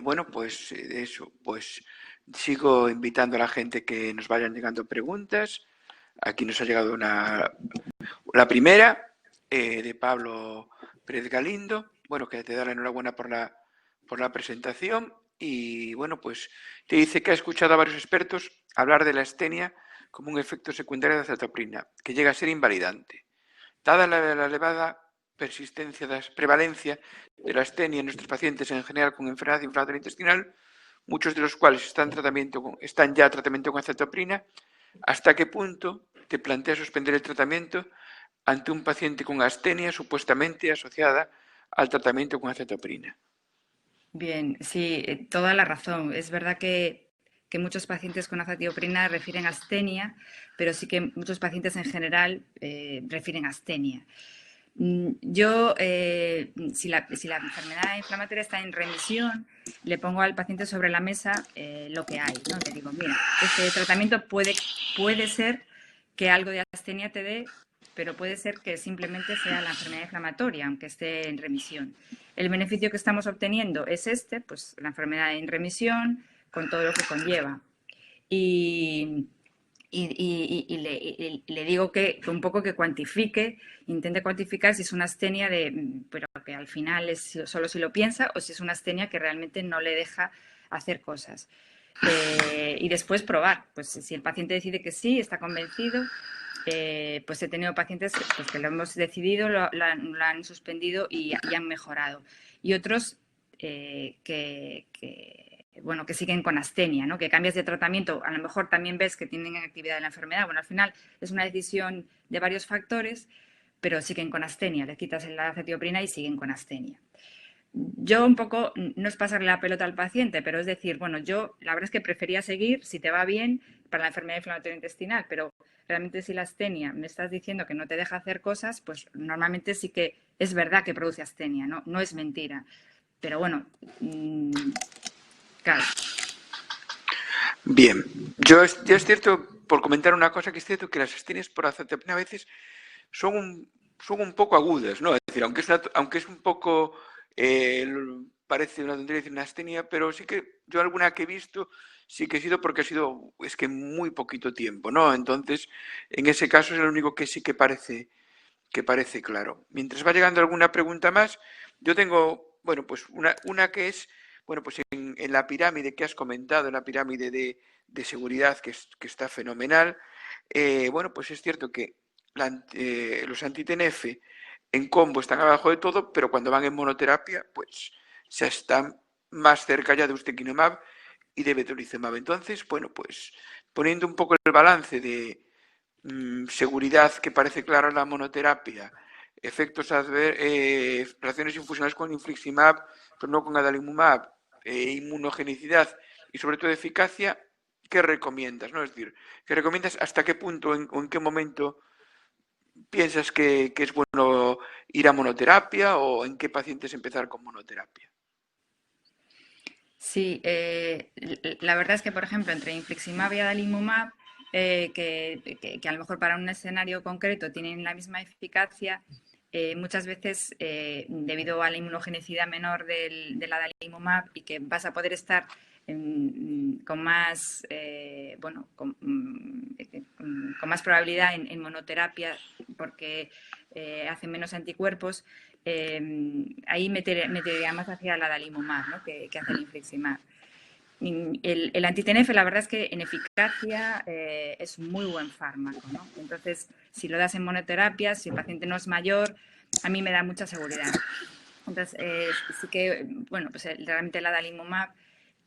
Bueno, pues eso, pues sigo invitando a la gente que nos vayan llegando preguntas. Aquí nos ha llegado la primera de Pablo Pérez Galindo. Bueno, que te da la enhorabuena por la presentación. Y bueno, pues te dice que ha escuchado a varios expertos hablar de la astenia como un efecto secundario de azatoprina, que llega a ser invalidante. Dada la elevada prevalencia de la astenia en nuestros pacientes en general con enfermedad inflamatoria intestinal, muchos de los cuales están ya en tratamiento con azatoprina, ¿hasta qué punto te planteas suspender el tratamiento ante un paciente con astenia supuestamente asociada al tratamiento con azatoprina? Bien, sí, toda la razón. Es verdad que muchos pacientes con azatioprina refieren astenia, pero sí que muchos pacientes en general refieren astenia. Yo, si la enfermedad inflamatoria está en remisión, le pongo al paciente sobre la mesa lo que hay, ¿no? Le digo, mira, este tratamiento puede ser que algo de astenia te dé, pero puede ser que simplemente sea la enfermedad inflamatoria, aunque esté en remisión. El beneficio que estamos obteniendo es pues la enfermedad en remisión, con todo lo que conlleva. Y le digo que un poco que intente cuantificar si es una astenia pero que al final es solo si lo piensa, o si es una astenia que realmente no le deja hacer cosas. Y después probar, pues si el paciente decide que sí, está convencido, pues he tenido pacientes pues, que lo hemos decidido, lo han suspendido y han mejorado. Y otros bueno, que siguen con astenia, ¿no? Que cambias de tratamiento, a lo mejor también ves que tienen actividad de la enfermedad. Bueno, al final es una decisión de varios factores, pero siguen con astenia. Le quitas la azatioprina y siguen con astenia. Yo un poco, no es pasarle la pelota al paciente, pero es decir, bueno, yo la verdad es que prefería seguir, si te va bien, para la enfermedad inflamatoria intestinal, pero realmente si la astenia me estás diciendo que no te deja hacer cosas, pues normalmente sí que es verdad que produce astenia, no es mentira. Pero bueno, claro. Bien, ya es cierto, por comentar una cosa, que es cierto que las astenias por azatioprina a veces son un poco agudas, ¿no? Es decir, aunque es un poco, parece una tontería decir una astenia, pero sí que yo alguna que he visto sí que ha sido porque es que muy poquito tiempo, ¿no? Entonces, en ese caso es el único que sí que parece claro. Mientras va llegando alguna pregunta más, yo tengo, bueno, pues una que es, bueno, pues en la pirámide que has comentado, en la pirámide de seguridad que está fenomenal, bueno, pues es cierto que los anti-TNF en combo están abajo de todo, pero cuando van en monoterapia, pues se están más cerca ya de ustekinumab y de betoclimab. Entonces, bueno, pues poniendo un poco el balance de seguridad que parece clara la monoterapia, efectos reacciones infusionales con infliximab, pero no con adalimumab, inmunogenicidad y sobre todo eficacia, ¿qué recomiendas? ¿No? Es decir, ¿qué recomiendas hasta qué punto o en qué momento piensas que es bueno ir a monoterapia o en qué pacientes empezar con monoterapia? Sí, la verdad es que, por ejemplo, entre infliximab y adalimumab, que a lo mejor para un escenario concreto tienen la misma eficacia, muchas veces, debido a la inmunogenicidad menor del adalimumab y que vas a poder estar con más, con más probabilidad en monoterapia porque hace menos anticuerpos, ahí metería más hacia el adalimumab, ¿no? que hacia el infliximab. El anti-TNF, la verdad es que en eficacia es muy buen fármaco, ¿no? Entonces, si lo das en monoterapia, si el paciente no es mayor, a mí me da mucha seguridad. Entonces, sí que, bueno, pues realmente el adalimumab,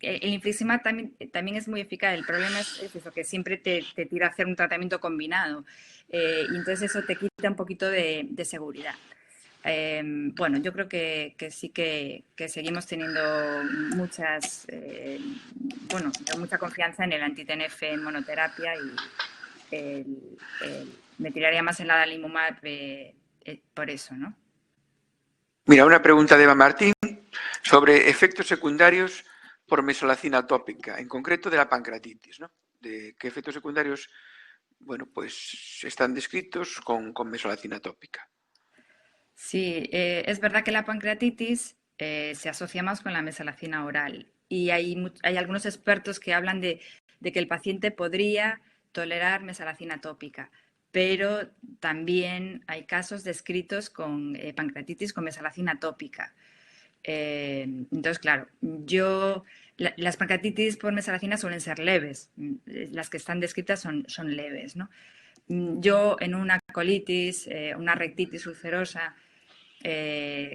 el infliximab también es muy eficaz. El problema es eso, que siempre te tira a hacer un tratamiento combinado. Y entonces eso te quita un poquito de seguridad. Bueno, yo creo que sí que seguimos teniendo mucha confianza en el anti-TNF en monoterapia y me tiraría más en la adalimumab por eso, ¿no? Mira, una pregunta de Eva Martín sobre efectos secundarios por mesalazina tópica, en concreto de la pancreatitis, ¿no? De qué efectos secundarios, bueno, pues están descritos con mesalazina tópica. Sí, es verdad que la pancreatitis se asocia más con la mesalazina oral y hay algunos expertos que hablan de que el paciente podría tolerar mesalazina tópica, pero también hay casos descritos con pancreatitis con mesalazina tópica. Entonces, claro, las pancreatitis por mesalazina suelen ser leves, las que están descritas son leves, ¿no? Yo en una colitis, una rectitis ulcerosa,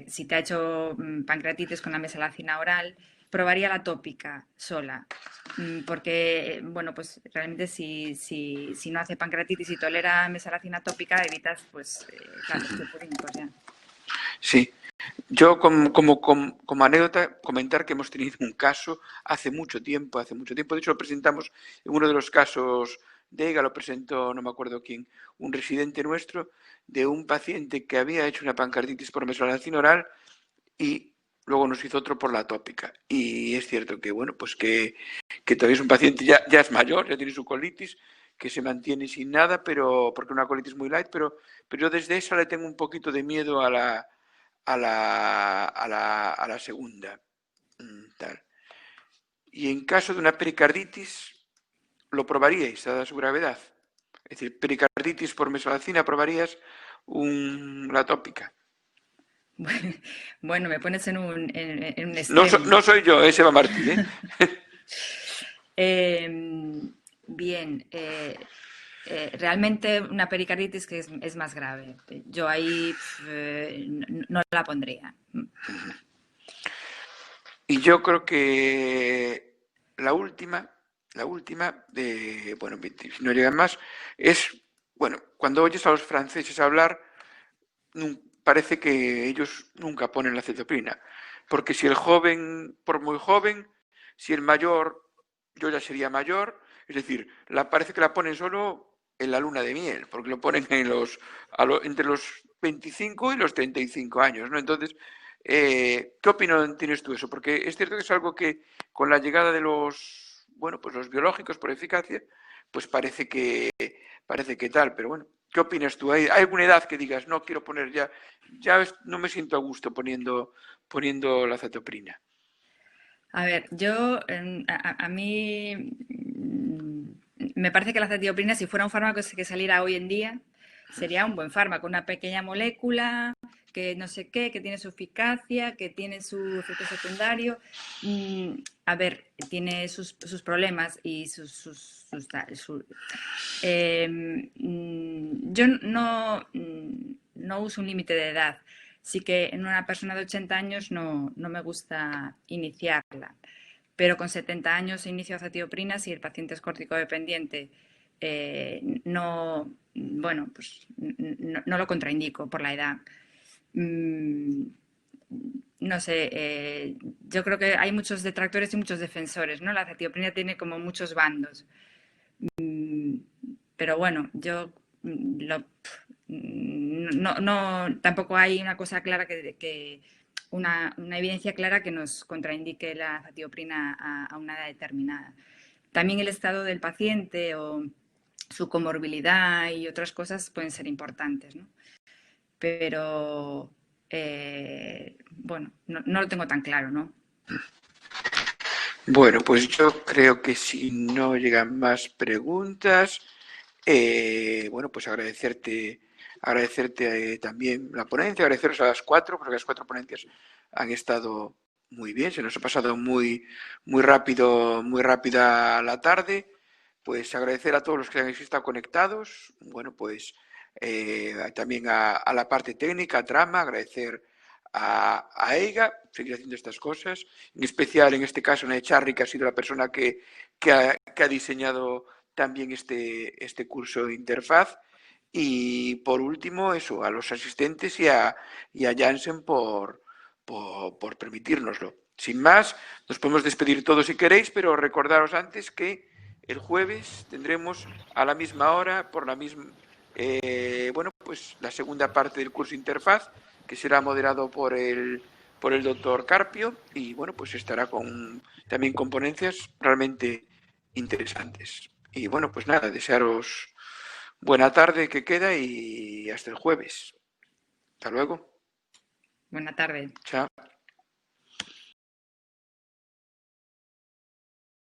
si te ha hecho pancreatitis con la mesalazina oral, probaría la tópica sola, porque, bueno, pues realmente si no hace pancreatitis y tolera mesalazina tópica, evitas, pues, claro, los tepurínicos ya. Sí. Yo, como anécdota, comentar que hemos tenido un caso hace mucho tiempo, de hecho lo presentamos en uno de los casos de EIGA, lo presentó, no me acuerdo quién, un residente nuestro, de un paciente que había hecho una pancreatitis por mesalazina oral y luego nos hizo otro por la tópica. Y es cierto que, bueno, pues que todavía es un paciente, ya es mayor, ya tiene su colitis, que se mantiene sin nada, pero porque una colitis muy light, pero yo desde esa le tengo un poquito de miedo a la segunda. Tal. Y en caso de una pericarditis, ¿lo probaríais, dada su gravedad? Es decir, pericarditis por mesalazina, ¿probarías la tópica? Bueno, me pones en un extremo. No soy yo, es Eva Martí, Bien, realmente una pericarditis que es más grave. Yo ahí no la pondría. Y yo creo que la última bueno, si no llegan más, es, bueno, cuando oyes a los franceses hablar, parece que ellos nunca ponen la cetoprina, porque si el joven, por muy joven, si el mayor, yo ya sería mayor, es decir, parece que la ponen solo en la luna de miel, porque lo ponen entre los 25 y los 35 años, ¿no? Entonces, ¿qué opinión tienes tú de eso? Porque es cierto que es algo que con la llegada de los biológicos por eficacia, pues parece que tal, pero bueno, ¿qué opinas tú? ¿Hay alguna edad que digas, no quiero poner ya no me siento a gusto poniendo la cetoprina? A ver, a mí me parece que la cetioprina, si fuera un fármaco que saliera hoy en día, sería un buen fármaco, una pequeña molécula que no sé qué, que tiene su eficacia, que tiene su efecto secundario. A ver, tiene sus problemas y yo no uso un límite de edad. Sí que en una persona de 80 años no me gusta iniciarla. pero con 70 años inicio azatioprina si el paciente es corticodependiente. No lo contraindico por la edad. No sé, yo creo que hay muchos detractores y muchos defensores, ¿no? La azatioprina tiene como muchos bandos. Pero bueno, yo tampoco hay una cosa clara una evidencia clara que nos contraindique la azatioprina a una edad determinada. También el estado del paciente o su comorbilidad y otras cosas pueden ser importantes, ¿no? Pero bueno, no lo tengo tan claro, ¿no? Bueno, pues yo creo que si no llegan más preguntas, bueno, pues agradecerte también la ponencia, agradeceros a las cuatro, porque las cuatro ponencias han estado muy bien, se nos ha pasado muy rápida la tarde. Pues agradecer a todos los que han estado conectados, bueno, pues también a la parte técnica, a Trama, agradecer a EIGA, seguir haciendo estas cosas, en especial en este caso a Echarri, que ha sido la persona que ha diseñado también este curso de interfaz, y por último eso, a los asistentes y a Janssen por permitírnoslo. Sin más, nos podemos despedir todos si queréis, pero recordaros antes que el jueves tendremos a la misma hora, por la misma, bueno, pues la segunda parte del curso Interfaz, que será moderado por el doctor Carpio, y bueno, pues estará también con ponencias realmente interesantes. Y bueno, pues nada, desearos buena tarde que queda y hasta el jueves. Hasta luego. Buena tarde. Chao.